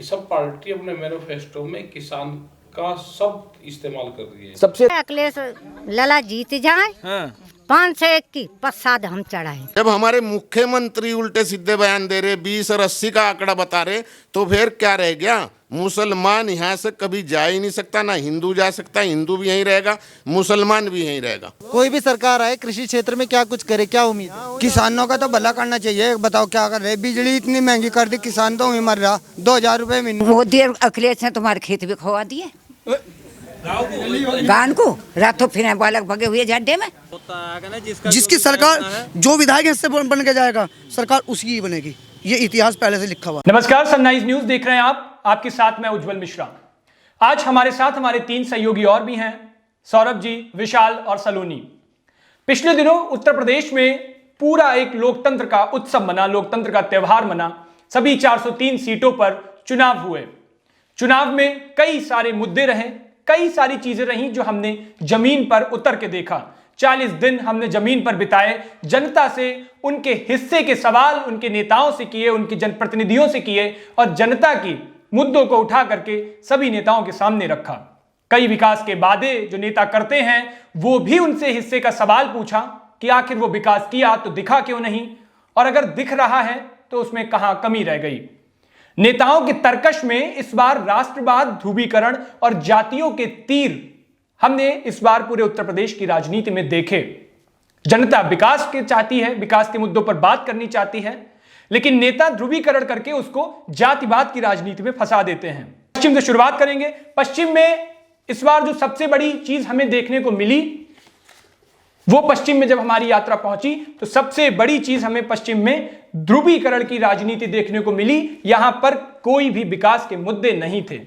कि सब पार्टी अपने मैनिफेस्टो में किसान का शब्द इस्तेमाल कर रही है। सबसे अखिलेश लला जीत जाए, 501 की प्रसाद हम चढ़ाए। जब हमारे मुख्यमंत्री उल्टे सीधे बयान दे रहे, 20 और 80 का आंकड़ा बता रहे, तो फिर क्या रह गया? मुसलमान यहाँ से कभी जा ही नहीं सकता, ना हिंदू जा सकता, हिंदू भी यहीं रहेगा, मुसलमान भी यहीं रहेगा। कोई भी सरकार आए कृषि क्षेत्र में क्या कुछ करे, क्या उम्मीद है? किसानों का तो भला करना चाहिए। बताओ क्या कर रहे, बिजली इतनी महंगी कर दी, किसान तो वहीं मर रहा। 2000 रुपए महीने। मोदी और अखिलेश ने तुम्हारे खेत भी खवा दिए, गान को रातों फिर बालक भगे हुए झड्डे में। जिसकी सरकार, जो विधायक इससे बन के जाएगा, सरकार उसकी ही बनेगी। ये इतिहास पहले से लिखा हुआ। नमस्कार, सनराइज न्यूज देख रहे हैं आप। आपके साथ मैं उज्जवल मिश्रा। आज हमारे साथ हमारे 3 सहयोगी और भी हैं, सौरभ जी, विशाल और सलोनी। पिछले दिनों उत्तर प्रदेश में पूरा एक लोकतंत्र का उत्सव मना, लोकतंत्र का त्यौहार मना। सभी 403 सीटों पर चुनाव हुए। चुनाव में कई सारे मुद्दे रहे, कई सारी चीजें रहीं जो हमने जमीन पर उतर के देखा। 40 दिन हमने जमीन पर बिताए, जनता से उनके हिस्से के सवाल उनके नेताओं से किए, उनके जनप्रतिनिधियों से किए और जनता की मुद्दों को उठा करके सभी नेताओं के सामने रखा। कई विकास के वादे जो नेता करते हैं वो भी उनसे हिस्से का सवाल पूछा कि आखिर वो विकास किया तो दिखा क्यों नहीं, और अगर दिख रहा है तो उसमें कहां कमी रह गई। नेताओं के तर्कश में इस बार राष्ट्रवाद, ध्रुवीकरण और जातियों के तीर हमने इस बार पूरे उत्तर प्रदेश की राजनीति में देखे। जनता विकास के चाहती है, विकास के मुद्दों पर बात करनी चाहती है, लेकिन नेता ध्रुवीकरण करके उसको जातिवाद की राजनीति में फंसा देते हैं। पश्चिम से शुरुआत करेंगे। पश्चिम में इस बार जो सबसे बड़ी चीज हमें देखने को मिली, वो पश्चिम में जब हमारी यात्रा पहुंची तो सबसे बड़ी चीज हमें पश्चिम में ध्रुवीकरण की राजनीति देखने को मिली। यहां पर कोई भी विकास के मुद्दे नहीं थे।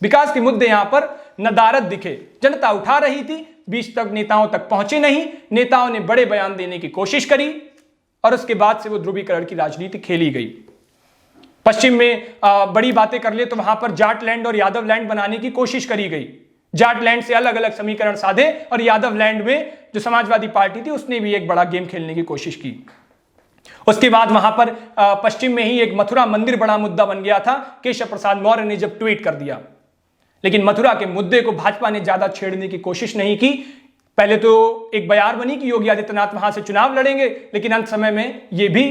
विकास के मुद्दे यहां पर नदारद दिखे। जनता उठा रही थी, बीच तक नेताओं तक पहुंचे नहीं। नेताओं ने बड़े बयान देने की कोशिश करी और उसके बाद से वो ध्रुवीकरण की राजनीति खेली गई। पश्चिम में बड़ी बातें कर ले तो वहां पर जाट लैंड और यादव लैंड बनाने की कोशिश करी गई। जाट लैंड से अलग अलग समीकरण साधे और यादव लैंड में जो समाजवादी पार्टी थी उसने भी एक बड़ा गेम खेलने की कोशिश की। उसके बाद वहां पर पश्चिम में ही एक मथुरा मंदिर बड़ा मुद्दा बन गया था। केशव प्रसाद मौर्य ने जब ट्वीट कर दिया, लेकिन मथुरा के मुद्दे को भाजपा ने ज्यादा छेड़ने की कोशिश नहीं की। पहले तो एक बयार बनी कि योगी आदित्यनाथ वहां से चुनाव लड़ेंगे, लेकिन अंत समय में यह भी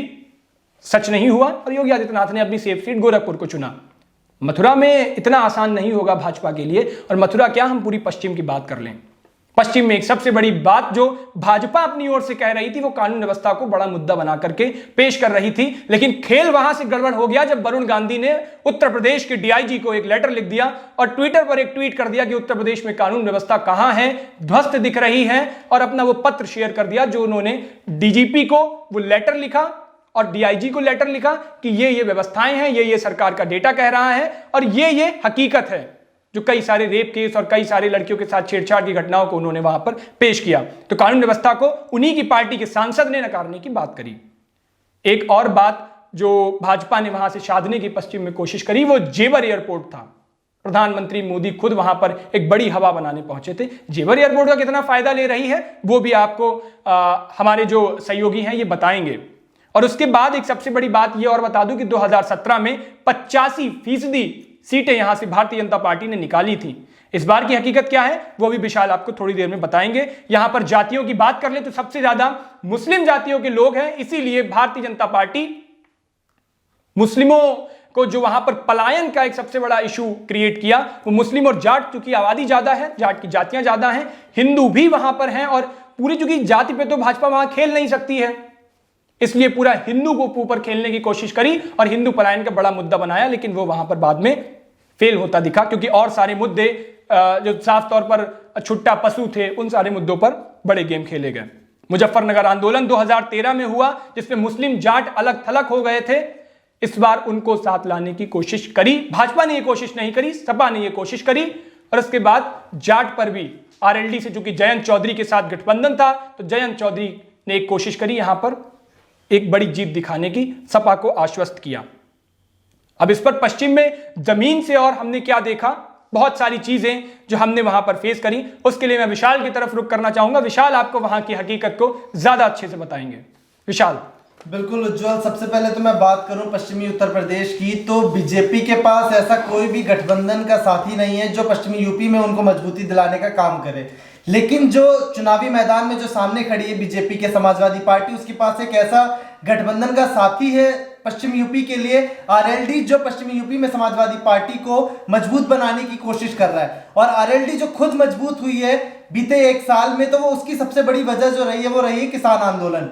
सच नहीं हुआ और योगी आदित्यनाथ ने अपनी सेफ सीट गोरखपुर को चुना। मथुरा में इतना आसान नहीं होगा भाजपा के लिए। और मथुरा क्या, हम पूरी पश्चिम की बात कर लें। पश्चिम में एक सबसे बड़ी बात जो भाजपा अपनी ओर से कह रही थी वो कानून व्यवस्था को बड़ा मुद्दा बना करके पेश कर रही थी, लेकिन खेल वहां से गड़बड़ हो गया जब वरुण गांधी ने उत्तर प्रदेश के डीआईजी को एक लेटर लिख दिया और ट्विटर पर एक ट्वीट कर दिया कि उत्तर प्रदेश में कानून व्यवस्था कहां है, ध्वस्त दिख रही है, और अपना वो पत्र शेयर कर दिया जो उन्होंने डीजीपी को वो लेटर लिखा और डीआईजी को लेटर लिखा कि ये व्यवस्थाएं हैं, ये सरकार का डेटा कह रहा है और ये हकीकत है। जो कई सारे रेप केस और कई सारे लड़कियों के साथ छेड़छाड़ की घटनाओं को उन्होंने वहां पर पेश किया। तो कानून व्यवस्था को उन्हीं की पार्टी के सांसद ने नकारने की बात करी। एक और बात जो भाजपा ने वहां से साधने की पश्चिम में कोशिश करी वो जेवर एयरपोर्ट था। प्रधानमंत्री मोदी खुद वहां पर एक बड़ी हवा बनाने पहुंचे थे। जेवर एयरपोर्ट का कितना फायदा ले रही है वो भी आपको हमारे जो सहयोगी हैं ये बताएंगे। और उसके बाद एक सबसे बड़ी बात यह और बता दूं कि 2017 में 85% सीटें यहां से भारतीय जनता पार्टी ने निकाली थी। इस बार की हकीकत क्या है वो भी विशाल आपको थोड़ी देर में बताएंगे। यहां पर जातियों की बात कर ले तो सबसे ज्यादा मुस्लिम जातियों के लोग हैं, इसीलिए भारतीय जनता पार्टी मुस्लिमों को जो वहां पर पलायन का एक सबसे बड़ा इशू क्रिएट किया वो मुस्लिम और जाट, चूंकि आबादी ज्यादा है, जाट की जातियां ज्यादा हैं, हिंदू भी वहां पर हैं और पूरी चूंकि जाति पे तो भाजपा वहां खेल नहीं सकती है, इसलिए पूरा हिंदू को ऊपर खेलने की कोशिश करी और हिंदू पलायन का बड़ा मुद्दा बनाया, लेकिन वो वहां पर बाद में फेल होता दिखा क्योंकि और सारे मुद्दे जो साफ तौर पर छुट्टा पशु थे उन सारे मुद्दों पर बड़े गेम खेले गए। मुजफ्फरनगर आंदोलन 2013 में हुआ जिसमें मुस्लिम जाट अलग थलग हो गए थे। इस बार उनको साथ लाने की कोशिश करी, भाजपा ने यह कोशिश नहीं करी, सपा ने यह कोशिश करी। और उसके बाद जाट पर भी आरएलडी से चूंकि जयंत चौधरी के साथ गठबंधन था तो जयंत चौधरी ने एक कोशिश करी यहां पर एक बड़ी जीत दिखाने की, सपा को आश्वस्त किया। अब इस पर पश्चिम में जमीन से और हमने क्या देखा, बहुत सारी चीजें जो हमने वहां पर फेस करी। उसके लिए मैं विशाल की तरफ रुख करना चाहूंगा। विशाल आपको वहां की हकीकत को ज्यादा अच्छे से बताएंगे। विशाल। बिल्कुल उज्जवल, सबसे पहले तो मैं बात करूं पश्चिमी उत्तर प्रदेश की, तो बीजेपी के पास ऐसा कोई भी गठबंधन का साथी नहीं है जो पश्चिमी यूपी में उनको मजबूती दिलाने का काम करे। लेकिन जो चुनावी मैदान में जो सामने खड़ी है बीजेपी के समाजवादी पार्टी, उसके पास एक ऐसा गठबंधन का साथी है पश्चिमी यूपी के लिए, आरएलडी, जो पश्चिमी यूपी में समाजवादी पार्टी को मजबूत बनाने की कोशिश कर रहा है। और आरएलडी जो खुद मजबूत हुई है बीते 1 साल में, तो वो उसकी सबसे बड़ी वजह जो रही है वो रही है किसान आंदोलन।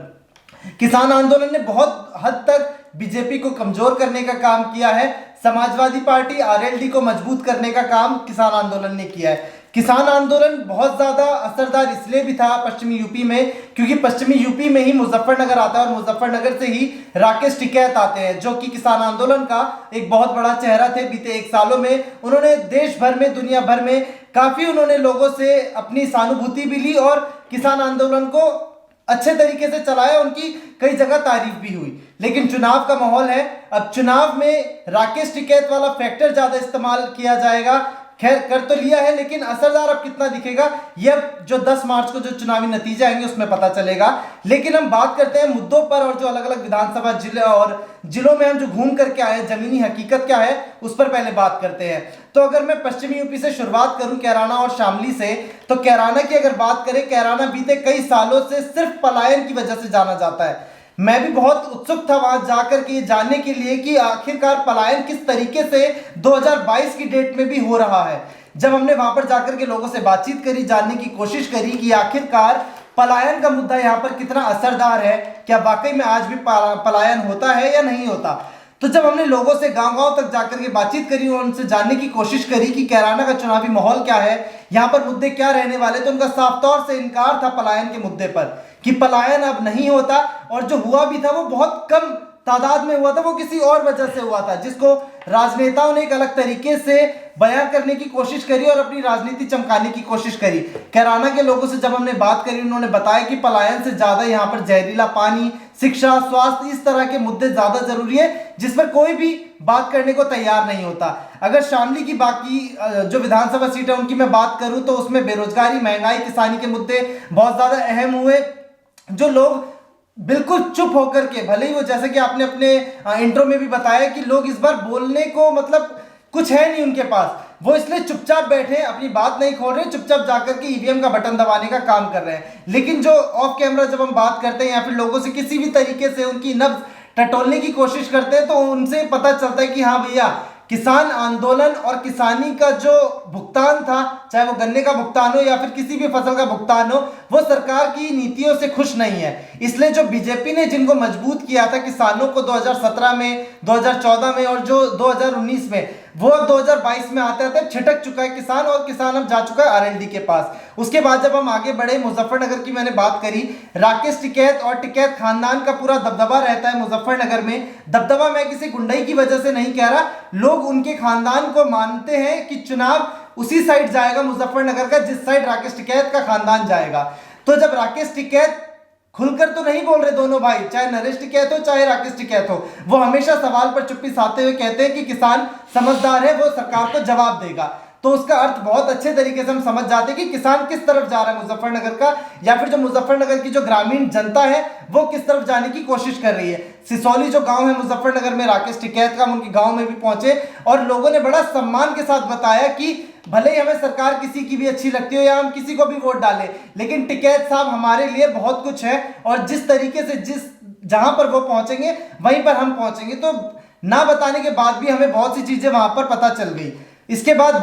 किसान आंदोलन ने बहुत हद तक बीजेपी को कमजोर करने का काम किया है। समाजवादी पार्टी आरएलडी को मजबूत करने का काम किसान आंदोलन ने किया है। किसान आंदोलन बहुत ज्यादा असरदार इसलिए भी था पश्चिमी यूपी में, क्योंकि पश्चिमी यूपी में ही मुजफ्फरनगर आता है और मुजफ्फरनगर से ही राकेश टिकैत आते हैं, जो कि किसान आंदोलन का एक बहुत बड़ा चेहरा थे बीते 1 सालों में। उन्होंने देश भर में, दुनिया भर में काफी उन्होंने लोगों से अपनी सहानुभूति भी ली और किसान आंदोलन को अच्छे तरीके से चलाया, उनकी कई जगह तारीफ भी हुई। लेकिन चुनाव का माहौल है, अब चुनाव में राकेश टिकैत वाला फैक्टर ज्यादा इस्तेमाल किया जाएगा। खैर कर तो लिया है, लेकिन असरदार अब कितना दिखेगा ये जो 10 मार्च को जो चुनावी नतीजे आएंगे उसमें पता चलेगा। लेकिन हम बात करते हैं मुद्दों पर, और जो अलग अलग विधानसभा जिले और जिलों में हम जो घूम करके आए, जमीनी हकीकत क्या है उस पर पहले बात करते हैं। तो अगर मैं पश्चिमी यूपी से शुरुआत करूं, कैराना और शामली से, तो कैराना की अगर बात करें, कैराना बीते कई सालों से सिर्फ पलायन की वजह से जाना जाता है। मैं भी बहुत उत्सुक था वहां जाकर के जानने के लिए कि आखिरकार पलायन किस तरीके से 2022 की डेट में भी हो रहा है। जब हमने वहां पर जाकर के लोगों से बातचीत करी, जानने की कोशिश करी कि आखिरकार पलायन का मुद्दा यहाँ पर कितना असरदार है, क्या वाकई में आज भी पलायन होता है या नहीं होता, तो जब हमने लोगों से गांव-गांव तक जाकर के बातचीत करी और उनसे जानने की कोशिश करी कि कैराना का चुनावी माहौल क्या है, यहाँ पर मुद्दे क्या रहने वाले, तो उनका साफ तौर से इनकार था पलायन के मुद्दे पर, कि पलायन अब नहीं होता, और जो हुआ भी था वो बहुत कम तादाद में हुआ था, वो किसी और वजह से हुआ था, जिसको राजनेताओं ने एक अलग तरीके से बयां करने की कोशिश करी और अपनी राजनीति चमकाने की कोशिश करी। कैराना के लोगों से जब हमने बात करी, उन्होंने बताया कि पलायन से ज्यादा यहाँ पर जहरीला पानी, शिक्षा, स्वास्थ्य, इस तरह के मुद्दे ज्यादा जरूरी है, जिस पर कोई भी बात करने को तैयार नहीं होता। अगर शामली की बाकी जो विधानसभा सीट है उनकी मैं बात करूं, तो उसमें बेरोजगारी, महंगाई, किसानी के मुद्दे बहुत ज्यादा अहम हुए। जो लोग बिल्कुल चुप होकर के, भले ही वो जैसे कि आपने अपने इंट्रो में भी बताया कि लोग इस बार बोलने को मतलब कुछ है नहीं उनके पास, वो इसलिए चुपचाप बैठे, अपनी बात नहीं खोल रहे, चुपचाप जाकर के ईवीएम का बटन दबाने का काम कर रहे हैं। लेकिन जो ऑफ कैमरा जब हम बात करते हैं या फिर लोगों से किसी भी तरीके से उनकी नब्ज टटोलने की कोशिश करते हैं, तो उनसे पता चलता है कि हाँ भैया, किसान आंदोलन और किसानी का जो भुगतान था, चाहे वो गन्ने का भुगतान हो या फिर किसी भी फसल का भुगतान हो, वो सरकार की नीतियों से खुश नहीं है। इसलिए जो बीजेपी ने जिनको मजबूत किया था किसानों को 2017 में, 2014 में और जो 2019 में, वो अब 2022 में आते आते छिटक चुका है किसान, और किसान अब जा चुका है आरएलडी के पास। उसके बाद जब हम आगे बढ़े, मुजफ्फरनगर की मैंने बात करी, राकेश टिकैत और टिकैत खानदान का पूरा दबदबा रहता है मुजफ्फरनगर में। दबदबा मैं किसी गुंडई की वजह से नहीं कह रहा, लोग उनके खानदान को मानते हैं कि चुनाव उसी साइड जाएगा मुजफ्फरनगर का जिस साइड राकेश टिकैत का खानदान जाएगा। तो जब राकेश टिकैत खुलकर तो नहीं बोल रहे दोनों भाई, चाहे नरेश टिकैत हो चाहे राकेश टिकैत हो, वो हमेशा सवाल पर चुप्पी साधते हुए कहते हैं कि किसान समझदार है, वो सरकार को जवाब देगा। तो उसका अर्थ बहुत अच्छे तरीके से हम समझ जाते हैं कि किसान किस तरफ जा रहा है मुजफ्फरनगर का, या फिर जो मुजफ्फरनगर की जो ग्रामीण जनता है वो किस तरफ जाने की कोशिश कर रही है। सिसौली जो गांव है मुजफ्फरनगर में राकेश टिकैत का, हम उनके गांव में भी पहुंचे और लोगों ने बड़ा सम्मान के साथ बताया कि भले ही हमें सरकार किसी की भी अच्छी लगती हो या हम किसी को भी वोट डालें, लेकिन टिकैत साहब हमारे लिए बहुत कुछ है, और जिस तरीके से जहां पर वो पहुंचेंगे वहीं पर हम पहुंचेंगे। तो ना बताने के बाद भी हमें बहुत सी चीजें वहां पर पता चल गई। इसके बाद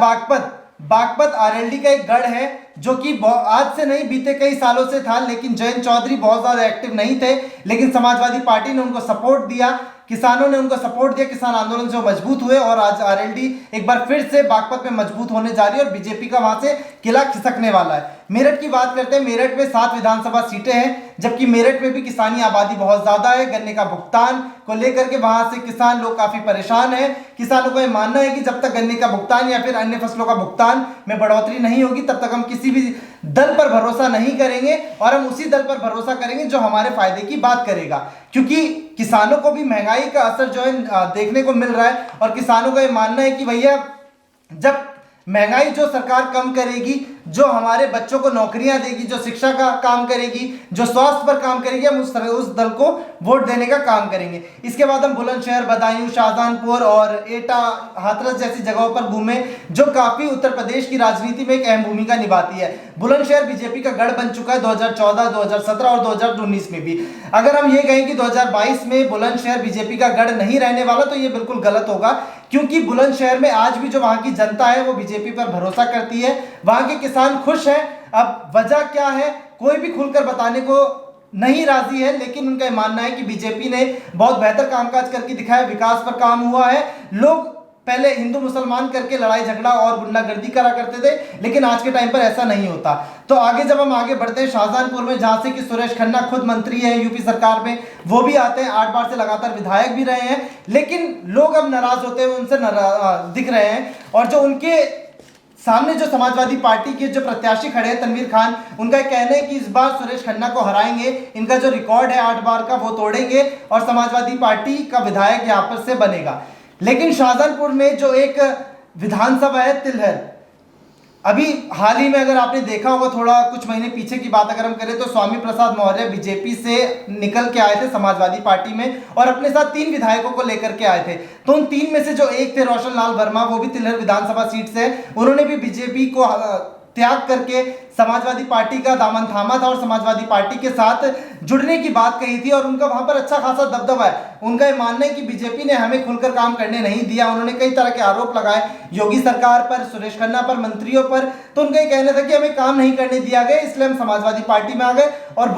बागपत आरएलडी का एक गढ़ है, जो कि आज से नहीं बीते कई सालों से था, लेकिन जयंत चौधरी बहुत ज्यादा एक्टिव नहीं थे, लेकिन समाजवादी पार्टी ने उनको सपोर्ट दिया, किसानों ने उनको सपोर्ट दिया, किसान आंदोलन से मजबूत हुए, और आज आरएलडी एक बार फिर से बागपत में मजबूत होने जा रही है और बीजेपी का वहां से किला खिसकने वाला है। मेरठ की बात करते हैं, मेरठ में 7 विधानसभा सीटें हैं, जबकि मेरठ में भी किसानी आबादी बहुत ज्यादा है। गन्ने का भुगतान को लेकर के वहां से किसान लोग काफी परेशान हैं। किसानों का यह मानना है कि जब तक गन्ने का भुगतान या फिर अन्य फसलों का भुगतान में बढ़ोतरी नहीं होगी, तब तक हम किसी भी दल पर भरोसा नहीं करेंगे, और हम उसी दल पर भरोसा करेंगे जो हमारे फायदे की बात करेगा, क्योंकि किसानों को भी महंगाई का असर जो है देखने को मिल रहा है, और किसानों का यह मानना है कि भैया जब महंगाई जो सरकार कम करेगी, जो हमारे बच्चों को नौकरियां देगी, जो शिक्षा का काम करेगी, जो स्वास्थ्य पर काम करेगी, हम उस दल को वोट देने का काम करेंगे। इसके बाद हम बुलंदशहर, बदायूं, शाहजहांपुर और एटा, हाथरस जैसी जगहों पर घूमे जो काफी उत्तर प्रदेश की राजनीति में एक अहम भूमिका निभाती है। बुलंदशहर बीजेपी का गढ़ बन चुका है 2014, 2017 और 2019 में भी। अगर हम ये कहें कि 2022 में बुलंदशहर बीजेपी का गढ़ नहीं रहने वाला तो ये बिल्कुल गलत होगा, क्योंकि बुलंदशहर में आज भी जो वहां की जनता है वो बीजेपी पर भरोसा करती है, वहां के किसान खुश हैं। अब वजह क्या है कोई भी खुलकर बताने को नहीं राजी है, लेकिन उनका ये मानना है कि बीजेपी ने बहुत बेहतर कामकाज करके दिखाया, विकास पर काम हुआ है। लोग पहले हिंदू मुसलमान करके लड़ाई झगड़ा और गुंडागर्दी करा करते थे, लेकिन आज के टाइम पर ऐसा नहीं होता। तो आगे जब हम आगे बढ़ते हैं शाहजहांपुर में, जहां से कि सुरेश खन्ना खुद मंत्री है यूपी सरकार में, वो भी आते हैं, 8 बार से लगातार विधायक भी रहे हैं, लेकिन लोग अब नाराज होते हुए उनसे दिख रहे हैं। और जो उनके सामने जो समाजवादी पार्टी के जो प्रत्याशी खड़े हैं तनवीर खान, उनका कहना है कि इस बार सुरेश खन्ना को हराएंगे, इनका जो रिकॉर्ड है 8 बार का वो तोड़ेंगे और समाजवादी पार्टी का विधायक यहाँ पर से बनेगा। लेकिन शाहजहांपुर में जो एक विधानसभा है तिलहर, अभी हाल ही में अगर आपने देखा होगा, थोड़ा कुछ महीने पीछे की बात अगर हम करें तो स्वामी प्रसाद मौर्य बीजेपी से निकल के आए थे समाजवादी पार्टी में और अपने साथ 3 विधायकों को लेकर के आए थे। तो उन 3 में से जो एक थे रोशन लाल वर्मा, वो भी तिलहर विधानसभा सीट से, उन्होंने भी बीजेपी को त्याग करके समाजवादी पार्टी का दामन थामा था और समाजवादी पार्टी के साथ जुड़ने की बात कही थी और उनका वहां पर अच्छा खासा दबदबा है। उनका ये मानना है कि बीजेपी ने हमें खुलकर काम करने नहीं दिया। उन्होंने कई तरह के आरोप लगाए योगी सरकार पर, सुरेश खन्ना पर, मंत्रियों पर। तो उनका ये कहना था कि हमें काम नहीं करने दिया गया, इसलिए हम समाजवादी पार्टी में आ गए और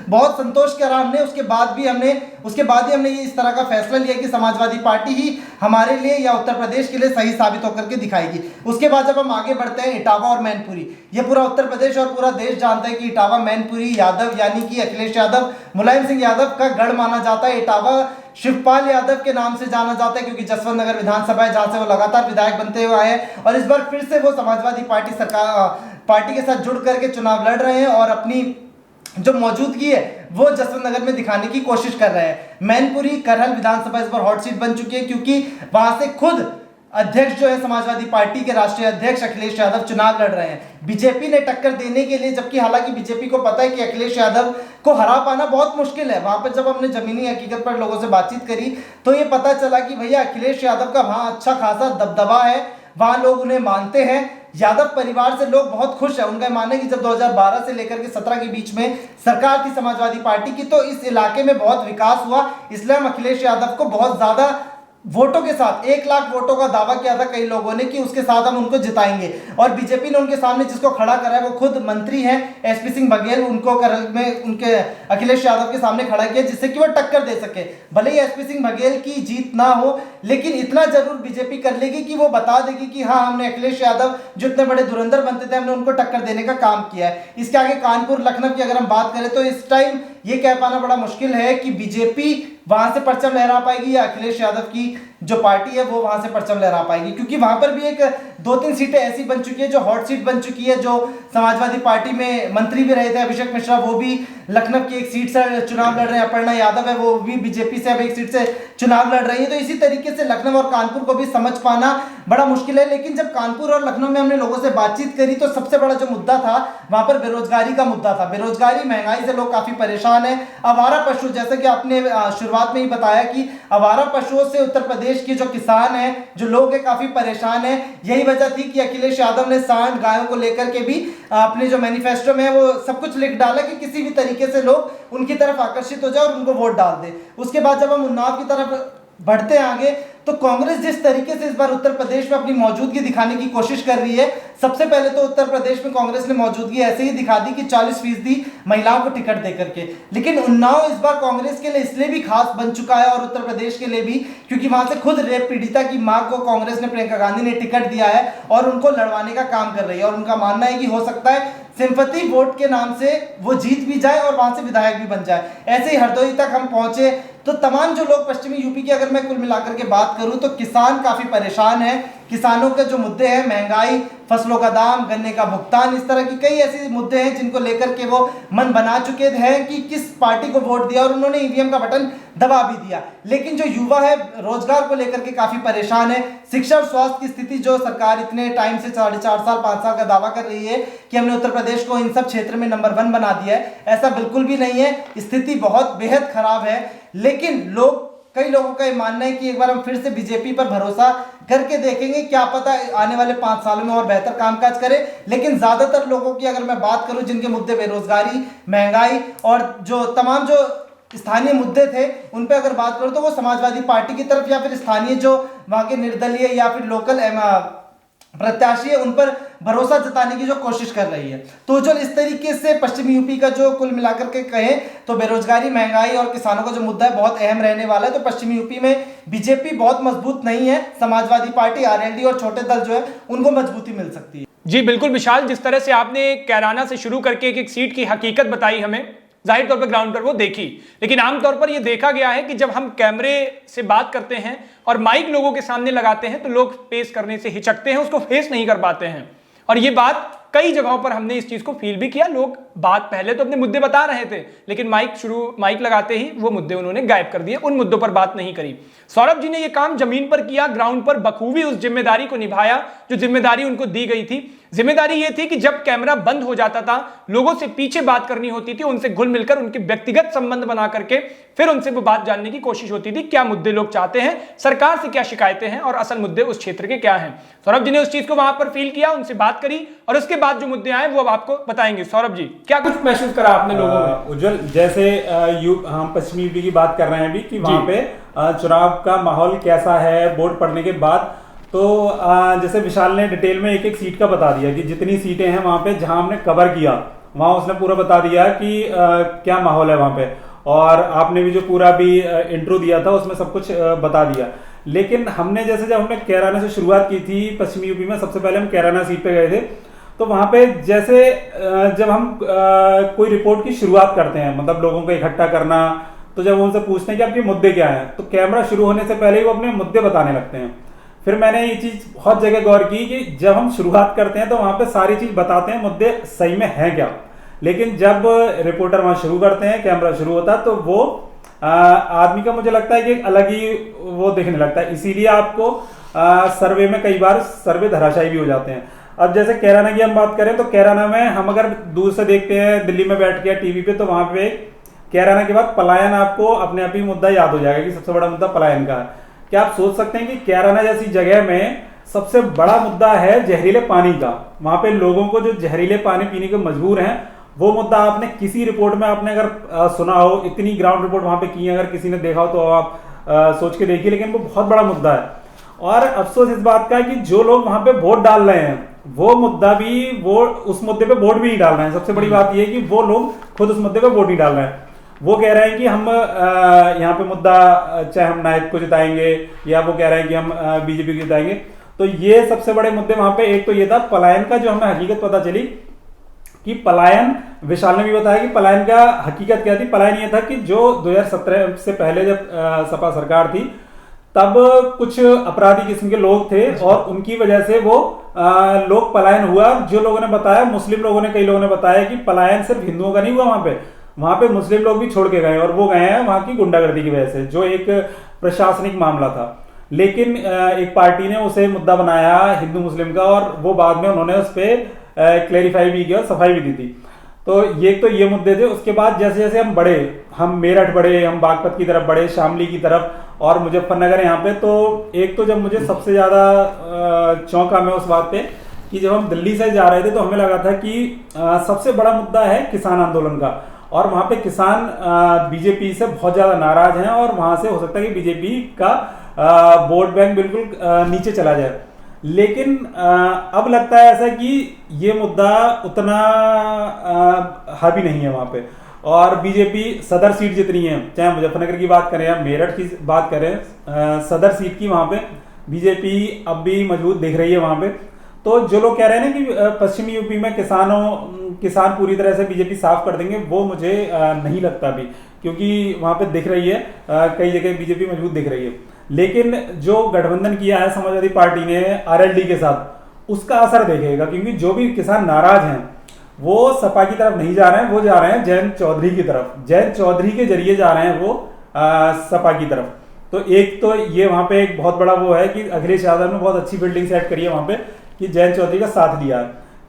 बहुत संतोष करा हमने। उसके बाद ही हमने ये इस तरह का फैसला लिया कि समाजवादी पार्टी ही हमारे लिए या उत्तर प्रदेश के लिए सही साबित होकर के दिखाएगी। उसके बाद जब हम आगे बढ़ते हैं इटावा और मैनपुरी, ये पूरा उत्तर प्रदेश और पूरा देश जानता है कि इटावा मैनपुरी यादव यानी कि अखिलेश यादव, मुलायम सिंह यादव का गढ़ माना जाता है। इटावा शिवपाल यादव के नाम से जाना जाता है क्योंकि जसवंत नगर विधानसभा है जहां से वो लगातार विधायक बनते हुए आए हैं और इस बार फिर से वो समाजवादी पार्टी के साथ जुड़ करके चुनाव लड़ रहे हैं और अपनी जो मौजूदगी है वो जसवंत नगर में दिखाने की कोशिश कर रहे हैं। मैनपुरी करहल विधानसभा इस बार हॉट सीट बन चुकी है क्योंकि वहां से खुद अध्यक्ष जो है समाजवादी पार्टी के राष्ट्रीय अध्यक्ष अखिलेश यादव चुनाव लड़ रहे हैं बीजेपी ने टक्कर देने के लिए, जबकि हालांकि बीजेपी को पता है कि अखिलेश यादव को हरा पाना बहुत मुश्किल है। वहां पर जब हमने जमीनी हकीकत पर लोगों से बातचीत करी तो ये पता चला कि भैया अखिलेश यादव का वहां अच्छा खासा दबदबा है, वहां लोग उन्हें मानते हैं। यादव परिवार से लोग बहुत खुश है। उनका मानना है कि जब 2012 से लेकर के 17 के बीच में सरकार थी समाजवादी पार्टी की तो इस इलाके में बहुत विकास हुआ, इसलिए हम अखिलेश यादव को बहुत ज्यादा वोटों के साथ 1 लाख वोटों का दावा किया था कई लोगों ने कि उसके साथ हम उनको जिताएंगे और बीजेपी ने उनके सामने जिसको खड़ा करा है वो खुद मंत्री हैं एसपी सिंह बघेल, उनको करल में उनके अखिलेश यादव के सामने खड़ा किया जिससे कि वो टक्कर दे सके। भले ही एसपी सिंह बघेल की जीत ना हो लेकिन इतना जरूर बीजेपी कर लेगी कि वो बता देगी कि हाँ हमने अखिलेश यादव जो इतने बड़े धुरंधर बनते थे हमने उनको टक्कर देने का काम किया है। इसके आगे कानपुर लखनऊ की अगर हम बात करें तो इस टाइम ये कह पाना बड़ा मुश्किल है कि बीजेपी वहां से परचम लहरा पाएगी या अखिलेश यादव की जो पार्टी है वो वहां से परचम लहरा पाएगी, क्योंकि वहां पर भी एक 2-3 सीटें ऐसी बन चुकी है जो हॉट सीट बन चुकी है। जो समाजवादी पार्टी में मंत्री भी रहे थे अभिषेक मिश्रा, वो भी लखनऊ की एक सीट से चुनाव लड़ रहे हैं। अपर्णा यादव है वो भी बीजेपी से अब एक सीट से चुनाव लड़ रही है। तो इसी तरीके से लखनऊ और कानपुर को भी समझ पाना बड़ा मुश्किल है। लेकिन जब कानपुर और लखनऊ में हमने लोगों से बातचीत करी तो सबसे बड़ा जो मुद्दा था वहां पर बेरोजगारी का मुद्दा था। बेरोजगारी, महंगाई से लोग काफी परेशान है। आवारा पशु, जैसे कि आपने शुरुआत में ही बताया कि आवारा पशुओं से उत्तर प्रदेश के जो किसान है, जो लोग हैं, काफी परेशान है। यही वजह थी कि अखिलेश यादव ने सांड गायों को लेकर के भी अपने जो मैनिफेस्टो में है वो सब कुछ लिख डाला कि किसी भी तरीके से लोग उनकी तरफ आकर्षित हो जाए और उनको वोट डाल दे। उसके बाद जब हम उन्नाव की तरफ बढ़ते हैं आगे तो कांग्रेस जिस तरीके से इस बार उत्तर प्रदेश में अपनी मौजूदगी दिखाने की कोशिश कर रही है, सबसे पहले तो उत्तर प्रदेश में कांग्रेस ने मौजूदगी ऐसे ही दिखा दी कि 40% महिलाओं को टिकट देकर के। लेकिन उन्नाव इस बार कांग्रेस के लिए इसलिए भी खास बन चुका है और उत्तर प्रदेश के लिए भी क्योंकि वहां से खुद रेप पीड़िता की मां को कांग्रेस ने, प्रियंका गांधी ने टिकट दिया है और उनको लड़वाने का काम कर रही है। और उनका मानना है कि हो सकता है सिंपैथी वोट के नाम से वो जीत भी जाए और वहां से विधायक भी बन जाए। ऐसे ही हरदोई तक हम पहुंचे तो तमाम जो लोग पश्चिमी यूपी की अगर मैं कुल मिलाकर के बात करूं तो किसान काफी परेशान है। किसानों के जो मुद्दे हैं, महंगाई, फसलों का दाम, गन्ने का भुगतान, इस तरह की कई ऐसे मुद्दे हैं जिनको लेकर के वो मन बना चुके हैं कि किस पार्टी को वोट दिया, और उन्होंने ईवीएम का बटन दबा भी दिया। लेकिन जो युवा है रोजगार को लेकर के काफी परेशान है। शिक्षा और स्वास्थ्य की स्थिति जो सरकार इतने टाइम से 4.5 साल 5 साल का दावा कर रही है कि हमने उत्तर प्रदेश को इन सब क्षेत्र में नंबर 1 बना दिया है, ऐसा बिल्कुल भी नहीं है। स्थिति बहुत बेहद खराब है। लेकिन कई लोगों का ये मानना है कि एक बार हम फिर से बीजेपी पर भरोसा करके देखेंगे, क्या पता आने वाले 5 सालों में और बेहतर कामकाज करे। लेकिन ज्यादातर लोगों की अगर मैं बात करूं जिनके मुद्दे बेरोजगारी, महंगाई और जो तमाम जो स्थानीय मुद्दे थे उन पे अगर बात करूं तो वो समाजवादी पार्टी की तरफ या फिर स्थानीय जो वहां के निर्दलीय या फिर लोकल प्रत्याशी है उन पर भरोसा जताने की जो कोशिश कर रही है। तो जो इस तरीके से पश्चिमी यूपी का जो कुल मिलाकर के कहें तो बेरोजगारी, महंगाई और किसानों का जो मुद्दा है बहुत अहम रहने वाला है। तो पश्चिमी यूपी में बीजेपी बहुत मजबूत नहीं है, समाजवादी पार्टी, आरएलडी और छोटे दल जो है उनको मजबूती मिल सकती है। जी बिल्कुल विशाल, जिस तरह से आपने कैराना से शुरू करके एक सीट की हकीकत बताई हमें, जाहिर तौर पर ग्राउंड पर वो देखी, लेकिन आमतौर पर यह देखा गया है कि जब हम कैमरे से बात करते हैं और माइक लोगों के सामने लगाते हैं तो लोग फेस करने से हिचकते हैं, उसको फेस नहीं कर पाते हैं। और ये बात कई जगहों पर हमने इस चीज को फील भी किया। लोग बात पहले तो अपने मुद्दे बता रहे थे, लेकिन माइक लगाते ही वो मुद्दे उन्होंने गायब कर दिए, उन मुद्दों पर बात नहीं करी। सौरभ जी ने ये काम जमीन पर किया, ग्राउंड पर बखूबी उस जिम्मेदारी को निभाया जो जिम्मेदारी उनको दी गई थी। जिम्मेदारी ये थी कि जब कैमरा बंद हो जाता था, लोगों से पीछे बात करनी होती थी, उनसे घुल मिलकर उनके व्यक्तिगत संबंध बना करके फिर उनसे वो बात जानने की कोशिश होती थी, क्या मुद्दे लोग चाहते हैं, सरकार से क्या शिकायतें हैं और असल मुद्दे उस क्षेत्र के क्या हैं। सौरभ जी ने उस चीज को वहां पर फील किया, उनसे बात करी और उसके बाद जो मुद्दे आए वो अब आपको बताएंगे। सौरभ जी, क्या कुछ महसूस करा आपने लोगों में? उज्जवल, जैसे हम पश्चिमी यूपी की बात कर रहे हैं अभी कि वहां पे चुनाव का माहौल कैसा है वोट पड़ने के बाद, तो जैसे विशाल ने डिटेल में एक एक सीट का बता दिया कि जितनी सीटें हैं वहां पे जहां हमने कवर किया वहां उसने पूरा बता दिया कि क्या माहौल है वहां पे, और आपने भी जो पूरा भी इंट्रो दिया था उसमें सब कुछ बता दिया। लेकिन हमने जैसे जब हमने कैराना से शुरुआत की थी पश्चिमी यूपी में, सबसे पहले हम कैराना सीट पे गए थे, तो वहां पे जैसे जब हम कोई रिपोर्ट की शुरुआत करते हैं, मतलब लोगों को इकट्ठा करना, तो जब उनसे पूछते हैं कि आपके मुद्दे क्या हैं, तो कैमरा शुरू होने से पहले ही वो अपने मुद्दे बताने लगते हैं। फिर मैंने ये चीज बहुत जगह गौर की कि जब हम शुरुआत करते हैं तो वहां पे सारी चीज बताते हैं, मुद्दे सही में हैं क्या, लेकिन जब रिपोर्टर वहां शुरू करते हैं, कैमरा शुरू होता है, तो वो आदमी का मुझे लगता है कि अलग ही वो दिखने लगता है। इसीलिए आपको सर्वे में कई बार सर्वे धराशायी भी हो जाते हैं। अब जैसे कैराना की हम बात करें तो कैराना में हम अगर दूर से देखते हैं दिल्ली में बैठ के टीवी पे, तो वहां पे कैराना के बाद पलायन आपको अपने आप ही मुद्दा याद हो जाएगा कि सबसे बड़ा मुद्दा पलायन का है। क्या आप सोच सकते हैं कि कैराना जैसी जगह में सबसे बड़ा मुद्दा है जहरीले पानी का, वहां पे लोगों को जो जहरीले पानी पीने के मजबूर हैं, वो मुद्दा आपने किसी रिपोर्ट में आपने अगर सुना हो, इतनी ग्राउंड रिपोर्ट वहां पे की है, अगर किसी ने देखा हो तो आप सोच के देखिए, लेकिन वो बहुत बड़ा मुद्दा है। और अफसोस इस बात का है कि जो लोग वहां पे वोट डाल रहे हैं वो मुद्दा भी, वो उस मुद्दे पे वोट भी नहीं डाल रहे हैं। सबसे बड़ी बात यह है कि वो लोग खुद उस मुद्दे पे वोट नहीं डाल रहे हैं। वो कह रहे हैं कि हम यहाँ पे मुद्दा चाहे हम नायक को जिताएंगे, या वो कह रहे हैं कि हम बीजेपी को जिताएंगे। तो ये सबसे बड़े मुद्दे वहां पे, एक तो ये था पलायन का, जो हमें हकीकत पता चली कि पलायन, विशाल ने भी बताया कि पलायन का हकीकत क्या थी। पलायन ये था कि जो 2017 से पहले जब सपा सरकार थी, तब कुछ अपराधी किस्म के लोग थे और उनकी वजह से वो लोग पलायन हुआ। जो लोगों ने बताया, मुस्लिम लोगों ने, कई लोगों ने बताया कि पलायन सिर्फ हिंदुओं का नहीं हुआ, वहां पे मुस्लिम लोग भी छोड़ के गए, और वो गए हैं वहां की गुंडागर्दी की वजह से, जो एक प्रशासनिक मामला था। लेकिन एक पार्टी ने उसे मुद्दा बनाया हिंदू मुस्लिम का, और वो बाद में उन्होंने उस पर क्लैरिफाई भी किया और सफाई भी दी थी। तो ये मुद्दे थे। उसके बाद जैसे जैसे हम बढ़े, हम मेरठ बढ़े, हम बागपत की तरफ बढ़े, शामली की तरफ और मुजफ्फरनगर यहाँ पे, तो एक तो जब मुझे सबसे ज्यादा चौंका मैं उस बात पे कि जब हम दिल्ली से जा रहे थे तो हमें लगा था कि सबसे बड़ा मुद्दा है किसान आंदोलन का, और वहां पे किसान बीजेपी से बहुत ज्यादा नाराज हैं, और वहां से हो सकता है कि बीजेपी का वोट बैंक बिल्कुल नीचे चला जाए। लेकिन अब लगता है ऐसा कि ये मुद्दा उतना हावी नहीं है वहां पे, और बीजेपी सदर सीट जितनी है, चाहे मुजफ्फरनगर की बात करें या मेरठ की बात करें, सदर सीट की वहां पे बीजेपी अब भी मजबूत दिख रही है वहां पे। तो जो लोग कह रहे हैं ना कि पश्चिमी यूपी में किसान पूरी तरह से बीजेपी साफ कर देंगे, वो मुझे नहीं लगता अभी, क्योंकि वहां पे दिख रही है कई जगह बीजेपी मजबूत दिख रही है। लेकिन जो गठबंधन किया है समाजवादी पार्टी ने आरएलडी के साथ, उसका असर देखेगा, क्योंकि जो भी किसान नाराज हैं वो सपा की तरफ नहीं जा रहे हैं, वो जा रहे हैं जयंत चौधरी की तरफ, जयंत चौधरी के जरिए जा रहे हैं वो सपा की तरफ। तो एक तो ये वहां पे एक बहुत बड़ा वो है कि अखिलेश यादव ने बहुत अच्छी बिल्डिंग सेट करी है वहां पे कि जयंत चौधरी का साथ लिया।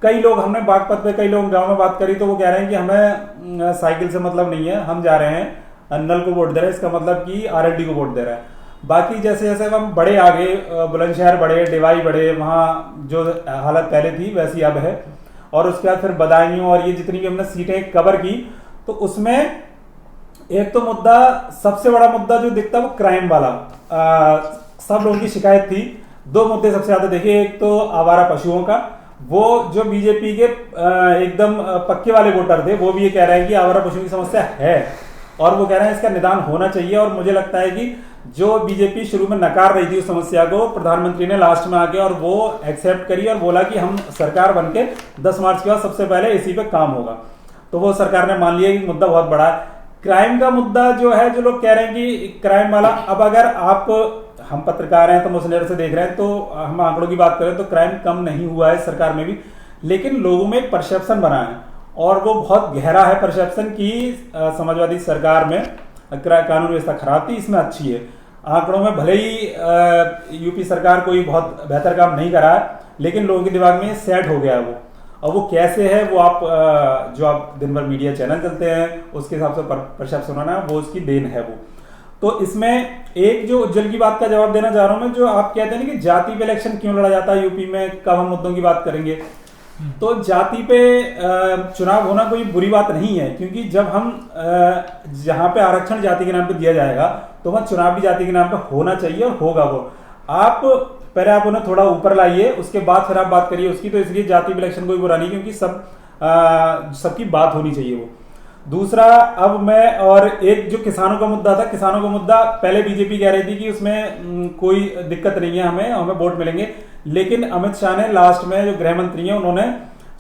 कई लोग, हमने बागपत पे कई लोग गांव में बात करी तो वो कह रहे हैं कि हमें साइकिल से मतलब नहीं है, हम जा रहे हैं नल को वोट दे रहे हैं, इसका मतलब कि आरएलडी को वोट दे रहे हैं। बाकी जैसे जैसे हम बड़े आगे, बुलंदशहर बढ़े, डिवाई बढ़े, वहाँ जो हालत पहले थी वैसी अब है। और उसके बाद फिर बदायूं और ये जितनी भी हमने सीटें कवर की, तो उसमें एक तो मुद्दा, सबसे बड़ा मुद्दा जो दिखता है वो क्राइम वाला, सब लोगों की शिकायत थी। दो मुद्दे सबसे ज्यादा देखे, एक तो आवारा पशुओं का, वो जो बीजेपी के एकदम पक्के वाले वोटर थे वो भी ये कह रहे हैं कि आवारा पशुओं की समस्या है और वो कह रहे हैं इसका निदान होना चाहिए। और मुझे लगता है कि जो बीजेपी शुरू में नकार रही थी उस समस्या को, प्रधानमंत्री ने लास्ट में आके और वो एक्सेप्ट करी और बोला कि हम सरकार बनके 10 मार्च के बाद सबसे पहले इसी पे काम होगा। तो वो सरकार ने मान लिया कि मुद्दा बहुत बड़ा है। क्राइम का मुद्दा जो है, जो लोग कह रहे हैं कि क्राइम वाला, अब अगर आप, हम पत्रकार हैं तो मुस्लिम से देख रहे हैं, तो हम आंकड़ों की बात करें तो क्राइम कम नहीं हुआ है सरकार में भी, लेकिन लोगों में एक परसेप्शन बना है और वो बहुत गहरा है परसेप्शन की समाजवादी सरकार में कानून व्यवस्था खराब थी, इसमें अच्छी है। आंकड़ों में भले ही यूपी सरकार कोई बहुत बेहतर काम नहीं करा है, लेकिन लोगों के दिमाग में सेट हो गया है वो। और वो कैसे है वो आप जो आप दिन भर मीडिया चैनल चलते हैं उसके हिसाब से परसेप्शन होना है, वो उसकी देन है वो। तो इसमें एक जो उज्जवल की बात का जवाब देना चाह रहा हूं मैं, जो आप कहते हैं कि जाति पे इलेक्शन क्यों लड़ा जाता है यूपी में, कब हम मुद्दों की बात करेंगे। तो जाति पे चुनाव होना कोई बुरी बात नहीं है, क्योंकि जब हम जहां पे आरक्षण जाति के नाम पे दिया जाएगा तो वहां चुनाव भी जाति के नाम पे होना चाहिए और होगा वो। आप पहले आप उन्हें थोड़ा ऊपर लाइए, उसके बाद फिर आप बात करिए उसकी। तो इसलिए जाति इलेक्शन कोई बुरा नहीं, क्योंकि सबकी बात होनी चाहिए वो। दूसरा, अब मैं और एक जो किसानों का मुद्दा था, किसानों का मुद्दा पहले बीजेपी कह रही थी कि उसमें कोई दिक्कत नहीं है, हमें वोट मिलेंगे। लेकिन अमित शाह ने लास्ट में, जो गृह मंत्री हैं, उन्होंने,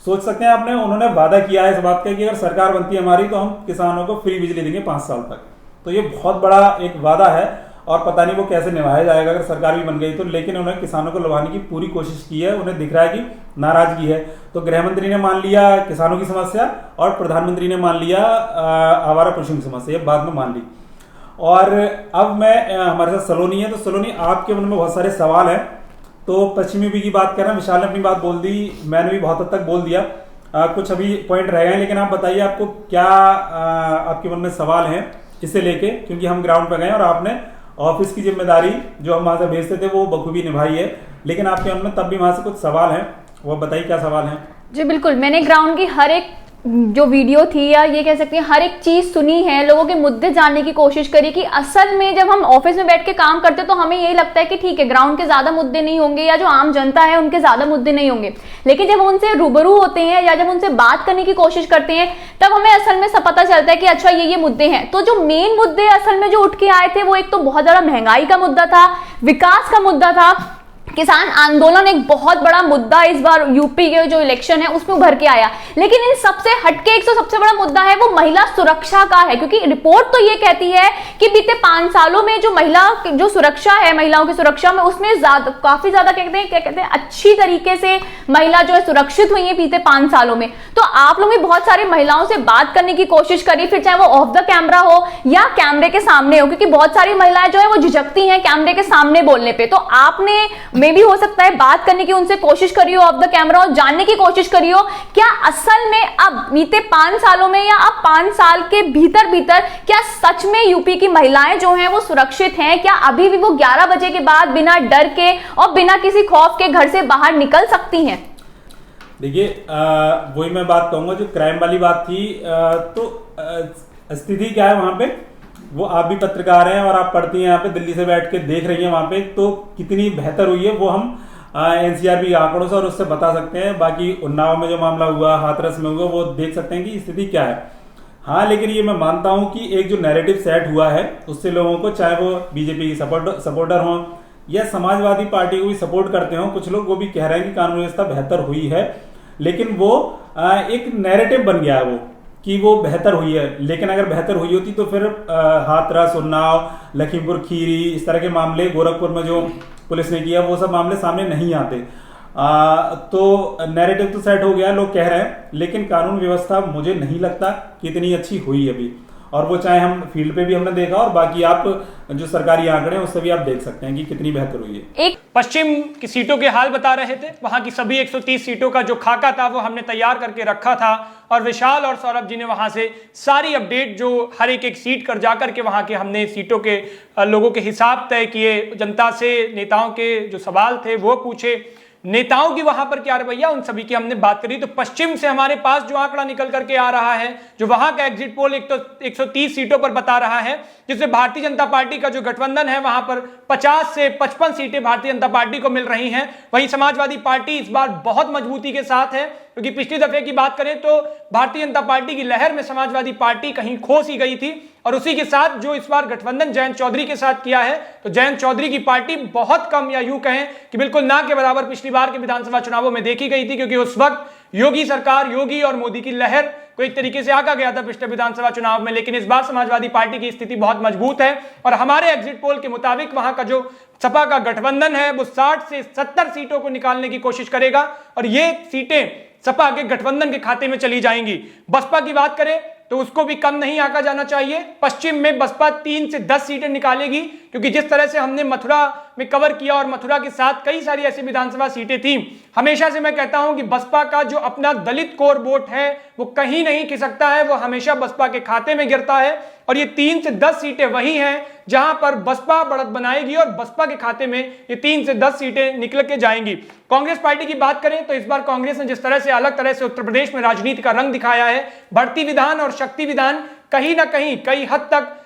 सोच सकते हैं आपने, उन्होंने वादा किया है इस बात का कि अगर सरकार बनती है हमारी तो हम किसानों को फ्री बिजली देंगे 5 साल तक। तो ये बहुत बड़ा एक वादा है और पता नहीं वो कैसे निभाया जाएगा अगर सरकार भी बन गई तो। लेकिन उन्होंने किसानों को लुभाने की पूरी कोशिश की है, उन्हें दिख रहा है कि नाराजगी है। तो गृह मंत्री ने मान लिया किसानों की समस्या और प्रधानमंत्री ने मान लिया आवारा पशुओं की समस्या, ये बाद में मान ली। और अब मैं, हमारे साथ सलोनी है, तो सलोनी, आपके मन में बहुत सारे सवाल हैं। तो पश्चिमी यूपी की बात कर रहे हैं, विशाल ने अपनी बात बोल दी, मैंने भी बहुत हद तक बोल दिया। कुछ अभी पॉइंट रह गए, लेकिन आप बताइए आपको क्या आपके मन में सवाल हैं इसे लेके, क्योंकि हम ग्राउंड पे गए और आपने ऑफिस की जिम्मेदारी जो हम वहां से भेजते थे वो बखूबी निभाई है। लेकिन आपके मन में तब भी वहां से कुछ सवाल हैं, वो बताइए क्या सवाल हैं। जी बिल्कुल, मैंने ग्राउंड की हर एक जो वीडियो थी, या ये कह सकते हैं हर एक चीज सुनी है, लोगों के मुद्दे जानने की कोशिश करी कि असल में जब हम ऑफिस में बैठ के काम करते तो हमें यही लगता है कि ठीक है ग्राउंड के ज्यादा मुद्दे नहीं होंगे या जो आम जनता है उनके ज्यादा मुद्दे नहीं होंगे। लेकिन जब उनसे रूबरू होते हैं या जब उनसे बात करने की कोशिश करते हैं तब हमें असल में सब पता चलता है कि अच्छा ये मुद्दे हैं। तो जो मेन मुद्दे असल में जो उठ के आए थे वो एक तो बहुत ज्यादा महंगाई का मुद्दा था, विकास का मुद्दा था, किसान आंदोलन एक बहुत बड़ा मुद्दा इस बार यूपी के जो इलेक्शन है उसमें उभर के आया। लेकिन इन सबसे हटके एक सबसे बड़ा मुद्दा है वो महिला सुरक्षा का है, क्योंकि रिपोर्ट तो ये कहती है कि बीते 5 सालों में जो महिला जो सुरक्षा है, महिलाओं की सुरक्षा में उसमें काफी ज्यादा क्या कहते हैं अच्छी तरीके से महिला जो है सुरक्षित हुई है बीते 5 सालों में। तो आप लोग भी बहुत सारी महिलाओं से बात करने की कोशिश करी, फिर चाहे वो ऑफ द कैमरा हो या कैमरे के सामने हो, क्योंकि बहुत सारी महिलाएं जो है वो झिझकती हैं कैमरे के सामने बोलने पे। तो आपने में भी हो सकता है बात करने की उनसे कोशिश करी हो ऑफ द कैमरा और जानने की कोशिश करी हो क्या असल में अब बीते 5 सालों में या अब 5 साल के भीतर क्या सच में यूपी की महिलाएं जो हैं वो सुरक्षित हैं? क्या अभी भी वो 11 बजे के बाद बिना डर के और बिना किसी खौफ के घर से बाहर निकल सकती हैं? देखिए, वही मैं बात कहूंगा जो क्राइम वाली बात थी। तो स्थिति क्या है वहां पे, वो आप भी पत्रकार हैं और आप पढ़ती हैं यहाँ पे, दिल्ली से बैठ के देख रही हैं वहां पे, तो कितनी बेहतर हुई है वो हम एनसीआर आंकड़ों से और उससे बता सकते हैं। बाकी उन्नाव में जो मामला हुआ, हाथरस में हुआ, वो देख सकते हैं कि स्थिति क्या है। हाँ, लेकिन ये मैं मानता हूं कि एक जो नैरेटिव सेट हुआ है उससे लोगों को, चाहे वो बीजेपी की सपोर्टर हों या समाजवादी पार्टी को भी सपोर्ट करते हो, कुछ लोग वो भी कह रहे हैं कि कानून व्यवस्था बेहतर हुई है, लेकिन वो एक नैरेटिव बन गया है वो कि वो बेहतर हुई है। लेकिन अगर बेहतर हुई होती तो फिर हाथरस, उन्नाव, लखीमपुर खीरी, इस तरह के मामले, गोरखपुर में जो पुलिस ने किया, वो सब मामले सामने नहीं आते। तो नैरेटिव तो सेट हो गया, लोग कह रहे हैं, लेकिन कानून व्यवस्था मुझे नहीं लगता कि इतनी अच्छी हुई अभी। और वो चाहे हम फील्ड पे भी हमने देखा और बाकी आप जो सरकारी आंकड़े हैं उससे भी आप देख सकते हैं कि कितनी बेहतर हुई है। एक पश्चिम की सीटों के हाल बता रहे थे, वहां की सभी 130 सीटों का जो खाका था वो हमने तैयार करके रखा था और विशाल और सौरभ जी ने वहां से सारी अपडेट जो हर एक सीट कर जाकर के वहां के हमने सीटों के लोगों के हिसाब तय किए, जनता से नेताओं के जो सवाल थे वो पूछे, नेताओं की वहां पर क्या रवैया, उन सभी की हमने बात करी। तो पश्चिम से हमारे पास जो आंकड़ा निकल करके आ रहा है, जो वहां का एग्जिट पोल 130 सीटों पर बता रहा है, जिसमें भारतीय जनता पार्टी का जो गठबंधन है वहां पर 50 से 55 सीटें भारतीय जनता पार्टी को मिल रही हैं। वहीं समाजवादी पार्टी इस बार बहुत मजबूती के साथ है, क्योंकि पिछली दफे की बात करें तो भारतीय जनता पार्टी की लहर में समाजवादी पार्टी कहीं खो सी गई थी और उसी के साथ जो इस बार गठबंधन जयंत चौधरी के साथ किया है, तो जयंत चौधरी की पार्टी बहुत कम या यूं कहें कि बिल्कुल ना के बराबर पिछली बार के विधानसभा चुनावों में देखी गई थी, क्योंकि उस वक्त योगी सरकार, योगी और मोदी की लहर को एक तरीके से आका गया था पिछले विधानसभा चुनाव में। लेकिन इस बार समाजवादी पार्टी की स्थिति बहुत मजबूत है और हमारे एग्जिट पोल के मुताबिक वहां का जो सपा का गठबंधन है वो 60 से 70 सीटों को निकालने की कोशिश करेगा और ये सीटें सपा के गठबंधन के खाते में चली जाएंगी। बसपा की बात करें तो उसको भी कम नहीं आंका जाना चाहिए। पश्चिम में बसपा 3 से 10 सीटें निकालेगी, क्योंकि जिस तरह से हमने मथुरा में कवर किया और मथुरा के साथ कई सारी ऐसी विधानसभा सीटें थी, हमेशा से मैं कहता हूं कि बसपा का जो अपना दलित कोर वोट है वो कहीं नहीं खिसकता है, वो हमेशा बसपा के खाते में गिरता है और ये 3 से 10 सीटें वही हैं जहां पर बसपा बढ़त बनाएगी और बसपा के खाते में ये 3 से 10 सीटें निकल के जाएंगी। कांग्रेस पार्टी की बात करें तो इस बार कांग्रेस ने जिस तरह से अलग तरह से उत्तर प्रदेश में राजनीति का रंग दिखाया है, बढ़ती विधान और शक्ति विधान कहीं ना कहीं कई हद तक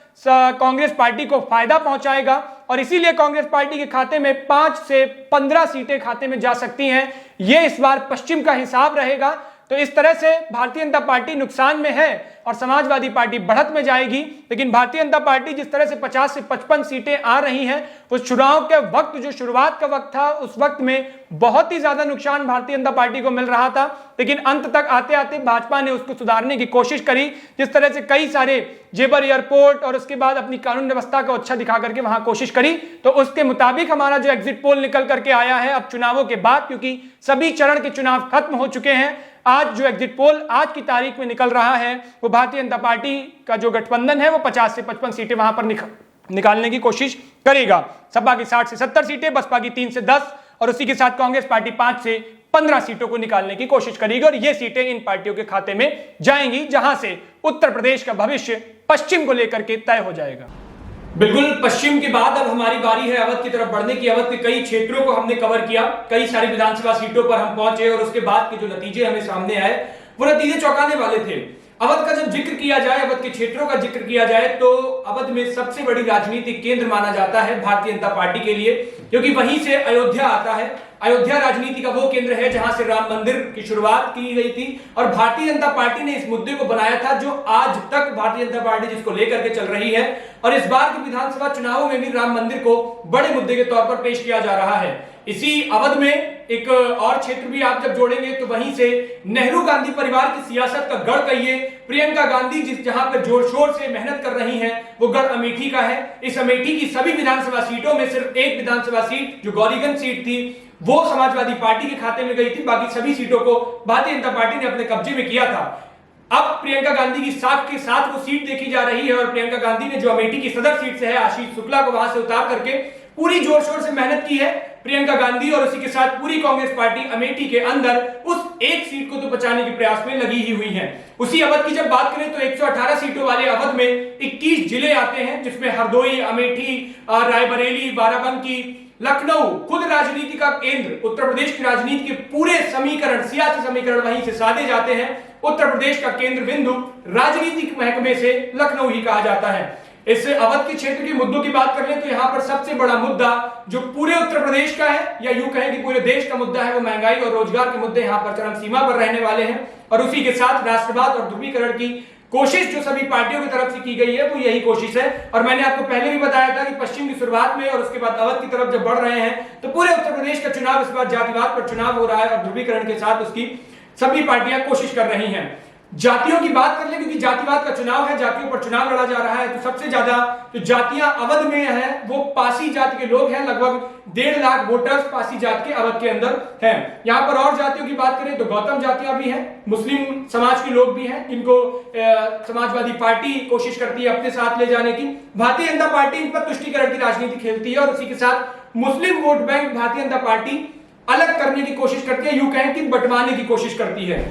कांग्रेस पार्टी को फायदा पहुंचाएगा और इसीलिए कांग्रेस पार्टी के खाते में 5 से 15 सीटें खाते में जा सकती हैं। यह इस बार पश्चिम का हिसाब रहेगा। तो इस तरह से भारतीय जनता पार्टी नुकसान में है और समाजवादी पार्टी बढ़त में जाएगी। लेकिन भारतीय जनता पार्टी जिस तरह से 50 से 55 सीटें आ रही हैं, उस चुनाव के वक्त जो शुरुआत का वक्त था उस वक्त में बहुत ही ज्यादा नुकसान भारतीय जनता पार्टी को मिल रहा था, लेकिन अंत तक आते आते भाजपा ने उसको सुधारने की कोशिश करी। जिस तरह से कई सारे जेबर एयरपोर्ट और उसके बाद अपनी कानून व्यवस्था को अच्छा दिखा करके वहां कोशिश करी, तो उसके मुताबिक हमारा जो एग्जिट पोल निकल करके आया है अब चुनावों के बाद, क्योंकि सभी चरण के चुनाव खत्म हो चुके हैं, आज जो एग्जिट पोल आज की तारीख में निकल रहा है वो भारतीय जनता पार्टी का जो गठबंधन है वो 50 से 55 सीटें वहां पर निकालने की कोशिश करेगा। सपा की 60 से 70 सीटें, बसपा की 3 से 10 और उसी के साथ कांग्रेस पार्टी 5 से 15 सीटों को निकालने की कोशिश करेगी और ये सीटें इन पार्टियों के खाते में जाएंगी, जहां से उत्तर प्रदेश का भविष्य पश्चिम को लेकर के तय हो जाएगा। बिल्कुल पश्चिम के बाद अब हमारी बारी है अवध की तरफ बढ़ने की। अवध के कई क्षेत्रों को हमने कवर किया, कई सारी विधानसभा सीटों पर हम पहुंचे और उसके बाद के जो नतीजे हमें सामने आए वो नतीजे चौंकाने वाले थे। अवध का जब जिक्र किया जाए, अवध के क्षेत्रों का जिक्र किया जाए, तो अवध में सबसे बड़ी राजनीतिक केंद्र माना जाता है भारतीय जनता पार्टी के लिए, क्योंकि वहीं से अयोध्या आता है। अयोध्या राजनीति का वो केंद्र है जहां से राम मंदिर की शुरुआत की गई थी और भारतीय जनता पार्टी ने इस मुद्दे को बनाया था जो आज तक भारतीय जनता पार्टी जिसको लेकर के चल रही है और इस बार के विधानसभा चुनावों में भी राम मंदिर को बड़े मुद्दे के तौर पर पेश किया जा रहा है। इसी अवध में एक और क्षेत्र भी आप जब जोड़ेंगे तो वहीं से नेहरू गांधी परिवार की सियासत का गढ़ कहिए, प्रियंका गांधी जिस जहां पर जोर शोर से मेहनत कर रही हैं वो गढ़ अमेठी का है। इस अमेठी की सभी विधानसभा सीटों में सिर्फ एक विधानसभा सीट जो गौरीगंज सीट थी वो समाजवादी पार्टी के खाते में गई थी, बाकी सभी सीटों को भारतीय जनता पार्टी ने अपने कब्जे में किया था। अब प्रियंका गांधी की साख के साथ वो सीट देखी जा रही है और प्रियंका गांधी ने जो अमेठी की सदर सीट से है आशीष शुक्ला को वहां से उतार करके पूरी जोर शोर से मेहनत की है प्रियंका गांधी और उसी के साथ पूरी कांग्रेस पार्टी अमेठी के अंदर उस एक सीट को तो बचाने के प्रयास में लगी ही हुई है। उसी अवध की जब बात करें तो 118 सीटों वाले अवध में 21 जिले आते हैं, जिसमें हरदोई, अमेठी, रायबरेली, बाराबंकी, लखनऊ खुद राजनीति का केंद्र, उत्तर प्रदेश की राजनीति के पूरे समीकरण, सियासी समीकरण वहीं से साधे जाते हैं। उत्तर प्रदेश का केंद्र बिंदु राजनीतिक महकमे से लखनऊ ही कहा जाता है। इस अवध के क्षेत्र के मुद्दों की बात कर लें तो यहाँ पर सबसे बड़ा मुद्दा जो पूरे उत्तर प्रदेश का है या यूं कहें कि पूरे देश का मुद्दा है वो महंगाई और रोजगार के मुद्दे यहाँ पर चरम सीमा पर रहने वाले हैं और उसी के साथ राष्ट्रवाद और ध्रुवीकरण की कोशिश जो सभी पार्टियों की तरफ से की गई है वो यही कोशिश है। और मैंने आपको पहले भी बताया था कि पश्चिम की शुरुआत में और उसके बाद अवध की तरफ जब बढ़ रहे हैं तो पूरे उत्तर प्रदेश का चुनाव इस बार जातिवाद पर चुनाव हो रहा है और ध्रुवीकरण के साथ उसकी सभी पार्टियां कोशिश कर रही हैं। जातियों की बात कर ले, क्योंकि जातिवाद का चुनाव है, जातियों पर चुनाव लड़ा जा रहा है, तो सबसे ज्यादा जो जातियां अवध में हैं वो पासी जाति के लोग हैं। लगभग 1.5 लाख वोटर्स पासी जाति के अवध के अंदर हैं। यहां पर और जातियों की बात करें तो गौतम जातियां भी हैं, मुस्लिम समाज के लोग भी हैं, इनको समाजवादी पार्टी कोशिश करती है अपने साथ ले जाने की। भारतीय जनता पार्टी इन पर तुष्टीकरण की राजनीति खेलती है और उसी के साथ मुस्लिम vote bank Bharatiya Janata party अलग करने की कोशिश करती है, यूं कहें कि बंटवाने की कोशिश करती है।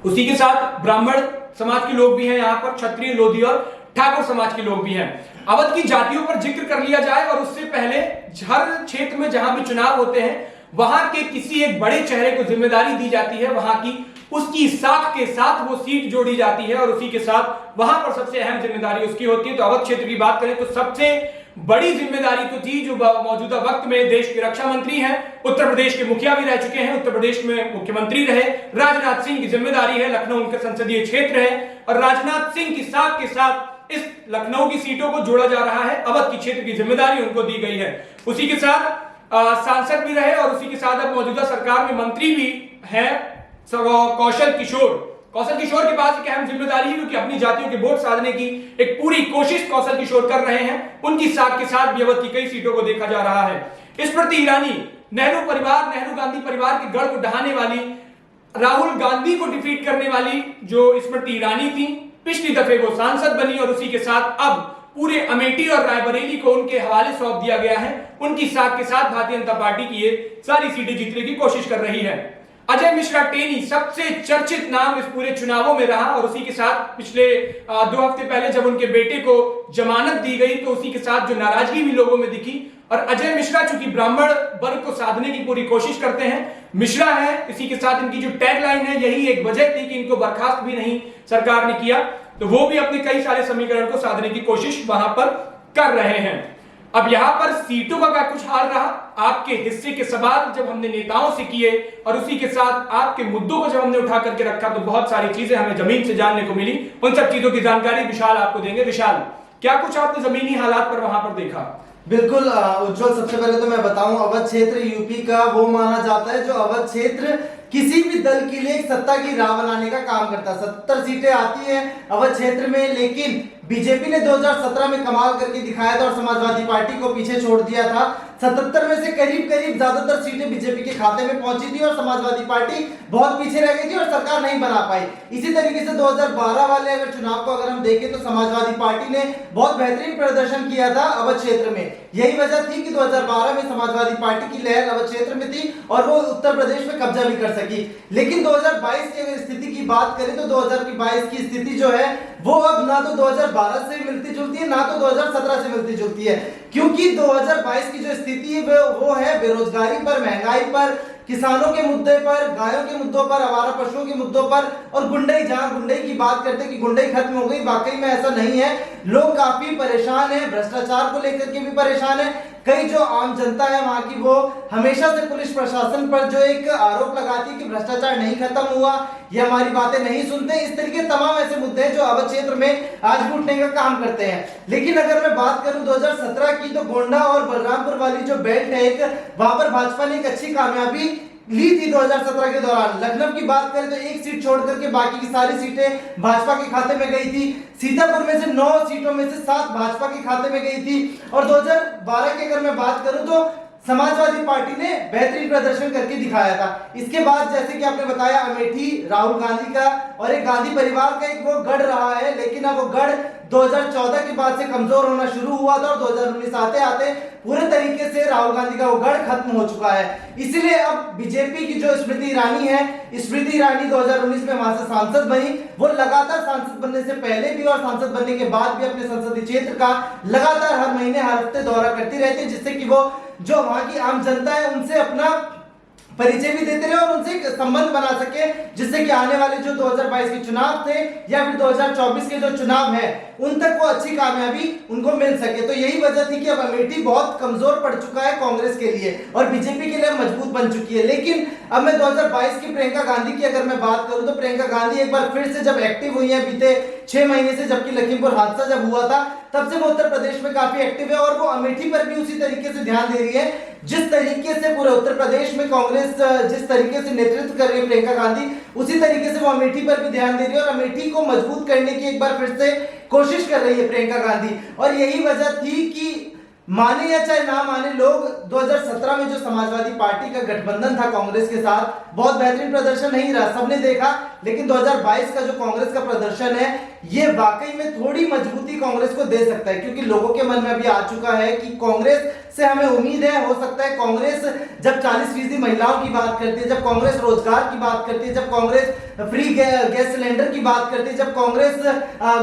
उसी के साथ ब्राह्मण समाज के लोग भी हैं, यहां पर क्षत्रिय, लोधी और ठाकुर समाज के लोग भी हैं। अवध की जातियों पर जिक्र कर लिया जाए और उससे पहले हर क्षेत्र में जहां भी चुनाव होते हैं वहां के किसी एक बड़े चेहरे को जिम्मेदारी दी जाती है, वहां की उसकी साख के साथ वो सीट जोड़ी जाती है और उसी के साथ वहां पर सबसे अहम जिम्मेदारी उसकी होती है। तो अवध क्षेत्र की बात करें तो सबसे बड़ी जिम्मेदारी तो थी जो मौजूदा वक्त में देश के रक्षा मंत्री हैं, उत्तर प्रदेश के मुखिया भी रह चुके हैं, उत्तर प्रदेश में मुख्यमंत्री रहे, राजनाथ सिंह की जिम्मेदारी है। लखनऊ उनका संसदीय क्षेत्र है और राजनाथ सिंह की साथ के साथ इस लखनऊ की सीटों को जोड़ा जा रहा है। अवध की क्षेत्र की जिम्मेदारी उनको दी गई है। उसी के साथ सांसद भी रहे और उसी के साथ अब मौजूदा सरकार में मंत्री भी हैं कौशल किशोर के पास एक अहम जिम्मेदारी है, क्योंकि अपनी जातियों के वोट साधने की एक पूरी कोशिश कौशल किशोर कर रहे हैं। उनकी साथ के साथ भी अवध की कई सीटों को देखा जा रहा है। स्मृति ईरानी नेहरू गांधी परिवार के गढ़ को ढहाने वाली, राहुल गांधी को डिफीट करने वाली जो स्मृति ईरानी थी, पिछली दफे वो सांसद बनी और उसी के साथ अब पूरे अमेठी और रायबरेली को उनके हवाले सौंप दिया गया है। उनकी साथ के साथ भारतीय जनता पार्टी की ये सारी सीटें जीतने की कोशिश कर रही है। अजय मिश्रा टेनी सबसे चर्चित नाम इस पूरे चुनावों में रहा और उसी के साथ पिछले 2 हफ्ते पहले जब उनके बेटे को जमानत दी गई तो उसी के साथ जो नाराजगी भी लोगों में दिखी। और अजय मिश्रा चूंकि ब्राह्मण वर्ग को साधने की पूरी कोशिश करते हैं, मिश्रा है, इसी के साथ इनकी जो टैगलाइन है यही एक वजह थी कि इनको बर्खास्त भी नहीं सरकार ने किया, तो वो भी अपने कई सारे समीकरण को साधने की कोशिश वहां पर कर रहे हैं। अब यहां पर सीटों का क्या कुछ हाल रहा, आपके हिस्से के सवाल जब हमने नेताओं से किए और उसी के साथ आपके मुद्दों को जब हमने उठा करके रखा तो बहुत सारी चीजें हमें जमीन से जानने को मिली। उन सब चीजों की जानकारी विशाल आपको देंगे। विशाल, क्या कुछ आपने जमीनी हालात पर वहां पर देखा? बिल्कुल उज्जवल, सबसे पहले तो मैं बताऊं अवध क्षेत्र यूपी का वो माना जाता है जो अवध क्षेत्र किसी भी दल के लिए एक सत्ता की राह बनाने का काम करता है। 70 सीटें आती हैं अवध क्षेत्र में, लेकिन बीजेपी ने 2017 में कमाल करके दिखाया था और समाजवादी पार्टी को पीछे छोड़ दिया था। 77 में से करीब ज्यादातर सीटें बीजेपी के खाते में पहुंची थी और समाजवादी पार्टी बहुत पीछे रह गई थी और सरकार नहीं बना पाई। इसी तरीके से 2012 वाले अगर चुनाव को अगर हम देखें तो समाजवादी पार्टी ने बहुत बेहतरीन प्रदर्शन किया था अवध क्षेत्र में। यही वजह थी कि 2012 में समाजवादी पार्टी की लहर अवध क्षेत्र में थी और वो उत्तर प्रदेश में कब्जा भी कर सकी। लेकिन 2022 की अगर स्थिति की बात करें तो 2022 की स्थिति जो है वो अब ना तो 2012 से मिलती जुलती है ना तो 2017 से मिलती जुलती है, क्योंकि 2022 की जो स्थिति है वो है बेरोजगारी पर, महंगाई पर, किसानों के मुद्दे पर, गायों के मुद्दों पर, आवारा पशुओं के मुद्दों पर और गुंडई। जहां गुंडई की बात करते हैं कि गुंडई खत्म हो गई, वाकई में ऐसा नहीं है। लोग काफी परेशान हैं, भ्रष्टाचार को लेकर के भी परेशान है। कई जो आम जनता है वहां की वो हमेशा से पुलिस प्रशासन पर जो एक आरोप लगाती है कि भ्रष्टाचार नहीं खत्म हुआ, ये हमारी बातें नहीं सुनते। इस तरीके तमाम ऐसे मुद्दे हैं जो अवध क्षेत्र में आज भी उठने का काम करते हैं। लेकिन अगर मैं बात करूं 2017 की तो गोंडा और बलरामपुर वाली जो बेल्ट है एक, वहां पर भाजपा ने एक अच्छी कामयाबी ली थी 2017 के दौरान। लखनऊ की बात करें तो एक सीट छोड़ करके बाकी की सारी सीटें भाजपा के खाते में गई थी। सीतापुर में से 9 सीटों में से 7 भाजपा के खाते में गई थी। और 2012 की अगर मैं बात करूं तो समाजवादी पार्टी ने बेहतरीन प्रदर्शन करके दिखाया था। इसके बाद जैसे कि आपने बताया अमेठी राहुल गांधी का और एक गांधी परिवार का एक वो गढ़ रहा है, लेकिन अब वो गढ़ 2014 के बाद से कमजोर होना शुरू हुआ था और 2019 आते आते पूरे तरीके से राहुल गांधी का वो गढ़ खत्म हो चुका है। इसलिए अब बीजेपी की जो स्मृति ईरानी है, स्मृति ईरानी 2019 में वहां से सांसद बनी। वो लगातार सांसद बनने से पहले भी और सांसद बनने के बाद भी अपने संसदीय क्षेत्र का लगातार हर महीने हर हफ्ते दौरा करती रहती है, जिससे कि वो जो वहां की आम जनता है उनसे अपना परिचय भी देते रहे और उनसे एक संबंध बना सके, जिससे कि आने वाले जो 2022 के चुनाव थे या फिर 2024 के जो चुनाव है उन तक वो अच्छी कामयाबी उनको मिल सके। तो यही वजह थी कि अब अमेठी बहुत कमजोर पड़ चुका है कांग्रेस के लिए और बीजेपी के लिए मजबूत बन चुकी है। लेकिन अब मैं 2022 की प्रियंका गांधी की अगर मैं बात करूं तो प्रियंका गांधी एक बार फिर से जब एक्टिव हुई है बीते 6 महीने से, जबकि लखीमपुर हादसा जब हुआ था तब से वो उत्तर प्रदेश में काफी एक्टिव है और वो अमेठी पर भी उसी तरीके से ध्यान दे रही है जिस तरीके से पूरे उत्तर प्रदेश में कांग्रेस जिस तरीके से नेतृत्व कर रही है प्रियंका गांधी, उसी तरीके से वो अमेठी पर भी ध्यान दे रही है और अमेठी को मजबूत करने की एक बार फिर से कोशिश कर रही है प्रियंका गांधी। और यही वजह थी कि माने या चाहे ना माने, लोग 2017 में जो समाजवादी पार्टी का गठबंधन था कांग्रेस के साथ, बहुत बेहतरीन प्रदर्शन नहीं रहा, सबने देखा। लेकिन 2022 का जो कांग्रेस का प्रदर्शन है ये वाकई में थोड़ी मजबूती कांग्रेस को दे सकता है, क्योंकि लोगों के मन में अभी आ चुका है कि कांग्रेस से हमें उम्मीद है, हो सकता है कांग्रेस जब 40% महिलाओं की बात करती है, जब कांग्रेस रोजगार की बात करती है, जब कांग्रेस फ्री गैस सिलेंडर की बात करती है, जब कांग्रेस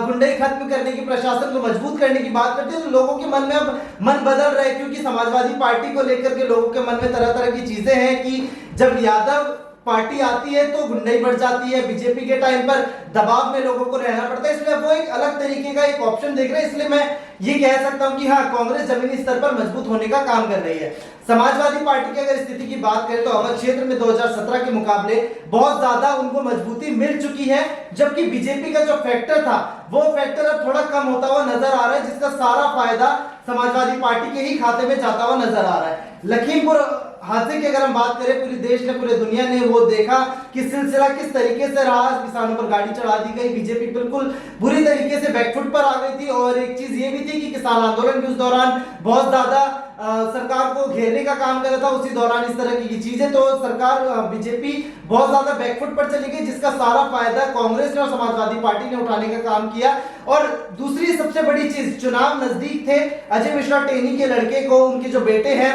गुंडाई खत्म करने की, प्रशासन को मजबूत करने की बात करती है, तो लोगों के मन में अब मन बदल रहा है। क्योंकि समाजवादी पार्टी को लेकर के लोगों के मन में तरह तरह की चीजें हैं कि जब यादव पार्टी आती है तो गुंडाई बढ़ जाती है, बीजेपी के टाइम पर दबाव में लोगों को रहना पड़ता है, इसलिए वो एक अलग तरीके का एक ऑप्शन देख रहे हैं। इसलिए मैं ये कह सकता हूं कि हाँ, कांग्रेस जमीनी स्तर पर मजबूत होने का काम कर रही है। समाजवादी पार्टी की अगर स्थिति की बात करें तो अवध क्षेत्र में 2017 के मुकाबले बहुत ज्यादा उनको मजबूती मिल चुकी है, जबकि बीजेपी का जो फैक्टर था वो फैक्टर अब थोड़ा कम होता हुआ नजर आ रहा है, जिसका सारा फायदा समाजवादी पार्टी के ही खाते में जाता हुआ नजर आ रहा है। लखीमपुर हादसे की अगर हम बात करें, पूरे देश ने, पूरे दुनिया ने वो देखा कि सिलसिला किस तरीके से रहा, किसानों पर गाड़ी चढ़ा दी गई, बीजेपी बिल्कुल बुरी तरीके से बैकफुट पर आ गई थी। और एक चीज ये भी थी कि किसान आंदोलन भी उस दौरान बहुत ज्यादा सरकार को घेरने का काम कर रहा था, उसी दौरान इस तरह की चीजें, तो सरकार बीजेपी बहुत ज्यादा बैकफुट पर चली गई, जिसका सारा फायदा कांग्रेस ने और समाजवादी पार्टी ने उठाने का काम किया। और दूसरी सबसे बड़ी चीज, चुनाव नजदीक थे, अजय मिश्रा टेनी के लड़के को, उनके जो बेटे हैं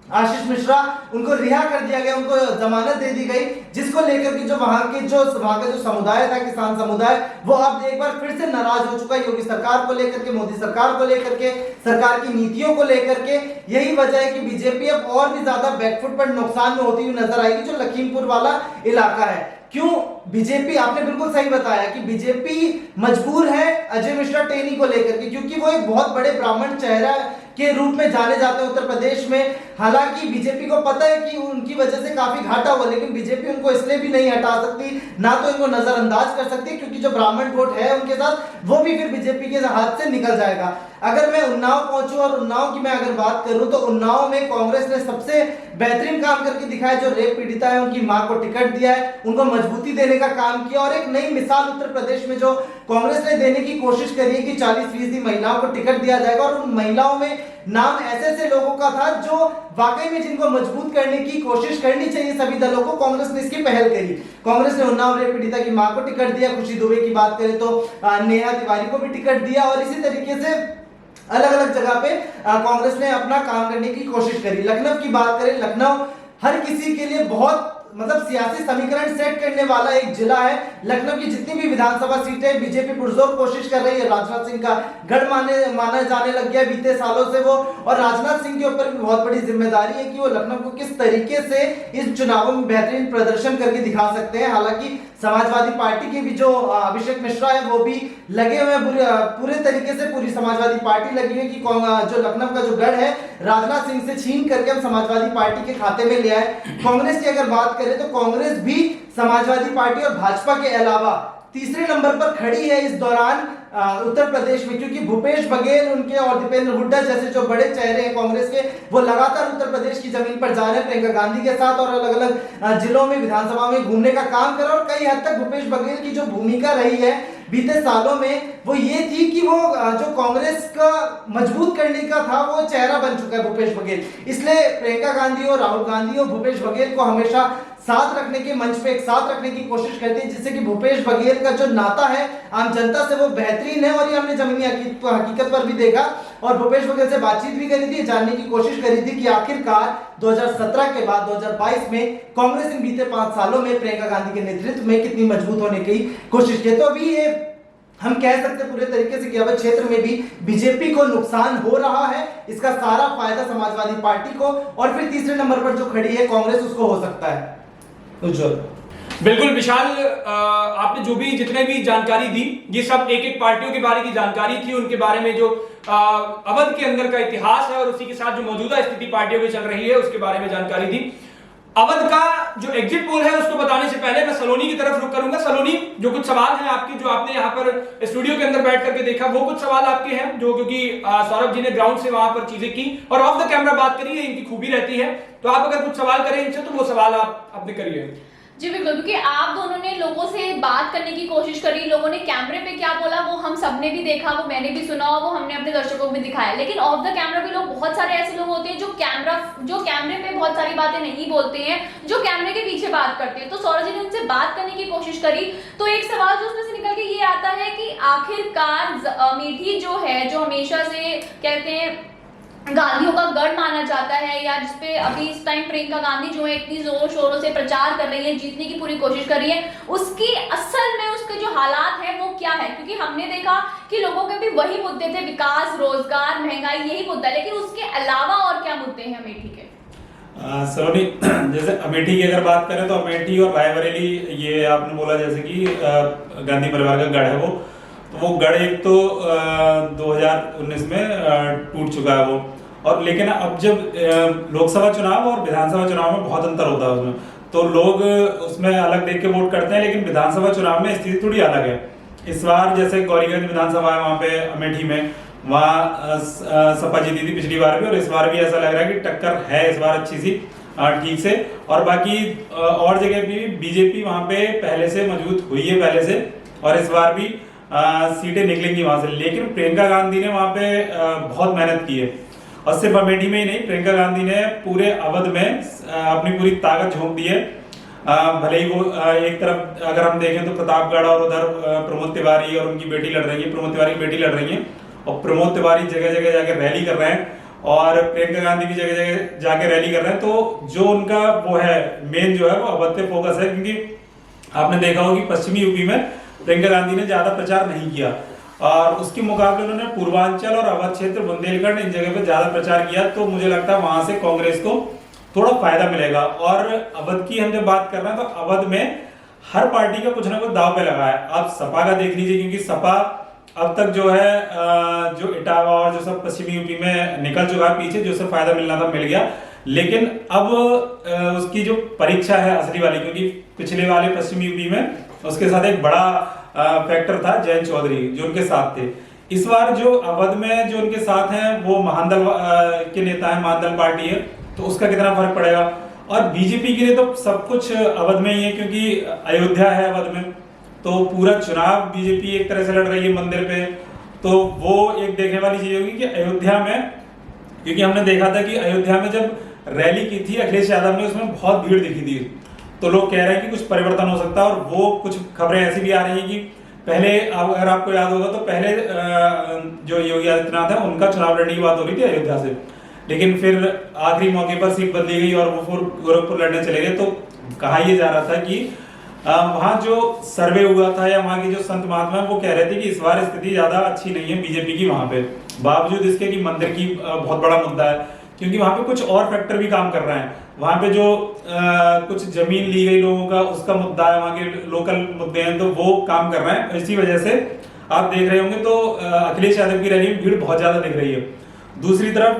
आशीष मिश्रा, उनको रिहा कर दिया गया, उनको जमानत दे दी गई, जिसको लेकर के जो वहां का जो समुदाय था, किसान समुदाय, वो अब एक बार फिर से नाराज हो चुका है योगी सरकार को लेकर के, मोदी सरकार को लेकर के, सरकार की नीतियों को लेकर के। यही वजह है कि बीजेपी अब और भी ज्यादा बैकफुट पर नुकसान में होती हुई नजर आएगी, जो लखीमपुर वाला इलाका है। क्यों बीजेपी, आपने बिल्कुल सही बताया कि बीजेपी मजबूर है अजय मिश्रा टेनी को लेकर के, क्योंकि वो एक बहुत बड़े ब्राह्मण चेहरा के रूप में जाने जाते हैं उत्तर प्रदेश में। हालांकि बीजेपी को पता है कि उनकी वजह से काफी घाटा हुआ, लेकिन बीजेपी उनको इसलिए भी नहीं हटा सकती, ना तो इनको नजरअंदाज कर सकती, क्योंकि जो ब्राह्मण वोट है उनके साथ, वो भी फिर बीजेपी के हाथ से निकल जाएगा। अगर मैं उन्नाव पहुंचूं और उन्नाव की मैं अगर बात करूं तो उन्नाव में कांग्रेस ने सबसे बेहतरीन काम करके दिखाया, जो रेप पीड़िता है उनकी मां को टिकट दिया है, उनको मजबूती देने का काम किया और एक नई मिसाल उत्तर प्रदेश में जो कांग्रेस ने देने की कोशिश करी है कि 40% महिलाओं को टिकट दिया जाएगा। और उन महिलाओं में नाम ऐसे ऐसे लोगों का था जो वाकई में जिनको मजबूत करने की कोशिश करनी चाहिए सभी दलों को, कांग्रेस ने इसकी पहल करी। कांग्रेस ने उन्नाव रेप पीड़िता की मां को टिकट दिया, खुशी दुबे की बात करें तो नेहा तिवारी को भी टिकट दिया, और इसी तरीके से अलग अलग जगह पे कांग्रेस ने अपना काम करने की कोशिश करी। लखनऊ की बात करें, लखनऊ हर किसी के लिए बहुत मतलब सियासी समीकरण सेट करने वाला एक जिला है। लखनऊ की जितनी भी विधानसभा सीटें बीजेपी पुरजोर कोशिश कर रही है, राजनाथ सिंह का गढ़ माना जाने लग गया बीते सालों से वो, और राजनाथ सिंह के ऊपर भी बहुत बड़ी जिम्मेदारी है कि वो लखनऊ को किस तरीके से इस चुनावों में बेहतरीन प्रदर्शन करके दिखा सकते हैं। हालांकि समाजवादी पार्टी के भी जो अभिषेक मिश्रा है वो भी लगे हुए हैं पूरे तरीके से, पूरी समाजवादी पार्टी लगी हुई कि जो लखनऊ का जो गढ़ है राजनाथ सिंह से छीन करके हम समाजवादी पार्टी के खाते में ले आए। कांग्रेस की अगर बात करें तो कांग्रेस भी समाजवादी पार्टी और भाजपा के अलावा तीसरे नंबर पर खड़ी है इस दौरान उत्तर प्रदेश में, क्योंकि भूपेश बघेल उनके और दीपेंद्र हुड्डा जैसे जो बड़े चेहरे हैं कांग्रेस के, वो लगातार उत्तर प्रदेश की जमीन पर जा रहे हैं प्रियंका गांधी के साथ और अलग अलग जिलों में, विधानसभा में घूमने का काम कर रहे हैं। और कई हद तक भूपेश बघेल की जो भूमिका रही है बीते सालों में वो ये थी कि वो जो कांग्रेस का मजबूत करने का था वो चेहरा बन चुका है भूपेश बघेल। इसलिए प्रियंका गांधी और राहुल गांधी और भूपेश बघेल को हमेशा साथ रखने के मंच पे एक साथ रखने की कोशिश करती है, जिससे कि भूपेश बघेल का जो नाता है आम जनता से वो बेहतरीन है। और ये हमने जमीनी हकीकत पर भी देखा और भूपेश बघेल से बातचीत भी करी थी, जानने की कोशिश करी थी कि आखिरकार 2017 के बाद 2022 में कांग्रेस इन बीते 5 सालों में प्रियंका गांधी के नेतृत्व में कितनी मजबूत होने की कोशिश की। तो अभी ये हम कह सकते पूरे तरीके से कि अवध क्षेत्र में भी बीजेपी को नुकसान हो रहा है, इसका सारा फायदा समाजवादी पार्टी को, और फिर तीसरे नंबर पर जो खड़ी है कांग्रेस उसको हो सकता है। उज्जवल। बिल्कुल विशाल, आपने जो भी जितने भी जानकारी दी, ये सब एक एक पार्टियों के बारे की जानकारी थी, उनके बारे में जो अवध के अंदर का इतिहास है और उसी के साथ जो मौजूदा स्थिति पार्टियों की चल रही है उसके बारे में जानकारी दी। अवध का जो एग्जिट पोल है उसको बताने से पहले मैं सलोनी की तरफ रुख करूंगा। सलोनी, जो कुछ सवाल हैं आपके, जो आपने यहाँ पर स्टूडियो के अंदर बैठ करके देखा, वो कुछ सवाल आपके हैं जो, क्योंकि सौरभ जी ने ग्राउंड से वहां पर चीजें की और ऑफ द कैमरा बात करी है, इनकी खूबी रहती है, तो आप अगर कुछ सवाल करें इनसे तो वो सवाल आप अपने करिए। जी बिल्कुल, क्योंकि आप दोनों ने लोगों से बात करने की कोशिश करी, लोगों ने कैमरे पे क्या बोला वो हम सब ने भी देखा, वो मैंने भी सुना और वो हमने अपने दर्शकों को भी दिखाया। लेकिन ऑफ द कैमरा भी लोग, बहुत सारे ऐसे लोग होते हैं जो कैमरे पे बहुत सारी बातें नहीं बोलते हैं, जो कैमरे के पीछे बात करते हैं। तो सौरभ जी ने उनसे बात करने की कोशिश करी, तो एक सवाल जो उसमें से निकल के ये आता है कि आखिरकार अमेठी जो है, जो हमेशा से कहते हैं गांधियों का गढ़ माना जाता है, या जिसपे अभी इस टाइम प्रियंका गांधी जो है इतनी जोरों शोरों से प्रचार कर रही है, जीतने की पूरी कोशिश कर रही है, उसकी असल में उसके जो हालात है वो क्या है? क्योंकि हमने देखा कि लोगों के भी वही मुद्दे थे, विकास, रोजगार, महंगाई, यही मुद्दा, लेकिन उसके अलावा और क्या मुद्दे हैं अमेठी के? सलोनी, जैसे अमेठी की अगर बात करें तो अमेठी और रायबरेली, ये आपने बोला जैसे कि गांधी परिवार का गढ़ है वो गढ़ एक तो 2019 में टूट चुका है वो, और लेकिन अब जब लोकसभा चुनाव और विधानसभा चुनाव में बहुत अंतर होता है उसमें, तो लोग उसमें अलग देख के वोट करते हैं, लेकिन विधानसभा चुनाव में स्थिति थोड़ी अलग है। इस बार जैसे गौरीगंज विधानसभा है वहाँ पे अमेठी में, वहाँ सपा जीती थी पिछली बार भी, और इस बार भी ऐसा लग रहा है कि टक्कर है इस बार अच्छी सी ठीक से, और बाकी और जगह भी बीजेपी वहाँ पे पहले से मजबूत हुई है पहले से, और इस बार भी सीटें निकलेंगी वहां से। लेकिन प्रियंका गांधी ने वहां पे बहुत मेहनत की है, और सिर्फ अमेठी में ही नहीं, प्रियंका गांधी ने पूरे अवध में अपनी पूरी ताकत झोंक दी है। भले ही वो एक तरफ अगर हम देखें तो प्रतापगढ़ और उधर प्रमोद तिवारी और उनकी बेटी लड़ रही है, प्रमोद तिवारी की बेटी लड़ रही है, और प्रमोद तिवारी जगह जगह जाके रैली कर रहे हैं, और प्रियंका गांधी भी जगह जगह जाके रैली कर रहे हैं। तो जो उनका वो है मेन जो है वो अवध पे फोकस है, क्योंकि आपने देखा होगा कि पश्चिमी यूपी में प्रियंका गांधी ने ज्यादा प्रचार नहीं किया, और उसके मुकाबले उन्होंने पूर्वांचल और अवध क्षेत्र, बुंदेलखंड, इन जगह पे ज्यादा प्रचार किया। तो मुझे लगता है वहां से कांग्रेस को थोड़ा फायदा मिलेगा। और अवध की हम जब बात कर रहे हैं तो अवध में हर पार्टी का कुछ ना कुछ दाव पे लगा है। आप सपा का देख लीजिए, क्योंकि सपा अब तक जो है जो इटावा और जो सब पश्चिमी यूपी में निकल चुका है पीछे, जो सब फायदा मिलना था मिल गया, लेकिन अब उसकी जो परीक्षा है असली वाली, क्योंकि पिछले वाले पश्चिमी यूपी में उसके साथ एक बड़ा फैक्टर था जयंत चौधरी जो उनके साथ थे। इस बार जो अवध में जो उनके साथ हैं वो महानदल के नेता है, महानदल पार्टी है, तो उसका कितना फर्क पड़ेगा। और बीजेपी के लिए तो सब कुछ अवध में ही है, क्योंकि अयोध्या है अवध में, तो पूरा चुनाव बीजेपी एक तरह से लड़ रही है मंदिर पे, तो वो एक देखने वाली चीज होगी कि अयोध्या में, क्योंकि हमने देखा था कि अयोध्या में जब रैली की थी अखिलेश यादव ने, उसमें बहुत भीड़ दिखी थी, तो लोग कह रहे हैं कि कुछ परिवर्तन हो सकता है। और वो कुछ खबरें ऐसी भी आ रही हैं कि पहले, अगर आपको याद होगा तो पहले जो योगी आदित्यनाथ है उनका चुनाव लड़ने की बात हो रही थी अयोध्या से, लेकिन फिर आखिरी मौके पर सीट बदली गई और वो फिर गोरखपुर लड़ने चले गए। तो कहा यह जा रहा था कि वहां जो सर्वे हुआ था या वहां के जो संत महात्मा वो कह रहे थे कि इस बार स्थिति ज्यादा अच्छी नहीं है बीजेपी की वहां पे, बावजूद इसके कि मंदिर की बहुत बड़ा मुद्दा है, क्योंकि वहां पे कुछ और फैक्टर भी काम कर रहे हैं। वहां पे जो कुछ जमीन ली गई लोगों का उसका मुद्दा है, वहां के लोकल मुद्दे हैं, तो वो काम कर रहे हैं। इसी वजह से आप देख रहे होंगे तो अखिलेश यादव की रैली में भीड़ बहुत ज्यादा दिख रही है। दूसरी तरफ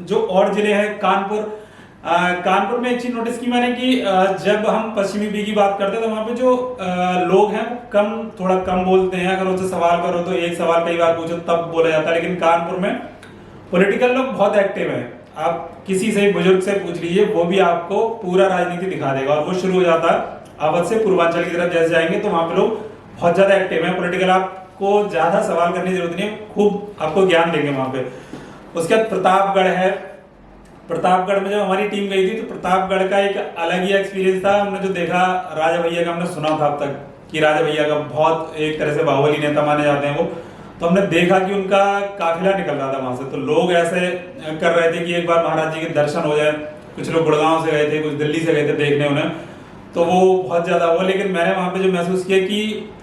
जो और जिले हैं, कानपुर में एक चीज नोटिस की मैंने कि जब हम पश्चिमी यूपी की बात करते हैं तो वहां पे जो लोग हैं थोड़ा कम बोलते हैं। अगर उनसे सवाल करो तो एक सवाल कई बार पूछो तब बोला जाता है, लेकिन कानपुर में पॉलिटिकल लोग बहुत एक्टिव हैं। आप किसी से बुजुर्ग से पूछ लीजिए, वो भी आपको पूरा राजनीति दिखा देगा, और वो शुरू हो जाता है अवध से पूर्वांचल की तरफ जैसे जाएंगे तो वहां पे लोग बहुत ज्यादा एक्टिव हैं पॉलिटिकल। आपको ज्यादा सवाल करने की जरूरत नहीं है, खूब आपको ज्ञान देंगे वहां पे। उसके बाद प्रतापगढ़ है, प्रतापगढ़ में जब हमारी टीम गई थी तो प्रतापगढ़ का एक अलग ही एक्सपीरियंस था। हमने जो देखा राजा भैया का, हमने सुना था अब तक कि राजा भैया का बहुत एक तरह से बाहुबली नेता माने जाते हैं वो, तो हमने देखा कि उनका काफिला निकल रहा था वहां से, तो लोग ऐसे कर रहे थे कि एक बार महाराज जी के दर्शन हो जाए। कुछ लोग गुड़गांव से गए थे, कुछ दिल्ली से गए थे देखने उन्हें, तो वो बहुत ज्यादा हुआ। लेकिन मैंने वहां पे जो महसूस किया कि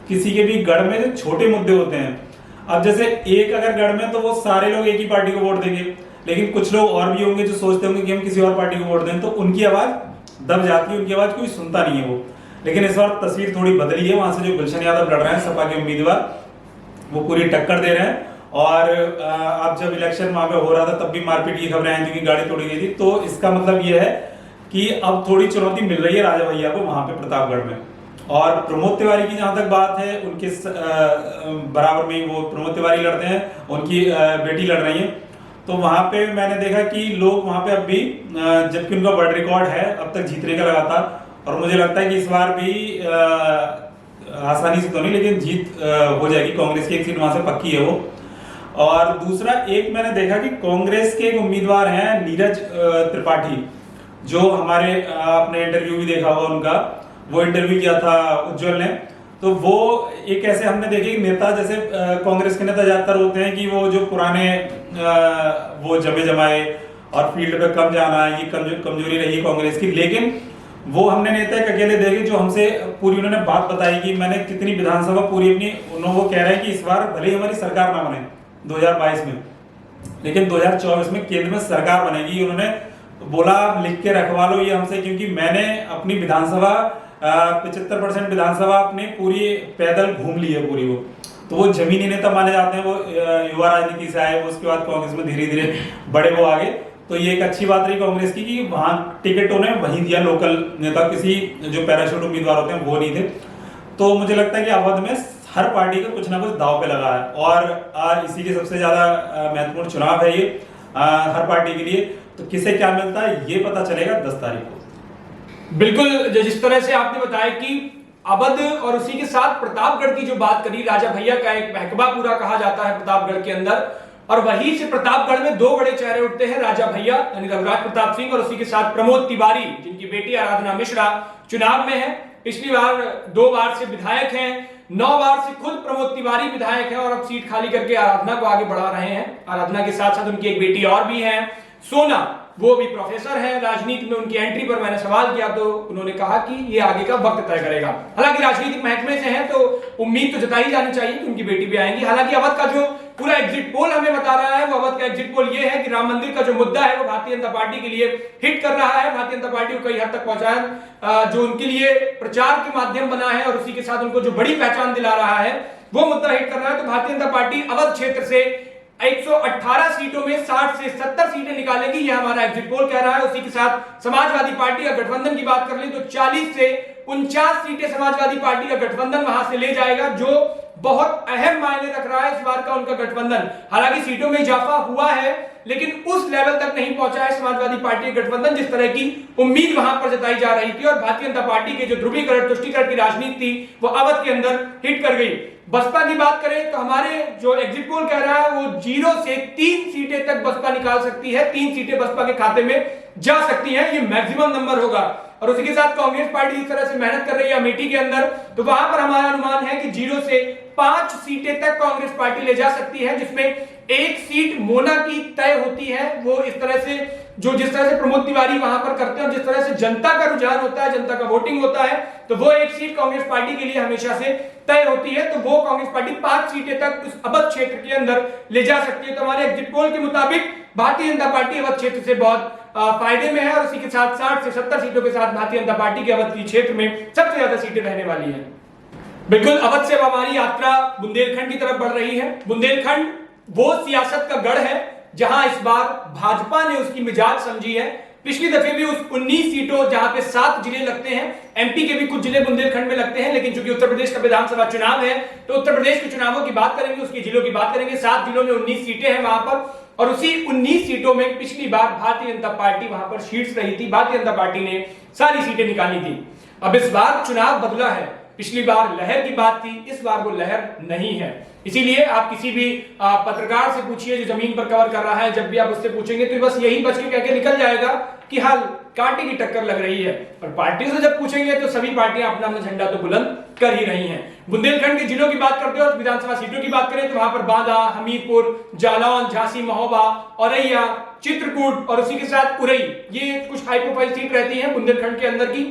किसी के भी गढ़ में जो छोटे मुद्दे होते हैं, अब जैसे एक अगर गढ़ में तो वो सारे लोग एक ही पार्टी को वोट देंगे, लेकिन कुछ लोग और भी होंगे जो सोचते होंगे कि हम किसी और पार्टी को वोट दें, तो उनकी आवाज दब जाती है, उनकी आवाज कोई सुनता नहीं है वो। लेकिन इस बार तस्वीर थोड़ी बदली है। वहां से जो गुलशन यादव लड़ रहे हैं सपा के उम्मीदवार, वो पूरी टक्कर दे रहे हैं। और अब जब इलेक्शन वहां पे हो रहा था तब भी मारपीट की खबरें आई थी कि गाड़ी तोड़ी गई थी। तो इसका मतलब ये है कि अब थोड़ी चुनौती मिल रही है राजा भैया को वहां पे प्रतापगढ़ में। और प्रमोद तिवारी की जहां तक बात है, उनके बराबर में वो प्रमोद तिवारी लड़ते हैं, उनकी बेटी लड़ रही है। तो वहां पे मैंने देखा कि लोग वहां पे अब भी, जबकि उनका वर्ल्ड रिकॉर्ड है अब तक जीतने का लगातार, और मुझे लगता है कि इस बार भी आसानी से तो नहीं लेकिन जीत हो जाएगी। कांग्रेस की एक सीट वहां से पक्की है वो। और दूसरा एक मैंने देखा कि कांग्रेस के एक उम्मीदवार हैं नीरज त्रिपाठी, जो हमारे आपने इंटरव्यू भी देखा होगा उनका, वो इंटरव्यू किया था उज्जवल ने। तो वो एक ऐसे हमने देखे नेता, जैसे कांग्रेस के नेता ज्यादातर होते हैं कि वो जो पुराने वो जमे जमाए और फील्ड पे कम जाना, ये कमजोरी रही है कांग्रेस की। लेकिन वो हमने नेता एक अकेले देखे जो हमसे पूरी उन्होंने बात बताई कि मैंने कितनी विधानसभा पूरी अपनी, उन्होंने वो कह रहे हैं कि इस बार भले ही हमारी सरकार ना बने 2022 में, लेकिन 2024 में केंद्र में सरकार बनेगी। उन्होंने बोला लिख के रखवा लो ये हमसे, क्योंकि मैंने अपनी विधानसभा 75% विधानसभा अपनी पूरी पैदल घूम ली है पूरी। वो तो वो जमीनी नेता माने जाते हैं, वो युवा राजनीति से आए, वो उसके बाद कांग्रेस में धीरे धीरे बड़े वो आगे। तो ये एक अच्छी बात रही कांग्रेस की कि वहां टिकट उन्हें वहीं दिया, लोकल नेता, किसी जो पैराशूट उम्मीदवार होते हैं वो नहीं थे। तो मुझे लगता है कि अवध में हर पार्टी का कुछ ना कुछ दाव पे लगा है, और इसी के सबसे ज्यादा महत्वपूर्ण चुनाव है ये हर पार्टी के लिए। तो किसे क्या मिलता है ये पता चलेगा 10 तारीख को। बिल्कुल, जिस तरह से आपने बताया कि अवध और उसी के साथ प्रतापगढ़ की जो बात करी, राजा भैया का एक महकमा पूरा कहा जाता है प्रतापगढ़ के अंदर, और वहीं से प्रतापगढ़ में दो बड़े चेहरे उठते हैं, राजा भैया यानी रघुराज प्रताप सिंह और उसी के साथ प्रमोद तिवारी, जिनकी बेटी आराधना मिश्रा चुनाव में है। पिछली बार 2 बार से विधायक हैं, 9 बार से खुद प्रमोद तिवारी विधायक हैं, और अब सीट खाली करके आराधना को आगे बढ़ा रहे हैं। आराधना के साथ साथ उनकी एक बेटी और भी है, सोना, वो भी प्रोफेसर है राजनीति में। उनकी एंट्री पर मैंने सवाल किया तो उन्होंने कहा कि ये आगे का वक्त तय करेगा। हालांकि राजनीतिक महकमे से हैं तो उम्मीद तो जताई जानी चाहिए कि उनकी बेटी भी आएंगी। हालांकि अवध का जो पूरा एग्जिट पोल हमें बता रहा है, वो अवध का एग्जिट पोल ये है कि राम मंदिर का जो मुद्दा है वो भारतीय जनता पार्टी के लिए हिट कर रहा है। भारतीय जनता पार्टी को कई हद तक पहुंचाया, जो उनके लिए प्रचार के माध्यम बना है और उसी के साथ उनको जो बड़ी पहचान दिला रहा है वो मुद्दा हिट कर रहा है। तो भारतीय जनता पार्टी अवध क्षेत्र से 118 सीटों में 60 से 70 सीटें निकालेगी, यह हमारा एग्जिट पोल कह रहा है। उसी के साथ समाजवादी पार्टी का गठबंधन की बात कर लें तो 40 से 49 सीटें समाजवादी पार्टी का गठबंधन वहां से ले जाएगा, जो बहुत अहम मायने रख रहा है इस बार का उनका गठबंधन। हालांकि सीटों में इजाफा हुआ है लेकिन उस लेवल तक नहीं पहुंचा है समाजवादी पार्टी का गठबंधन जिस तरह की उम्मीद वहां पर जताई जा रही थी। और भारतीय जनता पार्टी के जो ध्रुवीकरण तुष्टीकरण की राजनीति थी वो अवध के अंदर हिट कर गई। बसपा की बात करें तो हमारे जो एग्जिट पोल कह रहा है वो 0 से 3 सीटें तक बसपा निकाल सकती है, 3 सीटें बसपा के खाते में जा सकती हैं, ये मैक्सिमम नंबर होगा। और उसी के साथ कांग्रेस पार्टी इस तरह से मेहनत कर रही है अमेठी के अंदर, तो वहां पर हमारा अनुमान है कि 0 से 5 सीटें तक कांग्रेस पार्टी ले जा सकती है, जिसमें 1 सीट मोना की तय होती है। वो इस तरह से जिस तरह से प्रमोद तिवारी वहां पर करते हैं और जिस तरह से जनता का रुझान होता है, जनता का वोटिंग होता है, तो वो 1 सीट कांग्रेस पार्टी के लिए हमेशा से तय होती है। तो वो कांग्रेस पार्टी 5 सीटें तक उस अवध क्षेत्र के अंदर ले जा सकती है। तो हमारे एग्जिट पोल के मुताबिक भारतीय जनता पार्टी अवध क्षेत्र से बहुत फायदे में है, और इसी के साथ 60 से 70 सीटों के साथ भारतीय जनता पार्टी के अवध की क्षेत्र में सबसे ज्यादा सीटें रहने वाली है। बिल्कुल, अवध से हमारी यात्रा बुंदेलखंड की तरफ बढ़ रही है। बुंदेलखंड वो सियासत का गढ़ है जहां इस बार भाजपा ने उसकी मिजाज समझी है। पिछली दफे भी उस 19 सीटों जहां पे 7 जिले लगते हैं, एमपी के भी कुछ जिले बुंदेलखंड में लगते हैं, लेकिन चूंकि उत्तर प्रदेश का विधानसभा चुनाव है तो उत्तर प्रदेश के चुनावों की बात करेंगे, उसके जिलों की बात करेंगे। 7 जिलों में 19 सीटें हैं वहां पर, और उसी 19 सीटों में पिछली बार भारतीय जनता पार्टी वहां पर शीर्ष रही थी। भारतीय जनता पार्टी ने सारी सीटें निकाली थी। अब इस बार चुनाव बदला है, पिछली बार लहर की बात थी, इस बार वो लहर नहीं है। इसीलिए आप किसी भी पत्रकार से पूछिए जो जमीन पर कवर कर रहा है, जब भी आप उससे पूछेंगे तो बस यही बच के कह के निकल जाएगा कि हाल कांटे की टक्कर लग रही है। और पार्टियों से जब पूछेंगे तो सभी पार्टियां अपना अपना झंडा तो बुलंद कर ही रही हैं। बुंदेलखंड के जिलों की बात करते हैं और विधानसभा सीटों की बात करें तो वहां पर बांदा, हमीरपुर, जालौन, झांसी, महोबा, औरैया, चित्रकूट और उसी के साथ उरई, ये कुछ हाई प्रोफाइल सीट रहती है बुंदेलखंड के अंदर की।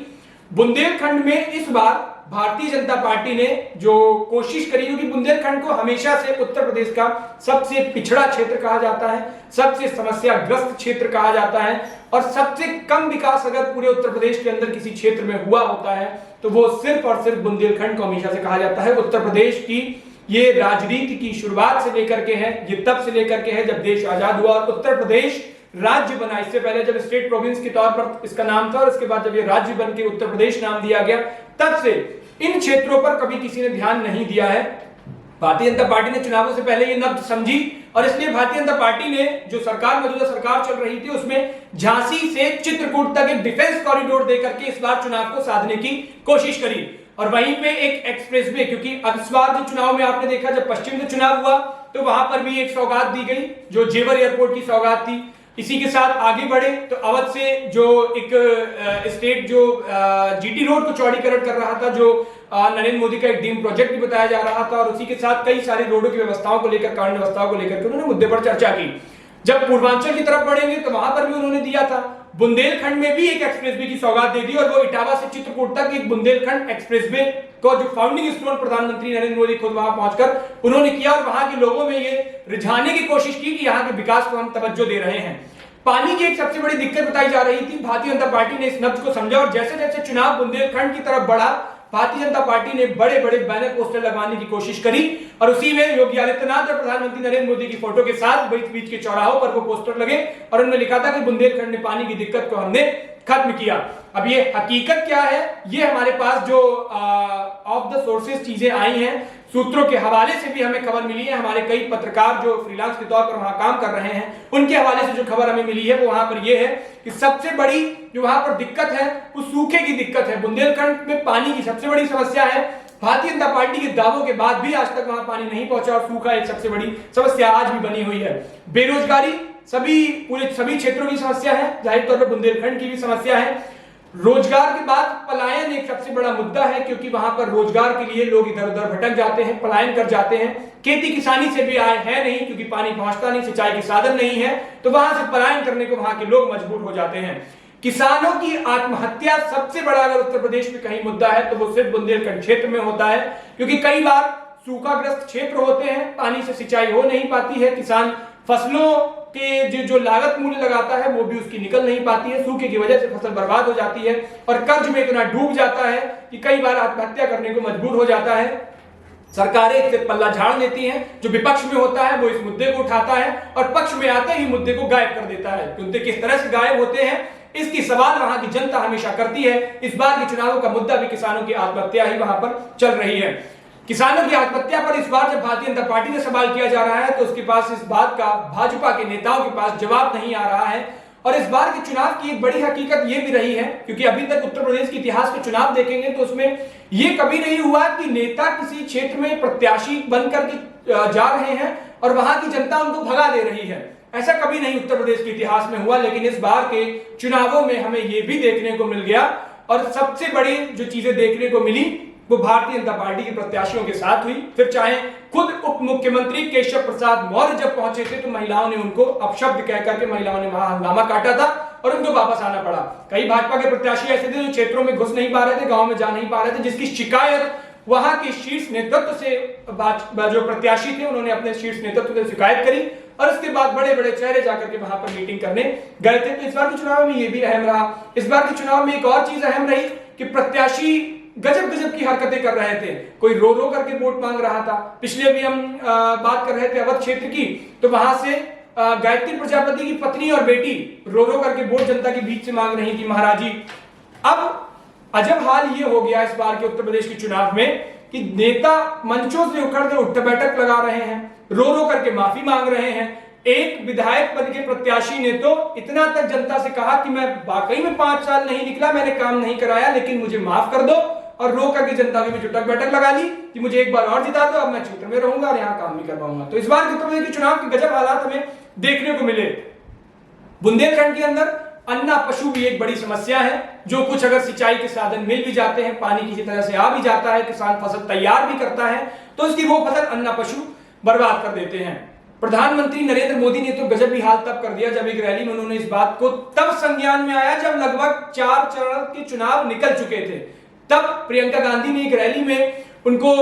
बुंदेलखंड में इस बार भारतीय जनता पार्टी ने जो कोशिश करी, क्योंकि बुंदेलखंड को हमेशा से उत्तर प्रदेश का सबसे पिछड़ा क्षेत्र कहा जाता है, सबसे समस्याग्रस्त क्षेत्र कहा जाता है, और सबसे कम विकास अगर पूरे उत्तर प्रदेश के अंदर किसी क्षेत्र में हुआ होता है तो वो सिर्फ और सिर्फ बुंदेलखंड को हमेशा से कहा जाता है। उत्तर प्रदेश की ये राजनीति की शुरुआत से लेकर के है, ये तब से लेकर के है जब देश आजाद हुआ और उत्तर प्रदेश राज्य बना। इससे पहले जब स्टेट प्रोविंस के तौर पर इसका नाम था और इसके बाद जब ये राज्य बन के उत्तर प्रदेश नाम दिया गया, तब से इन क्षेत्रों पर कभी किसी ने ध्यान नहीं दिया है। भारतीय जनता पार्टी ने चुनावों से पहले ये नब्ज समझी और इसलिए भारतीय जनता पार्टी ने जो मौजूदा सरकार चल रही थी उसमें झांसी से चित्रकूट तक एक डिफेंस कॉरिडोर देकर के इस बार चुनाव को साधने की कोशिश करी। और वहीं पे एक एक्सप्रेसवे, क्योंकि इस बार जो चुनाव में आपने देखा जब पश्चिम में चुनाव हुआ तो वहां पर भी एक सौगात दी गई जो जेवर एयरपोर्ट की सौगात थी। इसी के साथ आगे बढ़े तो अवध से जो एक स्टेट जो जीटी रोड को चौड़ीकरण कर रहा था, जो नरेंद्र मोदी का एक ड्रीम प्रोजेक्ट भी बताया जा रहा था, और उसी के साथ कई सारी रोडों की व्यवस्थाओं को लेकर, कानून व्यवस्थाओं को लेकर उन्होंने मुद्दे पर चर्चा की। जब पूर्वांचल की तरफ बढ़ेंगे तो वहां पर भी उन्होंने दिया था। बुंदेलखंड में भी एक एक्सप्रेसवे की सौगात दे दी और वो इटावा से चित्रकूट तक एक बुंदेलखंड एक्सप्रेसवे को जो फाउंडिंग स्टोन प्रधानमंत्री नरेंद्र मोदी खुद वहां पहुंचकर उन्होंने किया और वहां के लोगों में ये रिझाने की कोशिश की कि यहाँ के विकास को हम तवज्जो दे रहे हैं। पानी की एक सबसे बड़ी दिक्कत बताई जा रही थी। भारतीय जनता पार्टी ने इस नब्ज को समझा और जैसे जैसे चुनाव बुंदेलखंड की तरफ बढ़ा, भारतीय जनता पार्टी ने बड़े बड़े बैनर पोस्टर लगवाने की कोशिश करी और उसी में योगी आदित्यनाथ और प्रधानमंत्री नरेंद्र मोदी की फोटो के साथ बीच बीच के चौराहों पर वो पोस्टर लगे और उन्होंने लिखा था कि बुंदेलखंड में पानी की दिक्कत को हमने खत्म किया। अब ये हकीकत क्या है, ये हमारे पास जो ऑफ द सोर्सेज चीजें आई हैं, सूत्रों के हवाले से भी हमें खबर मिली है। हमारे कई पत्रकार जो फ्रीलांस के तौर पर वहां काम कर रहे हैं उनके हवाले से जो खबर हमें मिली है वो वहां पर ये है कि सबसे बड़ी जो वहां पर दिक्कत है वो सूखे की दिक्कत है। बुंदेलखंड में पानी की सबसे बड़ी समस्या है। भारतीय जनता पार्टी के दावों के बाद भी आज तक वहां पानी नहीं पहुंचा और सूखा एक सबसे बड़ी समस्या आज भी बनी हुई है। बेरोजगारी सभी क्षेत्रों की समस्या है, जाहिर तौर पर बुंदेलखंड की भी समस्या है। रोजगार के बाद पलायन एक सबसे बड़ा मुद्दा है, क्योंकि वहां पर रोजगार के लिए लोग इधर उधर भटक जाते हैं, पलायन कर जाते हैं। खेती किसानी से भी आय है नहीं, क्योंकि पानी पहुंचता नहीं, सिंचाई के साधन नहीं है, तो वहां से पलायन करने को वहां के लोग मजबूर हो जाते हैं। किसानों की आत्महत्या सबसे बड़ा अगर उत्तर प्रदेश में कहीं मुद्दा है तो वो सिर्फ बुंदेलखंड क्षेत्र में होता है, क्योंकि कई बार सूखाग्रस्त क्षेत्र होते हैं, पानी से सिंचाई हो नहीं पाती है, किसान फसलों के जो लागत मूल्य लगाता है वो भी उसकी निकल नहीं पाती है, सूखे की वजह से फसल बर्बाद हो जाती है और कर्ज में इतना डूब जाता है कि कई बार आत्महत्या करने को मजबूर हो जाता है। सरकारें इससे पल्ला झाड़ लेती हैं, जो विपक्ष में होता है वो इस मुद्दे को उठाता है और पक्ष में आते ही मुद्दे को गायब कर देता है। मुद्दे किस तरह से गायब होते हैं इसकी सवाल वहां की जनता हमेशा करती है। इस बार के चुनावों का मुद्दा भी किसानों की आत्महत्या ही वहां पर चल रही है। किसानों की आत्महत्या पर इस बार जब भारतीय जनता पार्टी से सवाल किया जा रहा है तो उसके पास इस बात का भाजपा के नेताओं के पास जवाब नहीं आ रहा है। और इस बार के चुनाव की एक बड़ी हकीकत यह भी रही है, क्योंकि अभी तक उत्तर प्रदेश के इतिहास के चुनाव देखेंगे तो उसमें यह कभी नहीं हुआ कि नेता किसी क्षेत्र में प्रत्याशी बनकर के जा रहे हैं और वहां की जनता उनको भगा दे रही है। ऐसा कभी नहीं उत्तर प्रदेश के इतिहास में हुआ, लेकिन इस बार के चुनावों में हमें यह भी देखने को मिल गया। और सबसे बड़ी जो चीजें देखने को मिली वो भारतीय जनता पार्टी के प्रत्याशियों के साथ हुई। फिर चाहे खुद उप मुख्यमंत्री केशव प्रसाद मौर्य जब पहुंचे थे तो महिलाओं ने उनको अपशब्द कहकर के महिलाओं ने वहां हंगामा काटा था और उनको वापस आना पड़ा। कई भाजपा के प्रत्याशी ऐसे थे जो क्षेत्रों में घुस नहीं पा रहे थे, गांव में जा नहीं पा रहे थे, जिसकी शिकायत वहां के शीर्ष नेतृत्व से जो प्रत्याशी थे उन्होंने अपने शीर्ष नेतृत्व से शिकायत करी और उसके बाद बड़े बड़े चेहरे जाकर के वहां पर मीटिंग करने गए थे। तो इस बार के चुनाव में ये भी अहम रहा। इस बार के चुनाव में एक और चीज अहम रही कि प्रत्याशी गजब गजब की हरकतें कर रहे थे। कोई रो रो करके वोट मांग रहा था। पिछले अभी हम बात कर रहे थे अवध क्षेत्र की, तो वहां से गायत्री प्रजापति की पत्नी और बेटी रो रो करके वोट जनता के बीच से मांग रही थी, महाराज जी। अब अजब हाल ये हो गया इस बार के उत्तर प्रदेश के चुनाव में कि नेता मंचों से उखड़ के उठ बैठक लगा रहे हैं, रो रो करके माफी मांग रहे हैं। एक विधायक पद के प्रत्याशी ने तो इतना तक जनता से कहा कि मैं वाकई में 5 साल नहीं निकला, मैंने काम नहीं कराया, लेकिन मुझे माफ कर दो, और रो करके जनता के बीच उठक बैठक लगा ली कि मुझे एक बार और जिता दो, अब मैं क्षेत्र में रहूंगा और यहाँ काम भी कर पाऊंगा। तो इस बार के उत्तर प्रदेश के चुनाव के गजब हालात हमें देखने को मिले। बुंदेलखंड के अंदर अन्ना पशु भी एक बड़ी समस्या है। जो कुछ अगर सिंचाई के साधन मिल भी जाते हैं, पानी किसी तरह से आ भी जाता है, किसान फसल तैयार भी करता है, तो उसकी वो फसल अन्ना पशु बर्बाद कर देते हैं। प्रधानमंत्री नरेंद्र मोदी ने तो गजब ही हाल तब कर दिया जब एक रैली में उन्होंने इस बात को तब संज्ञान में आया जब लगभग 4 चरण के चुनाव निकल चुके थे। तब प्रियंका गांधी ने एक रैली में उनको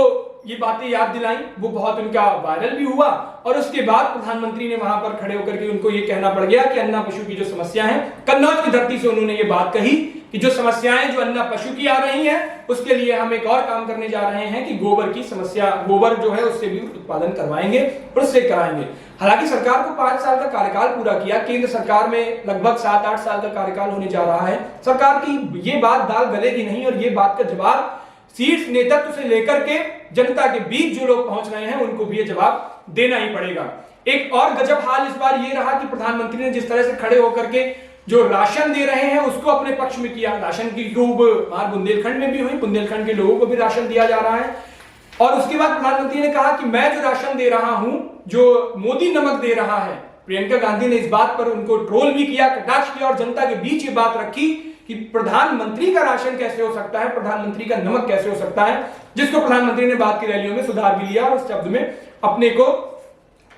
ये बातें याद दिलाई, वो बहुत उनका वायरल भी हुआ और उसके बाद प्रधानमंत्री ने वहां पर खड़े होकर के उनको ये कहना पड़ गया कि अन्ना पशु की जो समस्या है, कन्नौज की धरती से उन्होंने ये बात कही कि जो समस्याएं जो अन्ना पशु की आ रही हैं उसके लिए हम एक और काम करने जा रहे हैं कि गोबर की समस्या, गोबर जो है उससे भी उत्पादन करवाएंगे और उससे कराएंगे। हालांकि सरकार को 5 साल का कार्यकाल पूरा किया, केंद्र सरकार में लगभग 7-8 साल का कार्यकाल होने जा रहा है। सरकार की ये बात दाल गलेगी नहीं और ये बात का जवाब शीर्ष नेतृत्व से लेकर के जनता के बीच जो लोग पहुंच रहे हैं उनको भी ये जवाब देना ही पड़ेगा। एक और गजब हाल इस बार ये रहा कि प्रधानमंत्री ने जिस तरह से खड़े होकर के जो राशन दे रहे हैं उसको अपने पक्ष में किया। राशन की खूब मार बुंदेलखंड में भी हुई, बुंदेलखंड के लोगों को भी राशन दिया जा रहा है और उसके बाद प्रधानमंत्री ने कहा कि मैं जो राशन दे रहा हूं, जो मोदी नमक दे रहा है। प्रियंका गांधी ने इस बात पर उनको ट्रोल भी किया, कटाक्ष किया और जनता के बीच ये बात रखी कि प्रधानमंत्री का राशन कैसे हो सकता है, प्रधानमंत्री का नमक कैसे हो सकता है, जिसको प्रधानमंत्री ने बात की रैलियों में सुधार भी लिया और उस शब्द में अपने को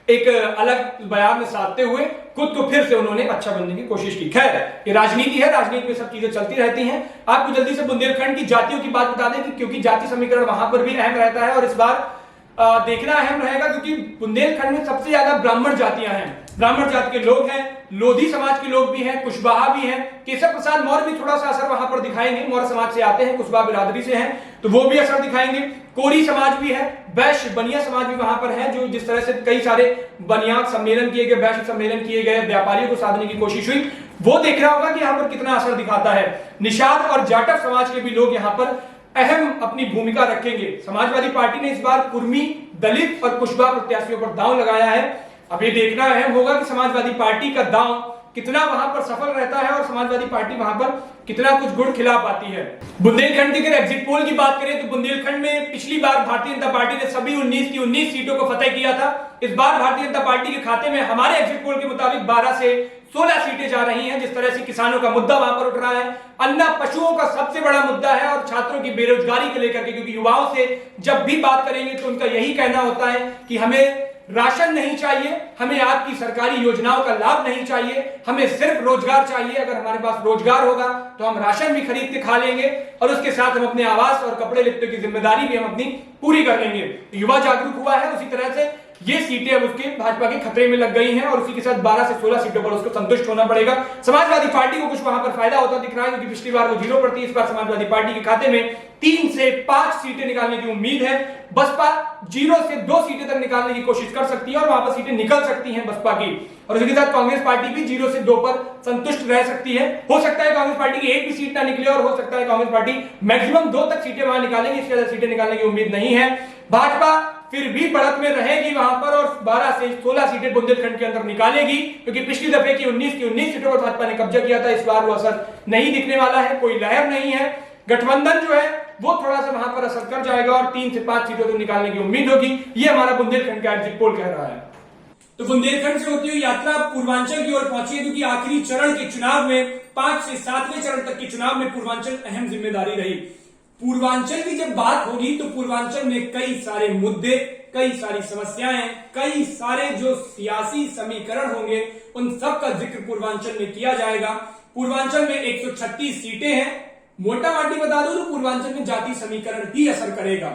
एक अलग बयान में साधते हुए खुद को फिर से उन्होंने अच्छा बनने की कोशिश की। खैर, ये राजनीति है, राजनीति में सब चीजें चलती रहती हैं। आपको जल्दी से बुंदेलखंड की जातियों की बात बता दें कि क्योंकि जाति समीकरण वहां पर भी अहम रहता है और इस बार देखना अहम रहेगा क्योंकि बुंदेलखंड में सबसे ज्यादा ब्राह्मण जातियां हैं, ब्राह्मण जाति के लोग हैं, लोधी समाज के लोग भी हैं, कुशवाहा भी हैं। केशव प्रसाद मौर्य भी थोड़ा सा असर वहां पर दिखाएंगे, मौर्य समाज से आते हैं, कुशवाहा बिरादरी से हैं तो वो भी असर दिखाएंगे। कोरी समाज भी है, वैश्य बनिया समाज भी वहां पर है, जो जिस तरह से कई सारे बनिया सम्मेलन किए गए, वैश्य सम्मेलन किए गए, व्यापारियों को साधने की कोशिश हुई, वो देख रहा होगा कि यहाँ पर कितना असर दिखाता है। निषाद और जाटव समाज के भी लोग यहाँ पर अहम अपनी भूमिका रखेंगे। समाजवादी पार्टी ने इस बार कुर्मी, दलित और कुशवाहा प्रत्याशियों पर दांव लगाया है। अब ये देखना अहम होगा कि समाजवादी पार्टी का दांव कितना वहां पर सफल रहता है और समाजवादी पार्टी वहां पर कितना कुछ गुड़ खिला पाती है। बुंदेलखंड की अगर एग्जिट पोल की बात करें तो बुंदेलखंड में पिछली बार भारतीय जनता पार्टी ने सभी 19 की 19 सीटों को फतेह किया था। इस बार भारतीय जनता पार्टी के खाते में हमारे एग्जिट पोल के मुताबिक 12 से 16 सीटें जा रही हैं। जिस तरह से किसानों का मुद्दा वहां पर उठ रहा है, अन्ना पशुओं का सबसे बड़ा मुद्दा है और छात्रों की बेरोजगारी को लेकर के, क्योंकि युवाओं से जब भी बात करेंगे तो उनका यही कहना होता है कि हमें राशन नहीं चाहिए, हमें आपकी सरकारी योजनाओं का लाभ नहीं चाहिए, हमें सिर्फ रोजगार चाहिए। अगर हमारे पास रोजगार होगा तो हम राशन भी खरीद के खा लेंगे और उसके साथ हम अपने आवास और कपड़े लिपटे की जिम्मेदारी भी हम अपनी पूरी कर लेंगे। युवा जागरूक हुआ है, उसी तरह से ये सीटें अब उसके भाजपा के खतरे में लग गई हैं और उसी के साथ 12 से 16 सीटों पर उसको संतुष्ट होना पड़ेगा। समाजवादी पार्टी को कुछ वहां पर फायदा होता दिख रहा है क्योंकि पिछली बार वो 0 पर थी, इस बार समाजवादी पार्टी के खाते में 3 से 5 सीटें निकालने की उम्मीद है। बसपा 0 से 2 सीटें तक निकालने की कोशिश कर सकती है और वहां पर सीटें निकल सकती हैं बसपा की, और उसके साथ कांग्रेस पार्टी भी 0 से 2 पर संतुष्ट रह सकती है। हो सकता है कांग्रेस पार्टी की एक भी सीट ना निकले और हो सकता है कांग्रेस पार्टी मैक्सिमम 2 तक सीटें वहां निकालेगी, इसके ज्यादा सीटें निकालने की उम्मीद नहीं है। भाजपा फिर भी बढ़त में रहेगी वहां पर और 12 से 16 सीटें बुंदेलखंड के अंदर निकालेगी क्योंकि पिछली दफे की 19 की 19 सीटों पर भाजपा ने कब्जा किया था। इस बार वो असर नहीं दिखने वाला है, कोई लहर नहीं है। गठबंधन जो है वो थोड़ा सा वहां पर असर कर जाएगा और 3 से 5 सीटों तक निकालने की उम्मीद होगी। ये हमारा बुंदेलखंड का एग्जिट पोल कह रहा है। तो बुंदेलखंड से होती हुई यात्रा पूर्वांचल की ओर पहुंची है क्योंकि आखिरी चरण के चुनाव में 5 से 7वें चरण तक के चुनाव में पूर्वांचल अहम जिम्मेदारी रही। पूर्वांचल की जब बात होगी तो पूर्वांचल में कई सारे मुद्दे, कई सारी समस्याएं, कई सारे जो सियासी समीकरण होंगे उन सब का जिक्र पूर्वांचल में किया जाएगा। पूर्वांचल में 136 सीटें हैं। मोटा माटी बता दूं तो पूर्वांचल में जाति समीकरण ही असर करेगा।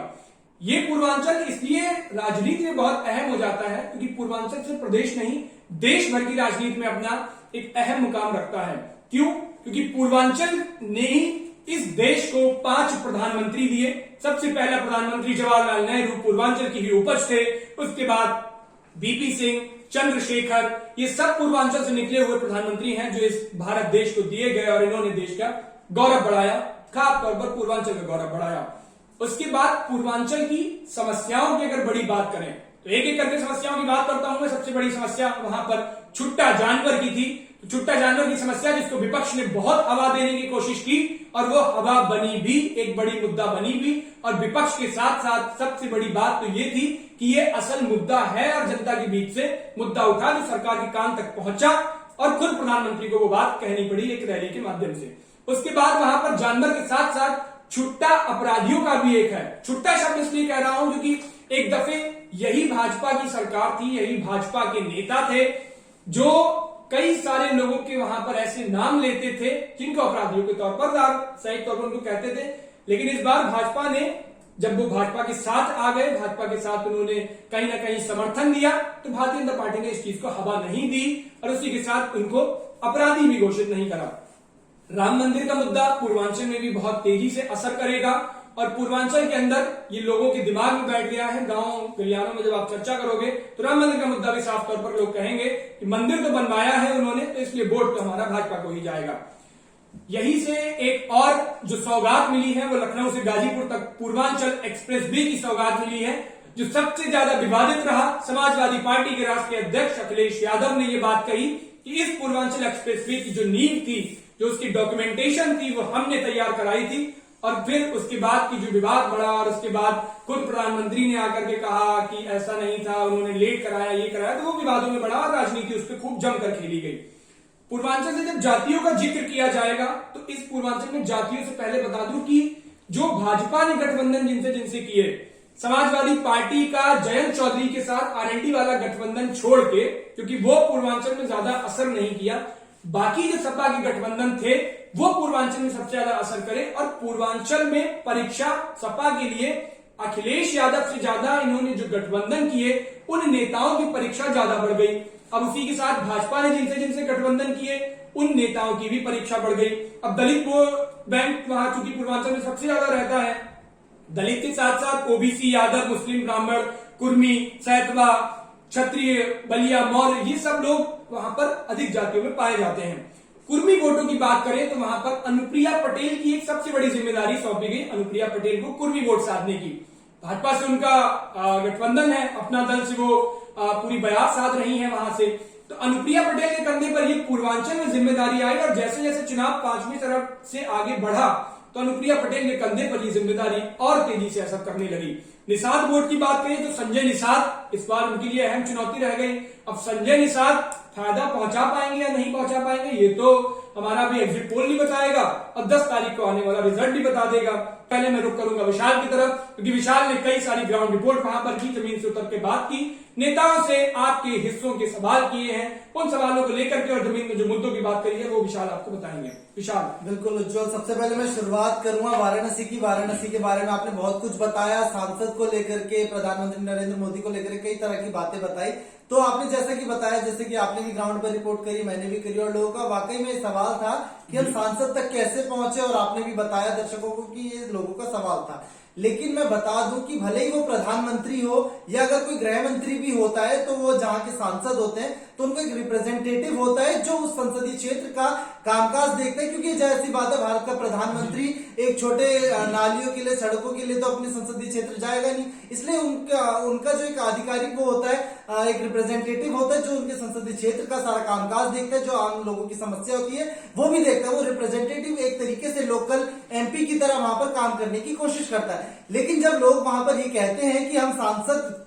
ये पूर्वांचल इसलिए राजनीति में बहुत अहम हो जाता है क्योंकि पूर्वांचल सिर्फ प्रदेश नहीं देश भर की राजनीति में अपना एक अहम मुकाम रखता है। क्यों? क्योंकि पूर्वांचल ने ही इस देश को 5 प्रधानमंत्री दिए। सबसे पहला प्रधानमंत्री जवाहरलाल नेहरू पूर्वांचल की ही उपज थे, उसके बाद बीपी सिंह, चंद्रशेखर, ये सब पूर्वांचल से निकले हुए प्रधानमंत्री हैं जो इस भारत देश को दिए गए और इन्होंने देश का गौरव बढ़ाया, खास तौर पर पूर्वांचल का गौरव बढ़ाया। उसके बाद पूर्वांचल की समस्याओं की अगर बड़ी बात करें तो एक एक करके समस्याओं की बात करता हूं मैं। सबसे बड़ी समस्या वहां पर छुट्टा जानवर की थी। छुट्टा जानवर की समस्या जिसको विपक्ष ने बहुत हवा देने की कोशिश की और वो हवा बनी भी, एक बड़ी मुद्दा बनी भी, और विपक्ष के साथ साथ सबसे बड़ी बात तो ये थी कि ये असल मुद्दा है और जनता के बीच से मुद्दा उठा जो सरकार के कान तक पहुंचा और खुद प्रधानमंत्री को वो बात कहनी पड़ी एक रैली के माध्यम से। उसके बाद वहां पर जानवर के साथ साथ छुट्टा अपराधियों का भी एक है। छुट्टा शब्द इसलिए कह रहा हूं क्योंकि एक दफे यही भाजपा की सरकार थी, यही भाजपा के नेता थे जो कई सारे लोगों के वहां पर ऐसे नाम लेते थे जिनको अपराधियों के तौर पर सही तौर पर उनको कहते थे लेकिन इस बार भाजपा ने, जब वो भाजपा के साथ आ गए, भाजपा के साथ उन्होंने कहीं ना कहीं समर्थन दिया, तो भारतीय जनता पार्टी ने इस चीज को हवा नहीं दी और उसी के साथ उनको अपराधी भी घोषित नहीं करा। राम मंदिर का मुद्दा पूर्वांचल में भी बहुत तेजी से असर करेगा और पूर्वांचल के अंदर ये लोगों के दिमाग में बैठ गया है। गांव गलियारों में जब आप चर्चा करोगे तो राम मंदिर का मुद्दा भी साफ तौर पर लोग कहेंगे कि मंदिर तो बनवाया है उन्होंने, तो इसलिए वोट तो हमारा भाजपा को ही जाएगा। यही से एक और जो सौगात मिली है वो लखनऊ से गाजीपुर तक पूर्वांचल एक्सप्रेस वे की सौगात मिली है, जो सबसे ज्यादा विवादित रहा। समाजवादी पार्टी के राष्ट्रीय अध्यक्ष अखिलेश यादव ने ये बात कही कि इस पूर्वांचल एक्सप्रेस वे की जो नींव थी, जो उसकी डॉक्यूमेंटेशन थी, वो हमने तैयार कराई थी। और फिर उसके बाद की जो विवाद बढ़ा और उसके बाद खुद प्रधानमंत्री ने आकर के कहा कि ऐसा नहीं था, उन्होंने लेट कराया, ये कराया, तो वो विवादों में बढ़ा और राजनीति उस पर खूब जमकर खेली गई। पूर्वांचल से जब जातियों का जिक्र किया जाएगा तो इस पूर्वांचल में जातियों से पहले बता दूं कि जो भाजपा ने गठबंधन जिनसे किए, समाजवादी पार्टी का जयंत चौधरी के साथ आरएनडी वाला गठबंधन छोड़ के, क्योंकि वो पूर्वांचल में ज्यादा असर नहीं किया, बाकी जो सपा के गठबंधन थे वो पूर्वांचल में सबसे ज्यादा असर करे। और पूर्वांचल में परीक्षा सपा के लिए अखिलेश यादव से ज्यादा इन्होंने जो गठबंधन किए उन नेताओं की परीक्षा ज्यादा बढ़ गई। अब उसी के साथ भाजपा ने जिनसे गठबंधन किए उन नेताओं की भी परीक्षा बढ़ गई। अब दलित बैंक वहां चूंकि पूर्वांचल में सबसे ज्यादा रहता है, दलित के साथ साथ ओबीसी, यादव, मुस्लिम, ब्राह्मण, कुर्मी, सैतवा, क्षत्रिय, बलिया, मौर्य, ये सब लोग वहां पर अधिक जातियों में पाए जाते हैं। कुर्मी वोटों की बात करें तो वहां पर अनुप्रिया पटेल की एक सबसे बड़ी जिम्मेदारी सौंपी गई, अनुप्रिया पटेल को कुर्मी वोट साधने की। भाजपा से उनका गठबंधन है, अपना दल से वो पूरी बयास साध रही है वहां से, तो अनुप्रिया पटेल के कंधे पर ये पूर्वांचल में जिम्मेदारी आई और जैसे जैसे चुनाव 5वीं तरफ से आगे बढ़ा तो अनुप्रिया पटेल के कंधे पर ये जिम्मेदारी और तेजी से असर करने लगी। निषाद वोट की बात करें तो संजय निषाद इस बार उनके लिए अहम चुनौती रह गई। अब संजय निषाद फायदा पहुंचा पाएंगे या नहीं पहुंचा पाएंगे ये तो हमारा भी एग्जिट पोल नहीं बताएगा और 10 तारीख को आने वाला रिजल्ट भी बता देगा। पहले मैं रुक करूंगा विशाल की तरफ, क्योंकि विशाल ने कई सारी ग्राउंड रिपोर्ट वहां पर की, जमीन से उतर के बात की, नेताओं से आपके हिस्सों के सवाल किए हैं, उन सवालों को लेकर के और जमीन में जो मुद्दों की बात करी है वो विशाल आपको बताएंगे। विशाल। बिल्कुल उज्जवल, सबसे पहले मैं शुरुआत करूंगा वाराणसी की। वाराणसी के बारे में आपने बहुत कुछ बताया, सांसद को लेकर के, प्रधानमंत्री नरेंद्र मोदी को लेकर कई तरह की बातें बताई। तो आपने जैसा कि बताया, जैसे कि आपने भी ग्राउंड पर रिपोर्ट करी, मैंने भी करी, और लोगों का वाकई में सवाल था कि हम सांसद तक कैसे पहुंचे, और आपने भी बताया दर्शकों को कि ये लोगों का सवाल था। लेकिन मैं बता दूं कि भले ही वो प्रधानमंत्री हो या अगर कोई गृह मंत्री भी होता है तो वो जहां के सांसद होते हैं तो उनको एक रिप्रेजेंटेटिव होता है जो उस संसदीय क्षेत्र का कामकाज देखता है, क्योंकि जैसी बात है भारत का प्रधानमंत्री एक छोटे नालियों के लिए, सड़कों के लिए तो अपने संसदीय क्षेत्र जाएगा नहीं, इसलिए उनका जो एक आधिकारिक वो होता है, एक रिप्रेजेंटेटिव होता है जो उनके संसदीय क्षेत्र का सारा कामकाज देखता है, जो आम लोगों की समस्या होती है वो भी देखता है। वो रिप्रेजेंटेटिव एक तरीके से लोकल एमपी की तरह वहां पर काम करने की कोशिश करता है। लेकिन जब लोग वहां पर ये कहते हैं कि हम सांसद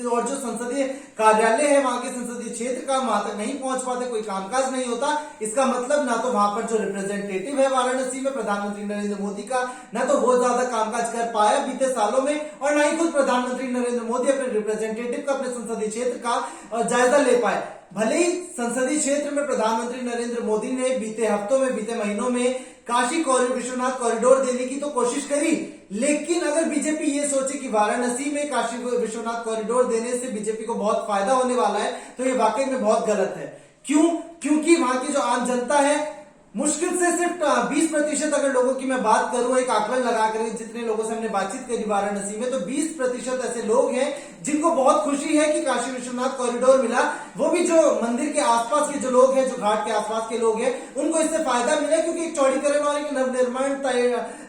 और जो संसदीय कार्यालय है वहां के संसदीय क्षेत्र का वहां तक नहीं पहुंच पाते, कोई कामकाज नहीं होता, इसका मतलब ना तो वहां पर जो रिप्रेजेंटेटिव है वाराणसी में प्रधानमंत्री नरेंद्र मोदी का, ना तो वो ज्यादा कामकाज कर पाया बीते सालों में, और ना ही खुद प्रधानमंत्री नरेंद्र मोदी अपने रिप्रेजेंटेटिव का, अपने संसदीय क्षेत्र का जायजा ले पाए। भले ही संसदीय क्षेत्र में प्रधानमंत्री नरेंद्र मोदी ने बीते हफ्तों में, बीते महीनों में काशी विश्वनाथ कॉरिडोर देने की तो कोशिश करी, लेकिन अगर बीजेपी ये सोचे कि वाराणसी में काशी विश्वनाथ कॉरिडोर देने से बीजेपी को बहुत फायदा होने वाला है तो ये वाकई में बहुत गलत है। क्यों? क्योंकि वहां की जो आम जनता है, मुश्किल से सिर्फ 20% अगर लोगों की मैं बात करूं, एक आकलन लगाकर जितने लोगों से हमने बातचीत करी वाराणसी में, तो 20% ऐसे लोग हैं जिनको बहुत खुशी है कि काशी विश्वनाथ कॉरिडोर मिला। वो भी जो मंदिर के आसपास के जो लोग हैं, जो घाट के आसपास के लोग हैं, उनको इससे फायदा मिला क्योंकि एक चौड़ीकरण और एक नवनिर्माण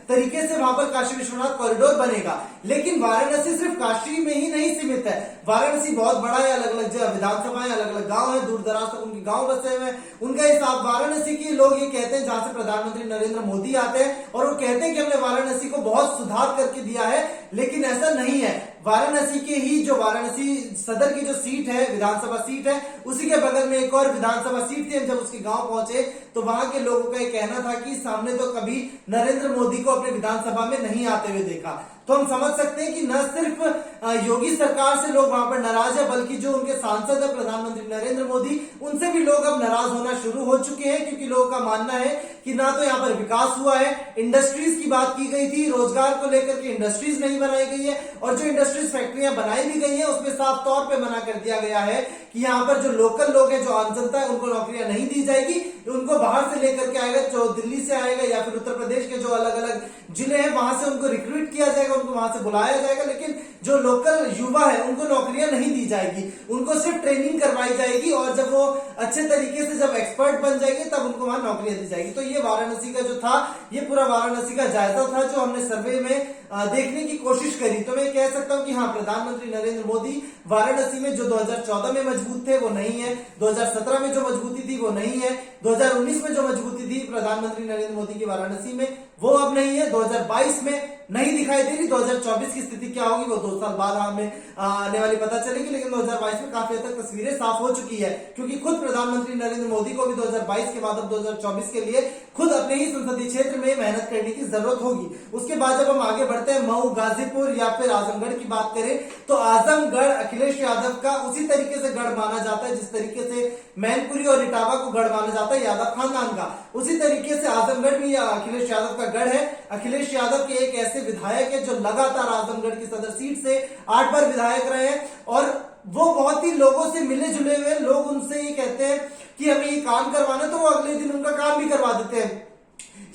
तरीके से वहां पर काशी विश्वनाथ कॉरिडोर बनेगा। लेकिन वाराणसी सिर्फ काशी में ही नहीं सीमित है, वाराणसी बहुत बड़ा है, अलग अलग विधानसभाएं, अलग अलग गांव है, दूर दराज तक उनके गांव बसे हुए हैं। उनका हिसाब वाराणसी के लोग ये कहते हैं, जहां से प्रधानमंत्री नरेंद्र मोदी आते हैं, और वो कहते हैं कि हमने वाराणसी को बहुत सुधार करके दिया है, लेकिन ऐसा नहीं है। वाराणसी के ही जो वाराणसी सदर की जो सीट है, विधानसभा सीट है, उसी के बगल में एक और विधानसभा सीट थी। जब उसके गांव पहुंचे तो वहां के लोगों का ये कहना था कि सामने तो कभी नरेंद्र मोदी को अपने विधानसभा में नहीं आते हुए देखा। तो हम समझ सकते हैं कि न सिर्फ योगी सरकार से लोग वहां पर नाराज है, बल्कि जो उनके सांसद है प्रधानमंत्री नरेंद्र मोदी, उनसे भी लोग अब नाराज होना शुरू हो चुके हैं, क्योंकि लोगों का मानना है कि ना तो यहाँ पर विकास हुआ है, इंडस्ट्रीज की बात की गई थी, रोजगार को लेकर के इंडस्ट्रीज नहीं बनाई गई है, और जो इंडस्ट्रीज फैक्ट्रियां बनाई भी गई है उसमें साफ तौर पे मना कर दिया गया है कि यहाँ पर जो लोकल लोग हैं, जो आम जनता है, उनको नौकरियां नहीं दी जाएगी, उनको बाहर से लेकर के आएगा, जो दिल्ली से आएगा या फिर उत्तर प्रदेश के जो अलग अलग जिले हैं वहां से उनको रिक्रूट किया जाएगा, उनको वहां से बुलाया जाएगा, लेकिन जो लोकल युवा है उनको नौकरियां नहीं दी जाएगी, उनको सिर्फ ट्रेनिंग करवाई जाएगी, और जब वो अच्छे तरीके से जब एक्सपर्ट बन जाएंगे तब उनको वहां नौकरियां दी जाएगी। तो ये वाराणसी का जो था, ये पूरा वाराणसी का जायजा था जो हमने सर्वे में देखने की कोशिश करी। तो मैं कह सकता हूं कि हाँ, प्रधानमंत्री नरेंद्र मोदी वाराणसी में जो 2014 में मजबूत थे वो नहीं है, 2017 में जो मजबूती थी वो नहीं है, 2019 में जो मजबूती थी प्रधानमंत्री नरेंद्र मोदी की वाराणसी में वो अब नहीं है, 2022 में नहीं दिखाई दे रही। 2024 की स्थिति क्या होगी वो 2 साल बाद हमें आने वाली पता चलेगी, लेकिन 2022 में काफी हद तक तस्वीरें साफ हो चुकी है, क्योंकि खुद प्रधानमंत्री नरेंद्र मोदी को भी 2022 के बाद अब 2024 के लिए खुद अपने ही संसदीय क्षेत्र में मेहनत करने की जरूरत होगी। उसके बाद जब हम आगे बढ़ते हैं, मऊ, गाजीपुर या फिर आजमगढ़ की बात करें, तो आजमगढ़ अखिलेश यादव का उसी तरीके से गढ़ माना जाता है जिस तरीके से मैनपुरी और इटावा को गढ़ माना जाता है यादव खानदान का, उसी तरीके से आजमगढ़ भी अखिलेश यादव का गढ़ है। अखिलेश यादव के एक ऐसे विधायक है जो लगातार आजमगढ़ की सदर सीट से 8 बार विधायक रहे हैं, और वो बहुत ही लोगों से मिले जुले हुए लोग उनसे ये कहते हैं कि हमें ये काम करवाना, तो वो अगले दिन उनका काम भी करवा देते हैं।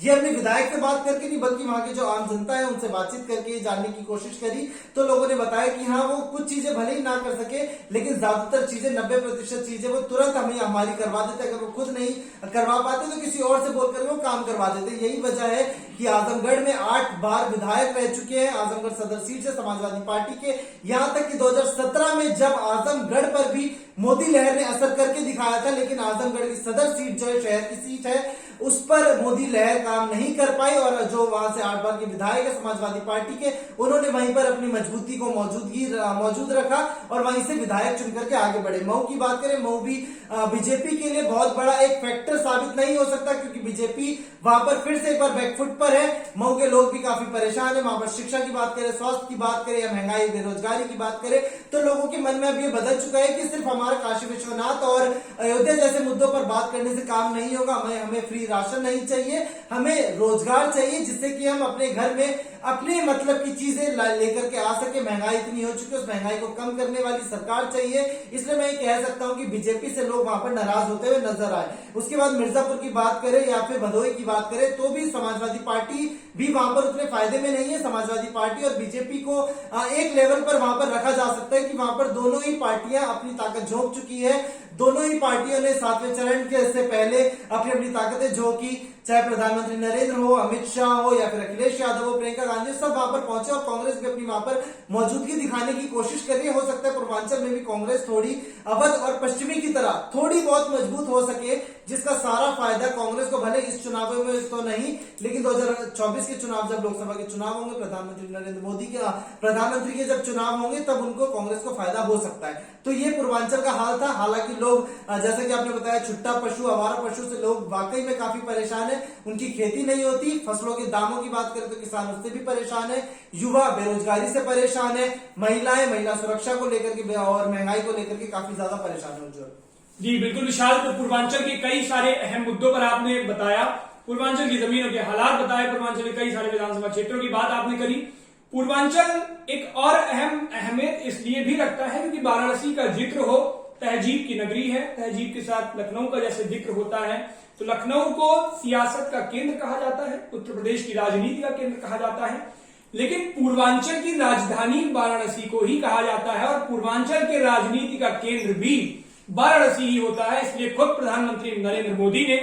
ये अपने विधायक से बात करके नहीं, बल्कि वहां की जो आम जनता है उनसे बातचीत करके जानने की कोशिश करी, तो लोगों ने बताया कि हाँ, वो कुछ चीजें भले ही ना कर सके, लेकिन ज्यादातर चीजें 90% चीजें वो तुरंत हमें हमारी करवा देते। अगर वो खुद नहीं करवा पाते तो किसी और से बोलकर वो काम करवा देते। यही वजह है कि आजमगढ़ में 8 बार विधायक रह चुके हैं आजमगढ़ सदर सीट से समाजवादी पार्टी के, यहां तक कि 2017 में जब आजमगढ़ पर भी मोदी लहर ने असर करके दिखाया था, लेकिन आजमगढ़ की सदर सीट जो है, शहर की सीट है, उस पर मोदी लहर काम नहीं कर पाई, और जो वहां से 8 बार के विधायक है समाजवादी पार्टी के, उन्होंने वहीं पर अपनी मजबूती को मौजूद रखा और वहीं से विधायक चुन करके आगे बढ़े। मऊ की बात करें, मऊ भी बीजेपी के लिए बहुत बड़ा एक फैक्टर साबित नहीं हो सकता, क्योंकि बीजेपी वहां पर फिर से एक बार बैकफुट पर है। मऊ के लोग भी काफी परेशान है, वहां पर शिक्षा की बात करें, स्वास्थ्य की बात करें या महंगाई बेरोजगारी की बात करें, तो लोगों के मन में अब ये बदल चुका है कि सिर्फ हमारा काशी विश्वनाथ और अयोध्या जैसे मुद्दों पर बात करने से काम नहीं होगा। हमें फ्री राशन नहीं चाहिए, हमें रोजगार चाहिए, जिससे कि हम अपने घर में अपने मतलब की चीजें लेकर के आ सके। महंगाई इतनी हो चुकी है, उस महंगाई को कम करने वाली सरकार चाहिए। इसलिए मैं कह सकता हूं कि बीजेपी से लोग वहां पर नाराज होते हुए नजर आए। उसके बाद मिर्जापुर की बात करें या फिर भदोही की बात करें, तो भी समाजवादी पार्टी भी वहां पर उतने फायदे में नहीं है। समाजवादी पार्टी और बीजेपी को एक लेवल पर वहां पर रखा जा सकता है कि वहां पर दोनों ही पार्टियां अपनी ताकत झोंक चुकी है। दोनों ही पार्टियों ने 7वें चरण के से पहले अपनी अपनी ताकतें झोंकी, चाहे प्रधानमंत्री नरेंद्र हो, अमित शाह हो या फिर अखिलेश यादव हो, प्रियंका गांधी, सब वहां पर पहुंचे और कांग्रेस भी अपनी वहां पर मौजूदगी दिखाने की कोशिश कर रही है। हो सकता है पूर्वांचल में भी कांग्रेस थोड़ी अवध और पश्चिमी की तरह थोड़ी बहुत मजबूत हो सके, जिसका सारा फायदा कांग्रेस को भले इस चुनाव में तो नहीं, लेकिन 2024 के चुनाव, जब लोकसभा के चुनाव होंगे, प्रधानमंत्री नरेंद्र मोदी के प्रधानमंत्री के जब चुनाव होंगे, तब उनको कांग्रेस को फायदा हो सकता है। तो ये पूर्वांचल का हाल था। हालांकि लोग, जैसे कि आपने बताया, छुट्टा पशु, आवारा पशु से लोग वाकई में काफी परेशान है। उनकी खेती नहीं होती, फसलों के दामों की बात करें तो किसान उससे भी परेशान है, युवा बेरोजगारी से परेशान है, महिलाएं महिला सुरक्षा को लेकर के और महंगाई को लेकर के काफी ज्यादा परेशान है। जी बिल्कुल विशाल, तो पूर्वांचल के कई सारे अहम मुद्दों पर आपने बताया, पूर्वांचल की जमीनों के हालात बताए, पूर्वांचल के कई सारे विधानसभा क्षेत्रों की बात आपने करी। पूर्वांचल एक और अहमियत इसलिए भी रखता है क्योंकि वाराणसी का जिक्र हो, तहजीब की नगरी है, तहजीब के साथ लखनऊ का जैसे जिक्र होता है, तो लखनऊ को सियासत का केंद्र कहा जाता है, उत्तर प्रदेश की राजनीति का केंद्र कहा जाता है, लेकिन पूर्वांचल की राजधानी वाराणसी को ही कहा जाता है और पूर्वांचल के राजनीति का केंद्र भी वाराणसी ही होता है। इसलिए खुद प्रधानमंत्री नरेंद्र मोदी ने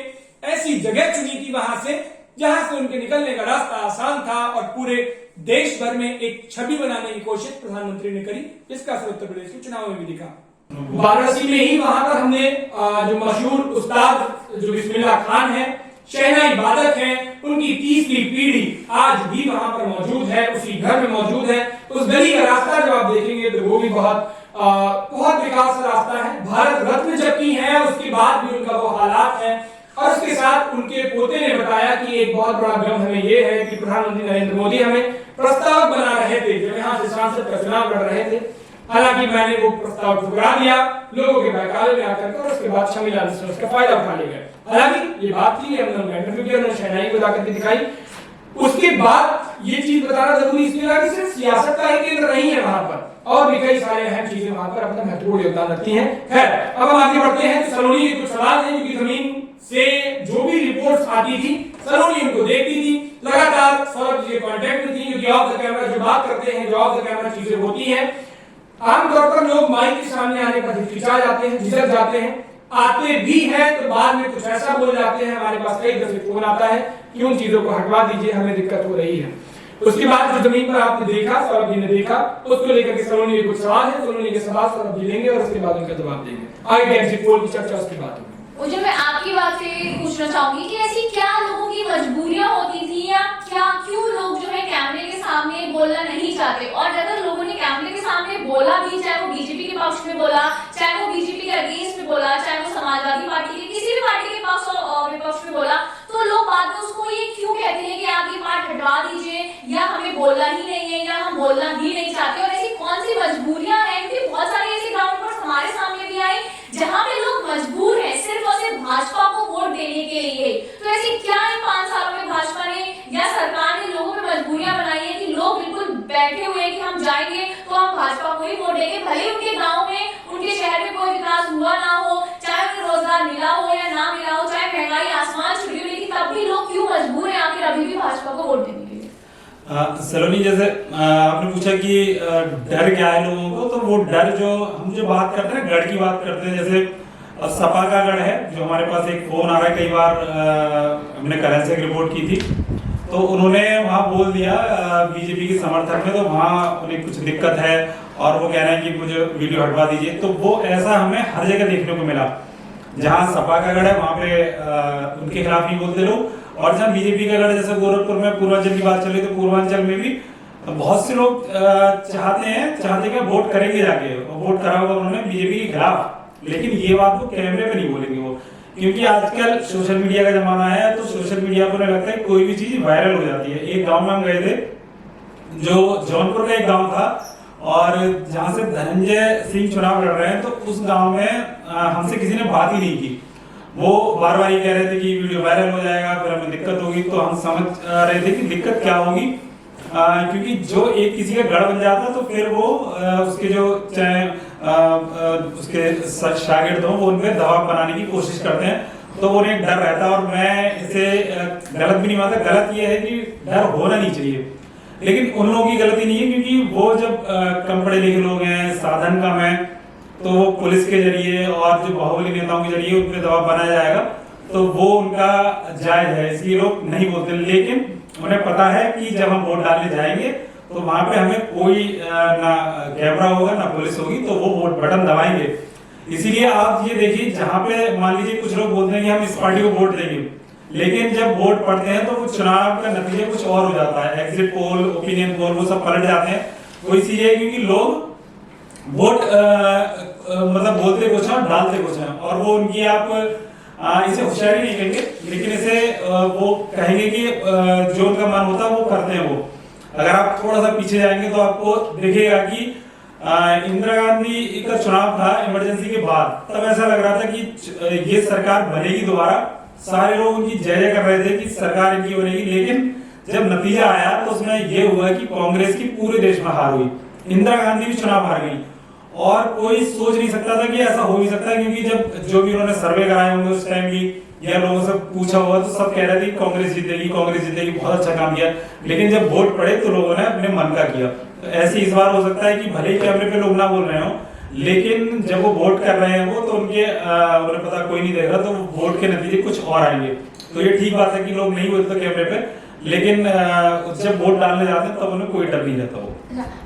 ऐसी जगह चुनी थी वहां से जहां से उनके निकलने का रास्ता आसान था और पूरे देश भर में एक छवि बनाने की कोशिश प्रधानमंत्री ने करी, जिसका असर उत्तर प्रदेश के चुनाव में भी दिखा। वाराणसी में ही वहां पर हमने जो मशहूर उस्ताद जो बिस्मिल्लाह खान है, शहनाई वादक हैं, उनकी तीसरी पीढ़ी आज भी वहां पर मौजूद है, उसी घर में मौजूद है। उस गली का रास्ता जो आप देखेंगे तो वो भी बहुत विकास का रास्ता है। भारत रत्न जबकि है, उसके बाद भी उनका वो हालात है। और उसके साथ उनके पोते ने बताया कि एक बहुत बड़ा गम हमें ये है कि प्रधानमंत्री नरेंद्र मोदी हमें प्रस्ताव बना रहे थे, जब यहाँ से सांसद का चुनाव लड़ रहे थे। हालांकि मैंने वो प्रस्ताव ठुकरा दिया लोगों के बहकावे में आकर के, और उसके बाद शमीलाल से उसका फायदा उठा ले गए। हालांकि ये बात थी, हमने इंटरव्यू किया, उन्होंने शहनाई बता करके दिखाई। उसके बाद ये चीज बताना जरूरी इसलिए लगा कि सिर्फ सियासत का ही केंद्र नहीं है वहां पर, और भी कई सारे अहम चीजें वहां पर अपना महत्वपूर्ण योगदान रखती हैं। खैर, अब हम आगे बढ़ते हैं। तो सलोनी के कुछ सवाल हैं, क्योंकि जमीन से जो भी रिपोर्ट्स आती थी सलोनी उनको देखती थी, लगातार सौरभ जी कांटेक्ट में थी, क्योंकि ऑफ द कैमरा जो बात करते हैं, जो ऑफ द कैमरा चीजें होती हैं, आमतौर पर लोग माइक के सामने आने पर हिचकिचा जाते हैं, झिझक जाते हैं, आते भी हैं तो बाद में कुछ ऐसा बोल जाते हैं। हमारे पास कई दफे फोन आता है कि उन चीजों को हटवा दीजिए, हमें दिक्कत हो रही है। उसके बाद जो जमीन पर आपने देखा, सौरभ जी ने देखा, उसको लेकर के सलोनी के कुछ सवाल है, सलोनी के सवाल सौरभ जी लेंगे और उसके बाद उनका जवाब देंगे। आगे के एग्जिट पोल की चर्चा उसके बाद होगी। मुझे मैं आपकी बात से पूछना चाहूंगी कि ऐसी क्या लोगों की मजबूरियां होती थी, या क्या क्यों लोग जो है कैमरे के सामने बोलना नहीं चाहते, और अगर लोगों ने कैमरे के सामने बोला भी, चाहे वो बीजेपी के पक्ष में बोला, चाहे वो बीजेपी के अगेंस्ट में बोला, चाहे वो समाजवादी पार्टी के किसी भी पार्टी के पक्ष और विपक्ष में बोला, तो लोग बाद में उसको ये क्यों कहते हैं कि आप ये पार्ट हटवा दीजिए, या हमें बोलना ही नहीं है, या हम बोलना भी नहीं चाहते। और ऐसी कौन सी मजबूरियां हैं, क्योंकि बहुत सारे ऐसे ग्राउंड पर हमारे सामने भी आए जहां पे लोग मजबूर हैं सिर्फ और सिर्फ भाजपा को वोट देने के लिए। तो ऐसी क्या इन 5 सालों में भाजपा ने या सरकार ने लोगों पे मजबूरियां बनाई है कि लोग बिल्कुल बैठे हुए हैं कि हम जाएंगे तो हम भाजपा को ही वोट देंगे, भले उनके गांव में, उनके शहर में कोई विकास हुआ ना हो, चाहे उन्हें रोजगार मिला हो या ना मिला हो, चाहे महंगाई आसमान छुड़ी हो, लेकिन तब भी लोग क्यों मजबूर हैं आखिर अभी भी भाजपा को वोट देने के लिए? सलोनी, जैसे आपने पूछा कि डर क्या है लोगों को, तो वो डर जो हम जो बात करते हैं, गढ़ की बात करते हैं, जैसे सपा का गढ़ है, जो हमारे पास एक फोन आ रहा है, कई बार हमने करण से रिपोर्ट की थी, तो उन्होंने वहां बोल दिया बीजेपी के समर्थक में, तो वहां उन्हें कुछ दिक्कत है और वो कह रहे हैं कि मुझे वीडियो हटवा दीजिए। तो वो ऐसा हमें हर जगह देखने को मिला, जहां सपा का गढ़ है वहां पे उनके खिलाफ नहीं बोलते लोग, और जहां बीजेपी का गढ़, जैसे गोरखपुर में पूर्वांचल की बात चल रही, तो पूर्वांचल में भी बहुत से लोग चाहते कि वोट करेंगे, जाके वोट करा होगा उन्होंने बीजेपी के खिलाफ, लेकिन ये बात वो कैमरे पे नहीं बोलेंगे वो, क्योंकि आजकल सोशल मीडिया का जमाना है, तो सोशल मीडिया पर लगता है कोई भी चीज वायरल हो जाती है। एक गांव में हम गए थे, जो जौनपुर का एक गांव था, और जहां से धनंजय सिंह चुनाव लड़ रहे हैं, तो उस गांव में हमसे किसी ने बात ही नहीं की। वो बार बार ये कह रहे थे कि वीडियो वायरल हो जाएगा, फिर हमें दिक्कत होगी, तो हम समझ रहे थे कि दिक्कत क्या होगी, क्योंकि जो एक किसी का गढ़ बन जाता तो फिर वो उसके जो चाहे उसके शागिर्द हो, वो उन पर दबाव बनाने की कोशिश करते हैं, तो वो उन्हें डर रहता है। और मैं इसे गलत भी नहीं मानता, गलत ये है कि डर होना नहीं चाहिए, लेकिन उन लोगों की गलती नहीं है, क्योंकि वो जब कम पढ़े लिखे लोग हैं, साधन कम है, तो वो पुलिस के जरिए और जो बाहुबली नेताओं के जरिए उन पर दबाव बनाया जाएगा, तो वो उनका जायज है, इसलिए लोग नहीं बोलते। लेकिन उन्हें पता है कि जब हम वोट डालने जाएंगे तो वहां पे हमें कोई ना कैमरा होगा ना पुलिस होगी, तो वो वोट बटन दबाएंगे। इसीलिए आप ये देखिए, जहां पे मान लीजिए कुछ लोग बोलते हैं कि हम इस पार्टी को वोट देंगे, लेकिन जब वोट पड़ते हैं तो वो चुनाव का नतीजा कुछ और हो जाता है, एग्जिट पोल, ओपिनियन पोल, वो सब पलट जाते हैं। वो इसीलिए क्योंकि लोग वोट मतलब बोलते कुछ हैं और डालते कुछ हैं, और वो उनकी आप इसे होशियारी नहीं कहेंगे, लेकिन इसे वो कहेंगे कि जो उनका मन होता है वो करते हैं वो। अगर आप थोड़ा सा पीछे जाएंगे तो आपको दिखेगा कि इंदिरा गांधी का चुनाव था इमरजेंसी के बाद, तब ऐसा लग रहा था कि ये सरकार बनेगी दोबारा, सारे लोग उनकी जय जय कर रहे थे कि सरकार इनकी बनेगी। लेकिन जब नतीजा आया तो उसमें यह हुआ कि कांग्रेस की पूरे देश में हार हुई, इंदिरा गांधी भी चुनाव हार गई, और कोई सोच नहीं सकता था कि ऐसा हो भी सकता है, क्योंकि जब जो भी उन्होंने सर्वे कराए होंगे उस टाइम भी, या लोगों से पूछा होगा, तो सब कह रहे थे कांग्रेस जीतेगी, कांग्रेस जीतेगी, बहुत अच्छा काम किया। लेकिन जब वोट पड़े तो लोगों ने अपने मन का किया। तो ऐसे इस बार हो सकता है कि भले ही कैमरे पे लोग ना बोल रहे हो, लेकिन जब वो वोट कर रहे हैं वो, तो उन्हें पता कोई नहीं देख रहा, तो वोट के नतीजे कुछ और आएंगे। तो ये ठीक बात है कि लोग नहीं बोलते कैमरे पे, लेकिन जब वोट डालने जाते हैं तब उन्हें कोई डर नहीं रहता।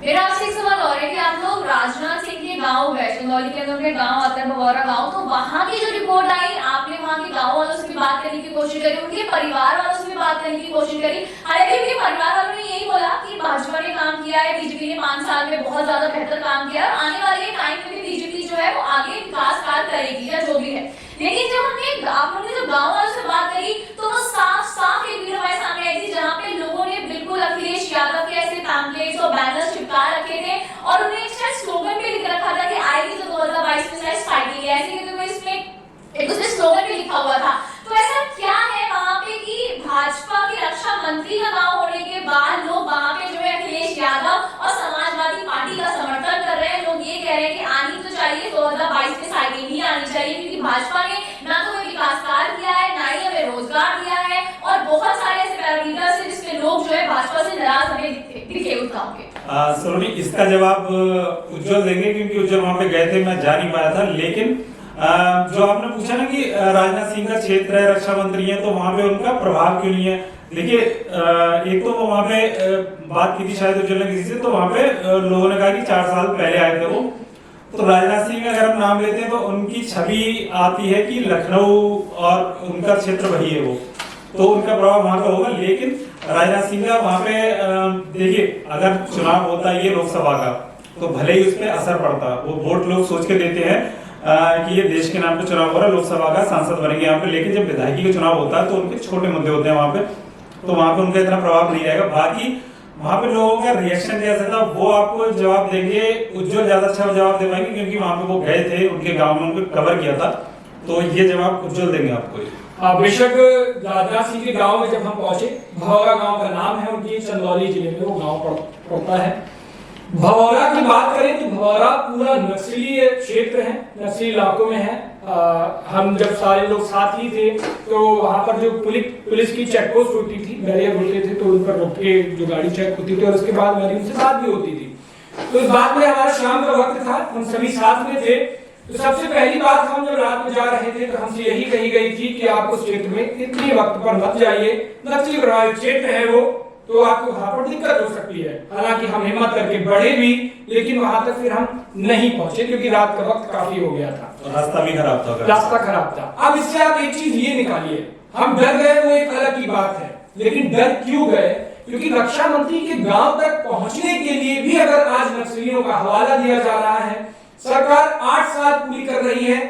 मेरा आपसे एक सवाल और है कि आप लोग राजनाथ सिंह के गांव गए, चंदौली के अंदर उनके गांव आता है भगौरा गांव, तो वहां की जो रिपोर्ट आई, आपने वहां के गांव वालों से भी बात करने की कोशिश करी, उनके परिवार वालों से भी बात करने की कोशिश करी। हालांकि उनके परिवार वालों ने यही बोला कि भाजपा ने काम किया है, बीजेपी ने 5 साल में बहुत ज्यादा बेहतर काम किया है, और आने वाले टाइम में भी बीजेपी जो है वो आगे विकास कार्य करेगी या जो भी है। लेकिन जब आप लोगों ने जब गांव वालों से बात करी, तो वो साफ साफ एक वीडियो हमारे सामने आई थी, जहाँ पे लोगों ने बिल्कुल अखिलेश यादव के ऐसे मंत्री का गांव होने के बाद लोग वहां पे जो है अखिलेश यादव और समाजवादी पार्टी का समर्थन कर रहे हैं। लोग ये कह रहे हैं कि आनी तो चाहिए 2022 में साइकिल ही आनी चाहिए, क्योंकि भाजपा ने ना तो कोई विकास कार्य किया है, ना ही हमें रोजगार दिया है, और बहुत सारे ऐसे पैरामीटर्स हैं जिसपे लोग जो है भाजपा से नाराज हमें दिखे उस गाँव के। सलोनी, इसका जवाब उज्जवल देंगे, क्योंकि उज्जवल वहां पे गए थे, मैं जा नहीं पाया था। लेकिन जो आपने पूछा ना कि राजनाथ सिंह का क्षेत्र है, रक्षा मंत्री है, तो वहां पे उनका प्रभाव क्यों नहीं है? देखिए, एक तो वहां पे बात की थी शायद उज्जवल ने किसी से, तो वहां पे लोगों ने कहा कि 4 साल पहले आए थे वो। तो राजनाथ सिंह का अगर हम नाम लेते हैं तो उनकी छवि आती है कि लखनऊ और उनका क्षेत्र वही है वो, तो उनका प्रभाव वहां का होगा। लेकिन राजनाथ सिंह का वहां पे देखिए, अगर चुनाव होता है ये लोकसभा का, तो भले ही उस पर असर पड़ता, वो वोट लोग सोच के देते हैं कि ये देश के नाम पे चुनाव हो रहा है, लोकसभा का सांसद बनेंगे यहाँ पे। लेकिन जब विधायकी का चुनाव होता है तो उनके छोटे मुद्दे होते हैं वहां पे, तो वहां पे उनका इतना प्रभाव नहीं रहेगा। बाकी वहां पे लोगों का रिएक्शन कैसा था वो आपको जवाब देंगे, उज्जवल ज्यादा अच्छा जवाब दे पाएंगे, क्योंकि वहां पे वो गए थे, उनके गाँव में उनको कवर किया था, तो ये जवाब उज्जवल देंगे आपको। बेशक राजनाथ सिंह के गांव में जब हम पहुंचे, भवौरा गांव का नाम है उनकी, चंदौली जिले में वो गांव पड़ता है। भवौरा की बात करें तो भवौरा पूरा नक्सली क्षेत्र है, नक्सली इलाकों में है। हम जब सारे लोग साथ ही थे तो वहां पर जो पुलिस की चेक पोस्ट होती थी, बैरियर होते थे, तो उन पर रुक के जो गाड़ी चेक होती थी, और उसके बाद मेरी उनसे बात भी होती थी। तो इस बात में हमारा शाम का वक्त था, हम सभी साथ में थे। तो सबसे पहली बात, हम जब रात में जा रहे थे तो हमसे यही कही गई थी कि आप उस क्षेत्र में इतने वक्त पर मत जाइए, नक्सली प्रभावित क्षेत्र है वो, तो आपको वहां पर दिक्कत हो सकती है। हालांकि हम हिम्मत करके बढ़े भी, लेकिन वहां तक फिर हम नहीं पहुंचे, क्योंकि रात का वक्त काफी हो गया था, रास्ता भी खराब था। रास्ता खराब था। अब इससे आप एक चीज ये निकालिए, हम डर गए वो एक अलग की बात है, लेकिन डर क्यों गए? क्योंकि रक्षा मंत्री के गांव तक पहुंचने के लिए भी अगर आज नक्सलियों का हवाला दिया जा रहा है, सरकार 8 साल पूरी कर रही है,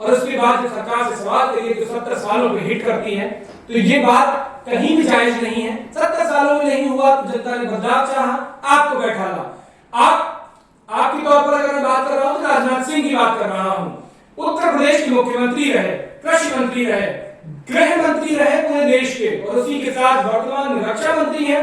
और उसके बाद जब सरकार से सवाल करिए तो 70 सालों पे हिट करती है, तो ये बात कहीं भी जायज नहीं है। 70 सालों में नहीं हुआ तो जनता ने बदलाव चाहा, आपको बैठा ला। आपके तौर पर अगर मैं बात कर रहा हूं तो राजनाथ सिंह की बात कर रहा हूं। उत्तर प्रदेश के मुख्यमंत्री रहे, कृषि मंत्री रहे, गृह मंत्री रहे पूरे देश के, और उसी के साथ वर्तमान में रक्षा मंत्री है।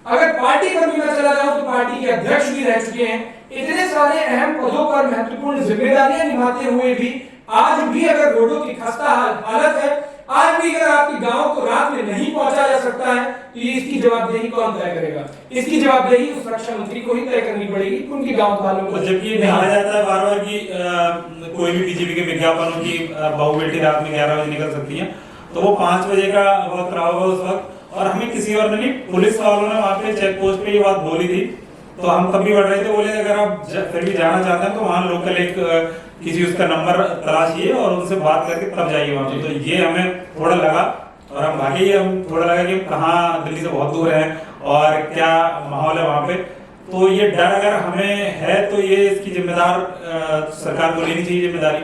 अगर पार्टी पर भी मैं चला जाऊं तो पार्टी के अध्यक्ष भी रह चुके हैं। इतने सारे अहम पदों पर महत्वपूर्ण जिम्मेदारियां निभाते हुए भी आज भी अगर रोडों की खस्ता हालत है, आज भी अगर आपके गांव को रात में नहीं पहुंचा जा सकता है, तो ये इसकी जवाबदेही कौन तय करेगा? इसकी जवाबदेही उस रक्षा मंत्री को ही तय करनी पड़ेगी, उनके गांव वालों को। जब ये कहा जाता है बार बार कि कोई भी बीजेपी के विज्ञापनों की बहू बेटी रात में 11 बजे निकल सकती है, तो वो 5 बजे का वक्त रहा होगा उस वक्त, और हमें किसी और ने नहीं, पुलिस वालों ने वहां पे चेक पोस्ट पे ये बात बोली थी। तो हम तब भी बढ़ रहे थे, बोले अगर आप फिर भी जाना चाहते हैं तो वहां लोकल एक किसी उसका नंबर तलाशिए और उनसे बात करके तब जाइए वहां पे। तो ये हमें थोड़ा लगा, और हम भागे, हम थोड़ा लगा कि कहाँ दिल्ली से बहुत दूर है और क्या माहौल है वहां पे। तो ये डर अगर हमें है तो ये इसकी जिम्मेदार सरकार को लेनी चाहिए जिम्मेदारी।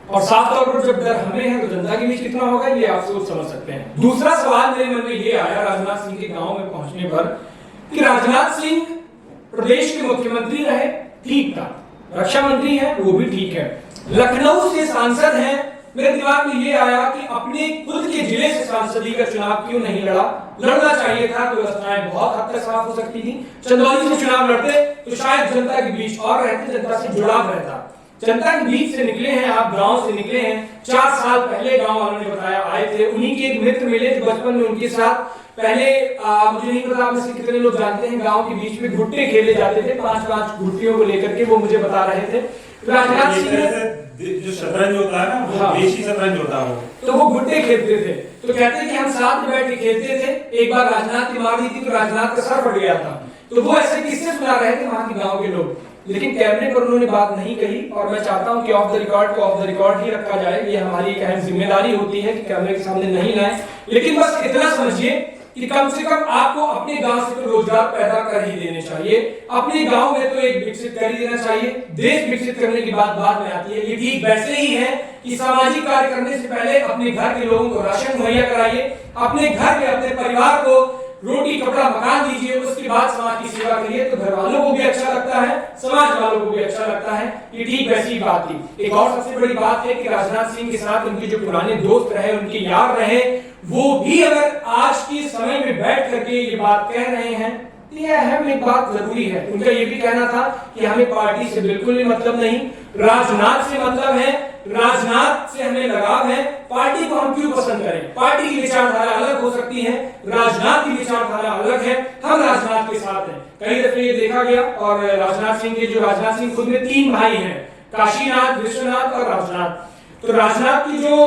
और साफ तौर पर जब डर हमें है तो जनता के बीच कितना होगा ये आप सोच समझ सकते हैं। दूसरा सवाल मेरे मन में ये आया राजनाथ सिंह के गांव में पहुंचने पर कि राजनाथ सिंह प्रदेश के मुख्यमंत्री रहे, ठीक था, रक्षा मंत्री है वो भी ठीक है, लखनऊ से सांसद हैं। मेरे दिमाग में ये आया कि अपने खुद के जिले से सांसदी का चुनाव क्यों नहीं लड़ना चाहिए था, तो व्यवस्थाएं बहुत हद तक साफ हो सकती थी। चंदौली से चुनाव लड़ते तो शायद जनता के बीच और रहते, जनता से जुड़ाव रहता। जनता के बीच से निकले हैं आप, गांव से निकले हैं। 4 साल पहले गांव वालों ने बताया आए थे, उन्हीं के एक मित्र मिले जो बचपन में उनके साथ पहले मुझे नहीं पता आप में से कितने लोग जानते हैं, गांव के बीच में घुट्टे खेले जाते थे, 5-5 घुट्टियों को लेकर के, वो मुझे बता रहे थे। राजनाथ सिंह जो शतरंज होता है ना, वो देशी शतरंज होता है, तो वो घुट्टे खेलते थे। तो कहते कि हम साथ में बैठ के खेलते थे, एक बार राजनाथ की मार दी थी तो राजनाथ का सर फट गया था। तो वो ऐसे किससे सुना रहे थे वहां के गांव के लोग, लेकिन कैमरे पर उन्होंने बात नहीं कही। और मैं चाहता हूं कि ऑफ द रिकॉर्ड को ऑफ द रिकॉर्ड ही रखा जाए, ये हमारी एक अहम जिम्मेदारी होती है कि कैमरे के सामने नहीं लाए। लेकिन बस इतना समझिए कि कम से कम आपको अपने गांव से तो रोजगार पैदा कर ही देने चाहिए, अपने गांव में तो एक विकसित कर ही देना चाहिए। देश विकसित करने की बात बाद में आती है। ये ठीक वैसे ही है कि सामाजिक कार्य करने से पहले अपने घर के लोगों को राशन मुहैया कराइए, अपने घर में अपने परिवार को रोटी कपड़ा मकान दीजिए, उसके बाद समाज की सेवा करिए, तो घर वालों को भी अच्छा लगता है, समाज वालों को भी अच्छा लगता है। ये ठीक वैसी ही बात थी। एक और सबसे बड़ी बात है कि राजनाथ सिंह के साथ उनके जो पुराने दोस्त रहे, उनके यार रहे, वो भी अगर आज की समय में बैठ करके ये बात कह रहे हैं, ये अहम एक बात जरूरी है। उनका ये भी कहना था कि हमें पार्टी से बिल्कुल भी मतलब नहीं, राजनाथ से मतलब है, राजनाथ से हमें लगाव है, पार्टी को हम क्यों पसंद करें, पार्टी की विचारधारा अलग हो सकती है, राजनाथ की विचारधारा अलग है, हम राजनाथ के साथ हैं। कई दफे ये देखा गया, और राजनाथ सिंह के जो राजनाथ सिंह खुद में 3 भाई हैं, काशीनाथ, विश्वनाथ और राजनाथ। तो राजनाथ की जो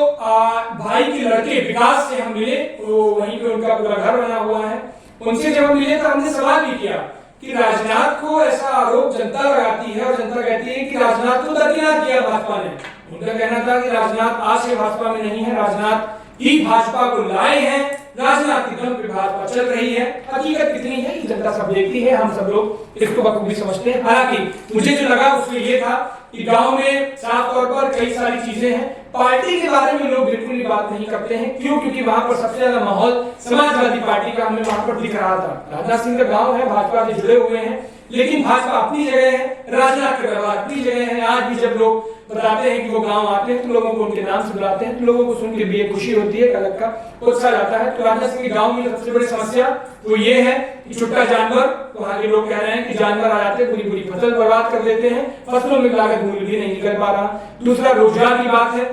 भाई के लड़के विकास से हम मिले, तो वहीं पे उनका पूरा घर बना हुआ है। उनसे जब हम मिले तो हमने सवाल भी किया कि राजनाथ को ऐसा आरोप जनता लगाती है और जनता कहती है कि राजनाथ को दरकिनार किया भाजपा ने। उनका कहना था कि राजनाथ आज से भाजपा में नहीं है, राजनाथ ही भाजपा को लाए हैं, राजनाथ की दम पे भाजपा चल रही है। हकीकत कितनी है ये जनता सब देखती है, हम सब लोग इसको बखूबी समझते हैं। हालांकि मुझे जो लगा उसमें ये था कि गांव में साफ तौर पर कई सारी चीजें हैं, पार्टी के बारे में लोग बिल्कुल भी बात नहीं करते हैं। क्यों? क्योंकि वहां पर सबसे ज्यादा माहौल समाजवादी पार्टी का हमें वहां पर दिख रहा था। राजनाथ सिंह का गांव है, भाजपा से जुड़े हुए हैं, लेकिन भाजपा अपनी जगह है, राजनाथ के परिवार अपनी जगह है। आज भी जब लोग बताते हैं कि वो गांव आते हैं तो लोगों को उनके नाम से बुलाते हैं, तो लोगों को सुन के भी एक खुशी होती है, अलग का उत्साह आता है। तो राजनाथ सिंह के गांव में सबसे बड़ी समस्या वो ये है कि छुट्टा जानवर, वहां के लोग कह रहे हैं कि जानवर आ जाते हैं, पूरी पूरी फसल बर्बाद कर देते हैं, फसलों में लागत मूल्य भी नहीं निकल पा रहा। दूसरा रोजगार की बात है,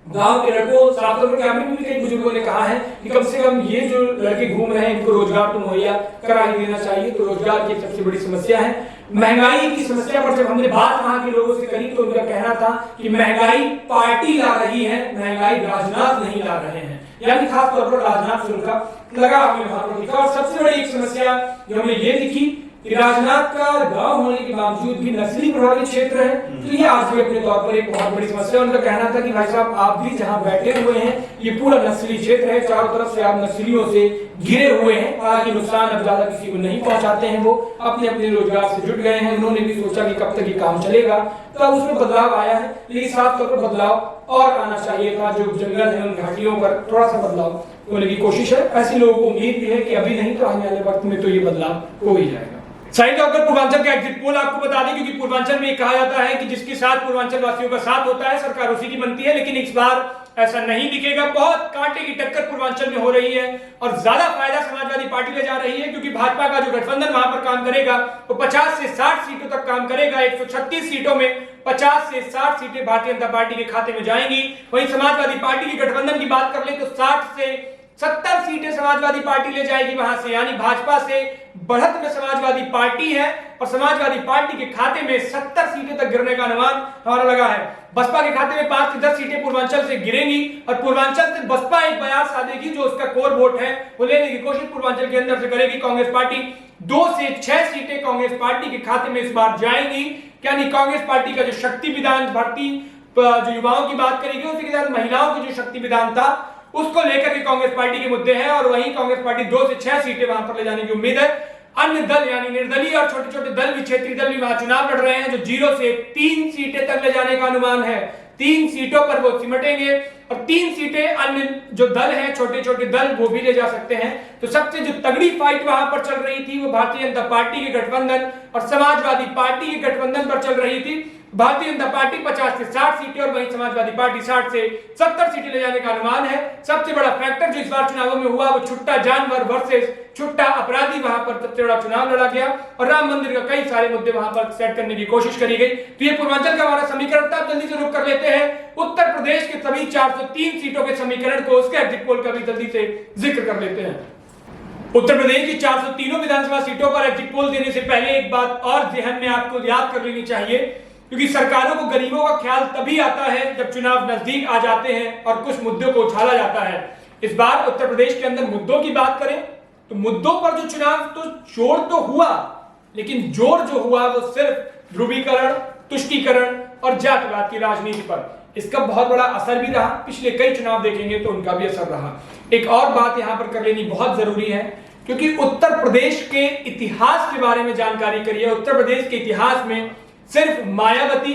गांव के लड़कों, साफ तौर पर कैमरे में भी कई बुजुर्गों ने कहा है कि कम से कम ये जो लड़के घूम रहे हैं इनको रोजगार तो मुहैया करा ही देना चाहिए। तो रोजगार की सबसे बड़ी समस्या है। महंगाई की समस्या पर जब हमने बात वहां के लोगों से करी तो उनका कहना था कि महंगाई पार्टी ला रही है, महंगाई राजनाथ नहीं ला रहे हैं, यानी खास तौर पर राजनाथ से उनका लगाव हमें वहां पर दिखा। और सबसे बड़ी एक समस्या जो हमें ये दिखी कि राजनाथ का गांव होने के बावजूद भी नस्ली प्रभावित क्षेत्र है, तो ये आज भी अपने तौर पर एक बहुत बड़ी समस्या है। उनका कहना था कि भाई साहब आप भी जहां बैठे हुए हैं ये पूरा नस्ली क्षेत्र है, चारों तरफ से आप नस्लियों से घिरे हुए हैं। हालांकि नुकसान अब ज्यादा किसी को नहीं पहुंचाते हैं, वो अपने अपने रोजगार से जुट गए हैं। उन्होंने भी सोचा कि कब तक ये काम चलेगा, तो अब उसमें बदलाव आया है, लेकिन साफ तौर पर बदलाव और आना चाहिए था। जो जंगल है उन घाटियों पर थोड़ा सा बदलाव होने की कोशिश है। ऐसे लोगों को उम्मीद भी है कि अभी नहीं तो आने वाले वक्त में तो ये बदलाव हो ही जाएगा। साइड अगर पूर्वांचल का एग्जिट पोल आपको बता दें, क्योंकि पूर्वांचल में कहा जाता है कि जिसके साथ पूर्वांचल वासियों का साथ होता है सरकार उसी की बनती है, लेकिन इस बार ऐसा नहीं दिखेगा। बहुत कांटे की टक्कर पूर्वांचल में हो रही है और ज्यादा फायदा समाजवादी पार्टी ले जा रही है, क्योंकि भाजपा का जो गठबंधन वहां पर काम करेगा वो 50 से 60 सीटों तक काम करेगा। 136 सीटों में 50 से 60 सीटें भारतीय जनता पार्टी के खाते में जाएंगी। वहीं समाजवादी पार्टी के गठबंधन की बात कर ले तो 60 से 70 सीटें समाजवादी पार्टी ले जाएगी वहां से, यानी भाजपा से बढ़त में समाजवादी पार्टी है और समाजवादी पार्टी के खाते में 70 सीटें तक गिरने का अनुमान हमारा लगा है। बसपा के खाते में 5 से 10 सीटें पूर्वांचल से गिरेंगी और पूर्वांचल से बसपा एक बयान साधेगी, जो उसका कोर वोट है वो लेने की कोशिश पूर्वांचल के अंदर से करेगी। कांग्रेस पार्टी 2 से 6 सीटें कांग्रेस पार्टी के खाते में इस बार जाएंगी, यानी कांग्रेस पार्टी का जो शक्ति विधान भर्ती जो युवाओं की बात करेगी, उसी के साथ महिलाओं की जो शक्ति विधान था उसको लेकर के कांग्रेस पार्टी के मुद्दे हैं और वहीं कांग्रेस पार्टी 2 से 6 सीटें वहां पर ले जाने की उम्मीद है। अन्य दल यानी निर्दलीय और छोटे छोटे दल भी, क्षेत्रीय दल भी वहां चुनाव लड़ रहे हैं, जो 0 से 3 सीटें तक ले जाने का अनुमान है। 3 सीटों पर वो सिमटेंगे और 3 सीटें अन्य जो दल हैं, छोटे छोटे दल, वो भी ले जा सकते हैं। तो सबसे जो तगड़ी फाइट वहां पर चल रही थी वो भारतीय जनता पार्टी के गठबंधन और समाजवादी पार्टी के गठबंधन पर चल रही थी। भारतीय जनता पार्टी 50 से 60 सीटें और वहीं समाजवादी पार्टी 60 से 70 सीटें ले जाने का अनुमान है। सबसे बड़ा फैक्टर जो इस बार चुनावों में हुआ वो छुट्टा जानवर वर्सेस छुट्टा अपराधी, वहां पर सबसे बड़ा चुनाव लड़ा गया और राम मंदिर का कई सारे मुद्दे वहां पर सेट करने की कोशिश करी गई। तो ये पूर्वांचल का हमारा समीकरण था। जल्दी से रुक कर लेते हैं उत्तर प्रदेश के सभी 403 सीटों के समीकरण को, उसके एग्जिट पोल का भी जल्दी से जिक्र कर लेते हैं। उत्तर प्रदेश की 403 विधानसभा सीटों पर एग्जिट पोल देने से पहले एक बात और ज़हन में आपको याद कर लेनी चाहिए, क्योंकि सरकारों को गरीबों का ख्याल तभी आता है जब चुनाव नजदीक आ जाते हैं और कुछ मुद्दों को उछाला जाता है। इस बार उत्तर प्रदेश के अंदर मुद्दों की बात करें तो मुद्दों पर जो चुनाव तो जोर तो हुआ, लेकिन जोर जो हुआ वो सिर्फ ध्रुवीकरण, तुष्टीकरण और जातिवाद की राजनीति पर। इसका बहुत बड़ा असर भी रहा, पिछले कई चुनाव देखेंगे तो उनका भी असर रहा। एक और बात यहां पर कर लेनी बहुत जरूरी है, क्योंकि उत्तर प्रदेश के इतिहास के बारे में जानकारी करिए। उत्तर प्रदेश के इतिहास में सिर्फ मायावती,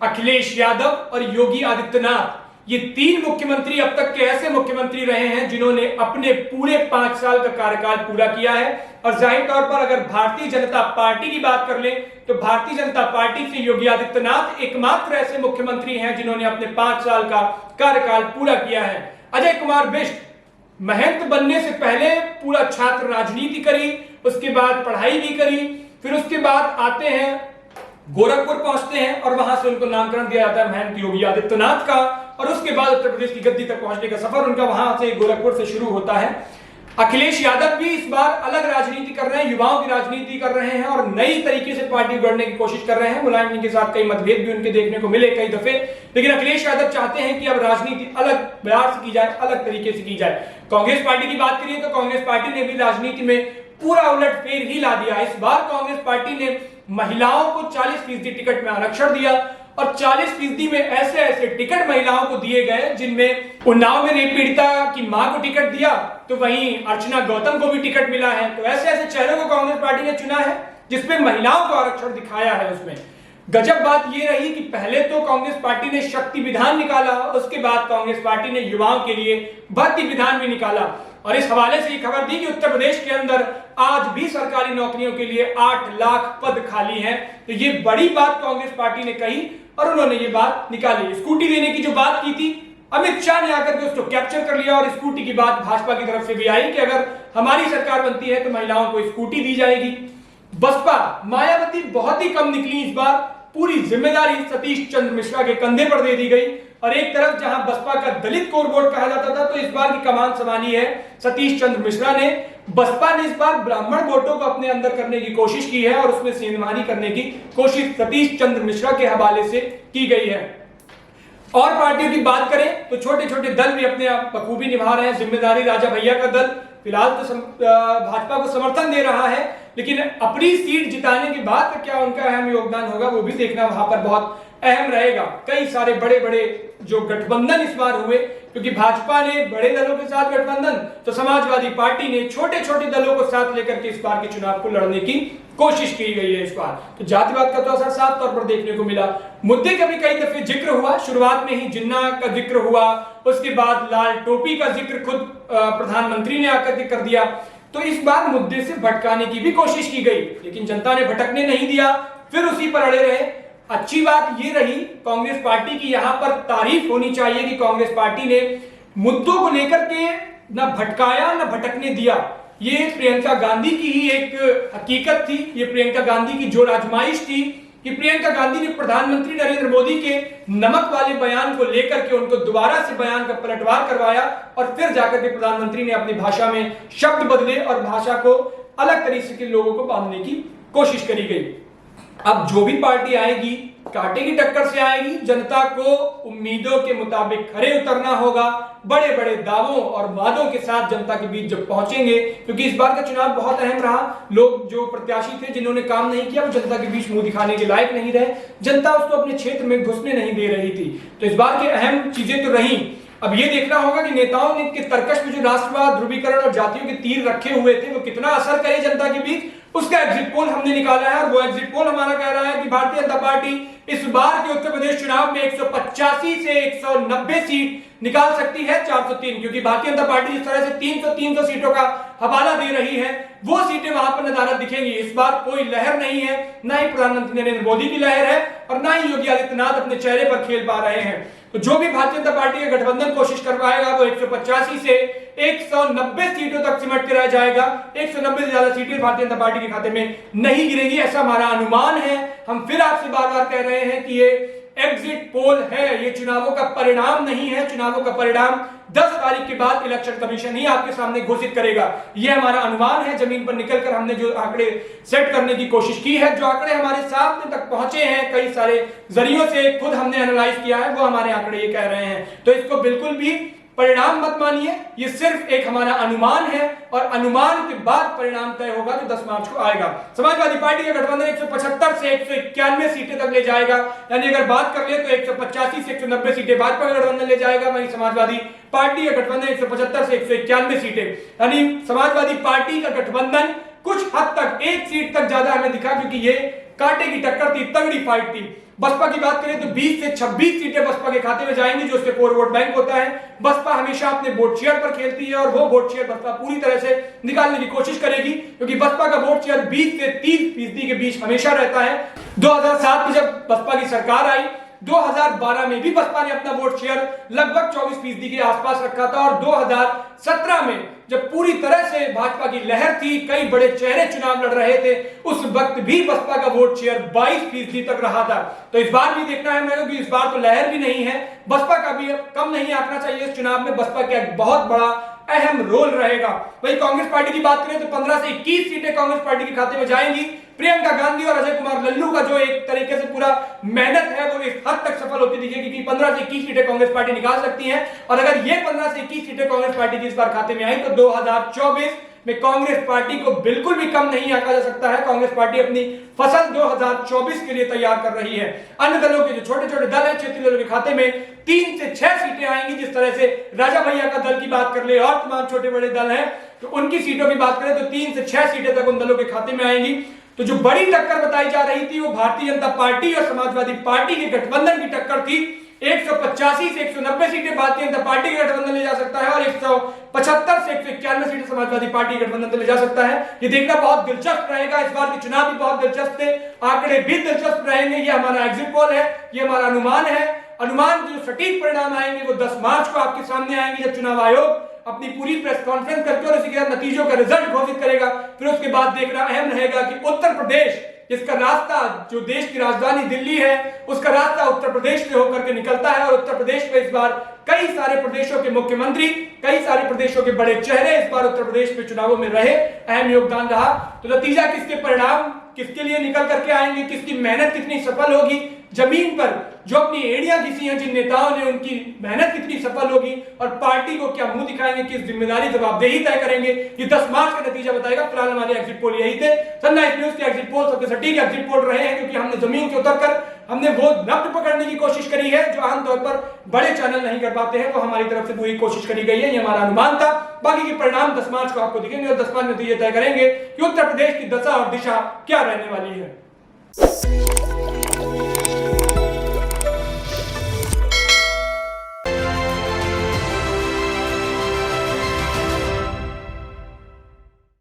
अखिलेश यादव और योगी आदित्यनाथ, ये 3 मुख्यमंत्री अब तक के ऐसे मुख्यमंत्री रहे हैं जिन्होंने अपने पूरे 5 साल का कार्यकाल पूरा किया है। और जाहिर तौर पर अगर भारतीय जनता पार्टी की बात कर ले तो भारतीय जनता पार्टी से योगी आदित्यनाथ एकमात्र ऐसे मुख्यमंत्री हैं जिन्होंने अपने 5 साल का कार्यकाल पूरा किया है। अजय कुमार बिष्ट महंत बनने से पहले पूरा बाद छात्र राजनीति करी, उसके बाद पढ़ाई भी करी, फिर उसके बाद आते हैं गोरखपुर पहुंचते हैं और वहां से उनको नामकरण दिया जाता है महंत योगी आदित्यनाथ का, और उसके बाद उत्तर प्रदेश की गद्दी तक पहुंचने का सफर उनका वहां से गोरखपुर से शुरू होता है। अखिलेश यादव भी इस बार अलग राजनीति कर रहे हैं, युवाओं की राजनीति कर रहे हैं और नई तरीके से पार्टी गढ़ने की कोशिश कर रहे हैं। मुलायम जी के साथ कई मतभेद भी उनके देखने को मिले कई दफे, लेकिन अखिलेश यादव चाहते हैं कि अब राजनीति अलग बयार से की जाए, अलग तरीके से की जाए। कांग्रेस पार्टी की बात करिए तो कांग्रेस पार्टी ने भी राजनीति में पूरा उलटफेर ही ला दिया। इस बार कांग्रेस पार्टी ने महिलाओं को 40% टिकट में आरक्षण दिया और 40% में ऐसे ऐसे टिकट महिलाओं को दिए गए जिनमें उन्नाव में रेप पीड़िता की मां को टिकट दिया, तो वहीं अर्चना गौतम को भी टिकट मिला है। तो ऐसे ऐसे चेहरों को कांग्रेस पार्टी ने चुना है जिसमें महिलाओं को आरक्षण दिखाया है। उसमें गजब बात यह रही कि पहले तो कांग्रेस पार्टी ने शक्ति विधान निकाला, उसके बाद कांग्रेस पार्टी ने युवाओं के लिए भर्ती विधान भी निकाला और इस हवाले से खबर दी कि उत्तर प्रदेश के अंदर आज भी सरकारी नौकरियों के लिए 8 लाख पद खाली हैं। तो ये बड़ी बात कांग्रेस पार्टी ने कही और उन्होंने ये बात निकाली। स्कूटी देने की जो बात की थी, अमित शाह ने आकर के उसको कैप्चर कर लिया और स्कूटी की बात भाजपा की तरफ से भी आई कि अगर हमारी सरकार बनती है तो महिलाओं को स्कूटी दी जाएगी। बसपा मायावती बहुत ही कम निकली इस बार, पूरी जिम्मेदारी सतीश चंद्र मिश्रा के कंधे पर दे दी गई और एक तरफ जहां बसपा का दलित कोर वोट कहा जाता था, तो इस बार की कमान संभाली है सतीश चंद्र मिश्रा ने। बसपा ने इस बार ब्राह्मण वोटों को अपने अंदर करने की कोशिश की है और उसमें सेंधमानी करने की कोशिश सतीश चंद्र मिश्रा के हवाले से की गई है। और पार्टियों की बात करें तो छोटे छोटे दल भी अपने बखूबी निभा रहे हैं जिम्मेदारी। राजा भैया का दल फिलहाल तो भाजपा को समर्थन दे रहा है, लेकिन अपनी सीट जिताने के बाद क्या उनका अहम योगदान होगा वो भी देखना वहां पर बहुत अहम रहेगा। कई सारे बड़े बड़े जो गठबंधन इस बार हुए, क्योंकि भाजपा ने बड़े दलों के साथ गठबंधन, तो समाजवादी पार्टी ने छोटे छोटे दलों को साथ लेकर के इस बार के चुनाव को लड़ने की कोशिश की गई है इस बार। तो जातिवाद का तो असर साफ तौर पर देखने को मिला। मुद्दे का भी कई दफे जिक्र हुआ, शुरुआत में ही जिन्ना का जिक्र हुआ, उसके बाद लाल टोपी का जिक्र खुद प्रधानमंत्री ने आकर के कर दिया। तो इस बार मुद्दे से भटकाने की भी कोशिश की गई, लेकिन जनता ने भटकने नहीं दिया, फिर उसी पर अड़े रहे। अच्छी बात ये रही कांग्रेस पार्टी की, यहां पर तारीफ होनी चाहिए कि कांग्रेस पार्टी ने मुद्दों को लेकर के न भटकाया न भटकने दिया। ये प्रियंका गांधी की ही एक हकीकत थी, ये प्रियंका गांधी की जो आजमाइश थी कि प्रियंका गांधी ने प्रधानमंत्री नरेंद्र मोदी के नमक वाले बयान को लेकर के उनको दोबारा से बयान का पलटवार करवाया और फिर जाकर के प्रधानमंत्री ने अपनी भाषा में शब्द बदले और भाषा को अलग तरीके के लोगों को बांधने की कोशिश करी गई। अब जो भी पार्टी आएगी कांटे की टक्कर से आएगी, जनता को उम्मीदों के मुताबिक खरे उतरना होगा, बड़े बड़े दावों और वादों के साथ जनता के बीच जब पहुंचेंगे, क्योंकि इस बार का चुनाव बहुत अहम रहा। लोग जो प्रत्याशी थे जिन्होंने काम नहीं किया वो जनता के बीच मुंह दिखाने के लायक नहीं रहे, जनता उसको अपने क्षेत्र में घुसने नहीं दे रही थी। तो इस बार की अहम चीजें तो रही। अब ये देखना होगा कि नेताओं ने के तर्कश में जो राष्ट्रवाद, ध्रुवीकरण और जातियों के तीर रखे हुए थे वो कितना असर करे जनता के बीच, उसका एग्जिट पोल हमने निकाला है। और वो एग्जिट पोल हमारा कह रहा है कि भारतीय जनता पार्टी इस बार के उत्तर प्रदेश चुनाव में 185 से 190 सीट निकाल सकती है, 403, क्योंकि भारतीय जनता पार्टी जिस तरह से 300 सीटों का हवाला दे रही है वो सीटें वहां पर नजारा दिखेंगी। इस बार कोई लहर नहीं है, ना ही प्रधानमंत्री नरेंद्र मोदी की लहर है और ना ही योगी आदित्यनाथ अपने चेहरे पर खेल पा रहे हैं। तो जो भी भारतीय जनता पार्टी का गठबंधन कोशिश कर पाएगा वो 185 से 190 सीटों तक सिमट के रह जाएगा। 190 से ज्यादा सीटें भारतीय जनता पार्टी के खाते में नहीं गिरेंगी, ऐसा हमारा अनुमान है। हम फिर आपसे बार बार कह रहे हैं कि ये एग्जिट पोल है, ये चुनावों का परिणाम नहीं है। चुनावों का परिणाम 10 तारीख के बाद इलेक्शन कमीशन ही आपके सामने घोषित करेगा, ये हमारा अनुमान है। जमीन पर निकलकर हमने जो आंकड़े सेट करने की कोशिश की है, जो आंकड़े हमारे सामने तक पहुंचे हैं कई सारे जरियों से, खुद हमने एनालाइज किया है, वो हमारे आंकड़े ये कह रहे हैं। तो इसको बिल्कुल भी परिणाम मत मानिए, ये सिर्फ एक हमारा अनुमान है और अनुमान के बाद परिणाम तय होगा जो 10 मार्च को आएगा। समाजवादी पार्टी का गठबंधन 175 से 191 सीटें तक ले जाएगा, यानी अगर बात कर ले तो 185 से 190 सीटें भाजपा का गठबंधन ले जाएगा। वहीं समाजवादी पार्टी का गठबंधन 175 से 191 सीटें, यानी समाजवादी पार्टी का गठबंधन कुछ हद तक 1 सीट तक ज्यादा हमें दिखा, क्योंकि ये कांटे की टक्कर थी, तगड़ी फाइट थी। बसपा की बात करें तो 20 से 26 सीटें बसपा के खाते में जाएंगी, जो उसके कोर वोट बैंक होता है। बसपा हमेशा अपने वोट शेयर पर खेलती है और वो वोट शेयर बसपा पूरी तरह से निकालने की कोशिश करेगी, क्योंकि बसपा का वोट शेयर 20 से 30% के बीच हमेशा रहता है। 2007 में जब बसपा की सरकार आई 2012 में भी बसपा ने अपना वोट शेयर लगभग 24% के आसपास रखा था और 2017 में जब पूरी तरह से भाजपा की लहर थी, कई बड़े चेहरे चुनाव लड़ रहे थे, उस वक्त भी बसपा का वोट शेयर 22% तक रहा था। तो इस बार भी देखना है मेरे को कि इस बार तो लहर भी नहीं है, बसपा का भी कम नहीं आंकना चाहिए इस चुनाव में। बसपा का एक बहुत बड़ा अहम रोल रहेगा। वही कांग्रेस पार्टी की बात करें तो 15 से 21 सीटें कांग्रेस पार्टी के खाते में जाएंगी। प्रियंका गांधी और अजय कुमार लल्लू का जो एक तरीके से पूरा मेहनत है वो इस हद तक सफल होती दिखेगी कि 15 से 21 सीटें कांग्रेस पार्टी निकाल सकती है। और अगर ये 15 से 21 सीटें कांग्रेस पार्टी की इस बार खाते में आई तो 2024 में कांग्रेस पार्टी को बिल्कुल भी कम नहीं आंका जा सकता है। कांग्रेस पार्टी अपनी फसल 2024 के लिए तैयार कर रही है। अन्य दलों के जो छोटे छोटे दल हैं, क्षेत्रीय दलों के खाते में 3 से 6 सीटें आएंगी। जिस तरह से राजा भैया का दल की बात कर ले और तमाम छोटे बड़े दल हैं तो उनकी सीटों की बात करें तो 3 से 6 सीटें तक उन दलों के खाते में आएंगी। तो जो बड़ी टक्कर बताई जा रही थी वो भारतीय जनता पार्टी और समाजवादी पार्टी के गठबंधन की टक्कर थी। 185 से 190 सीटें भारतीय जनता पार्टी का गठबंधन ले जा सकता है और 175 से 191 सीटें समाजवादी पार्टी का गठबंधन ले जा सकता है। ये देखना बहुत दिलचस्प रहेगा। इस बार के चुनाव भी बहुत दिलचस्प थे, आंकड़े भी दिलचस्प रहेंगे। ये हमारा एग्जिट पोल है, ये हमारा अनुमान है। अनुमान जो सटीक परिणाम आएंगे वो 10 मार्च को आपके सामने आएंगे जब चुनाव आयोग अपनी पूरी प्रेस कॉन्फ्रेंस करके और इसी के साथ नतीजों का रिजल्ट घोषित करेगा। फिर उसके बाद देखना अहम रहेगा कि उत्तर प्रदेश, जिसका रास्ता जो देश की राजधानी दिल्ली है, उसका रास्ता उत्तर प्रदेश से होकर के निकलता है और उत्तर प्रदेश में इस बार कई सारे प्रदेशों के मुख्यमंत्री, कई सारे प्रदेशों के बड़े चेहरे इस बार उत्तर प्रदेश में चुनावों में रहे, अहम योगदान रहा। तो नतीजा किसके परिणाम किसके लिए निकल करके आएंगे, किसकी मेहनत कितनी सफल होगी, जमीन पर जो अपनी एड़ियां घिसी हैं जिन नेताओं ने, उनकी मेहनत कितनी सफल होगी और पार्टी को क्या मुंह दिखाएंगे, किस जिम्मेदारी जवाबदेही तय करेंगे, ये 10 मार्च का नतीजा बताएगा। फिलहाल हमारे एग्जिट पोल यही थे। सनराइज न्यूज के एग्जिट पोल सबसे सटीक एग्जिट पोल रहे हैं क्योंकि हमने जमीन से उतरकर हमने वो नब्ज पकड़ने की कोशिश करी है जो आमतौर पर बड़े चैनल नहीं कर पाते हैं। वो हमारी तरफ से पूरी कोशिश करी गई है, ये हमारा अनुमान था। बाकी के परिणाम 10 मार्च को आपको दिखेंगे और 10 मार्च नतीजे तय करेंगे कि उत्तर प्रदेश की दशा और दिशा क्या रहने वाली है।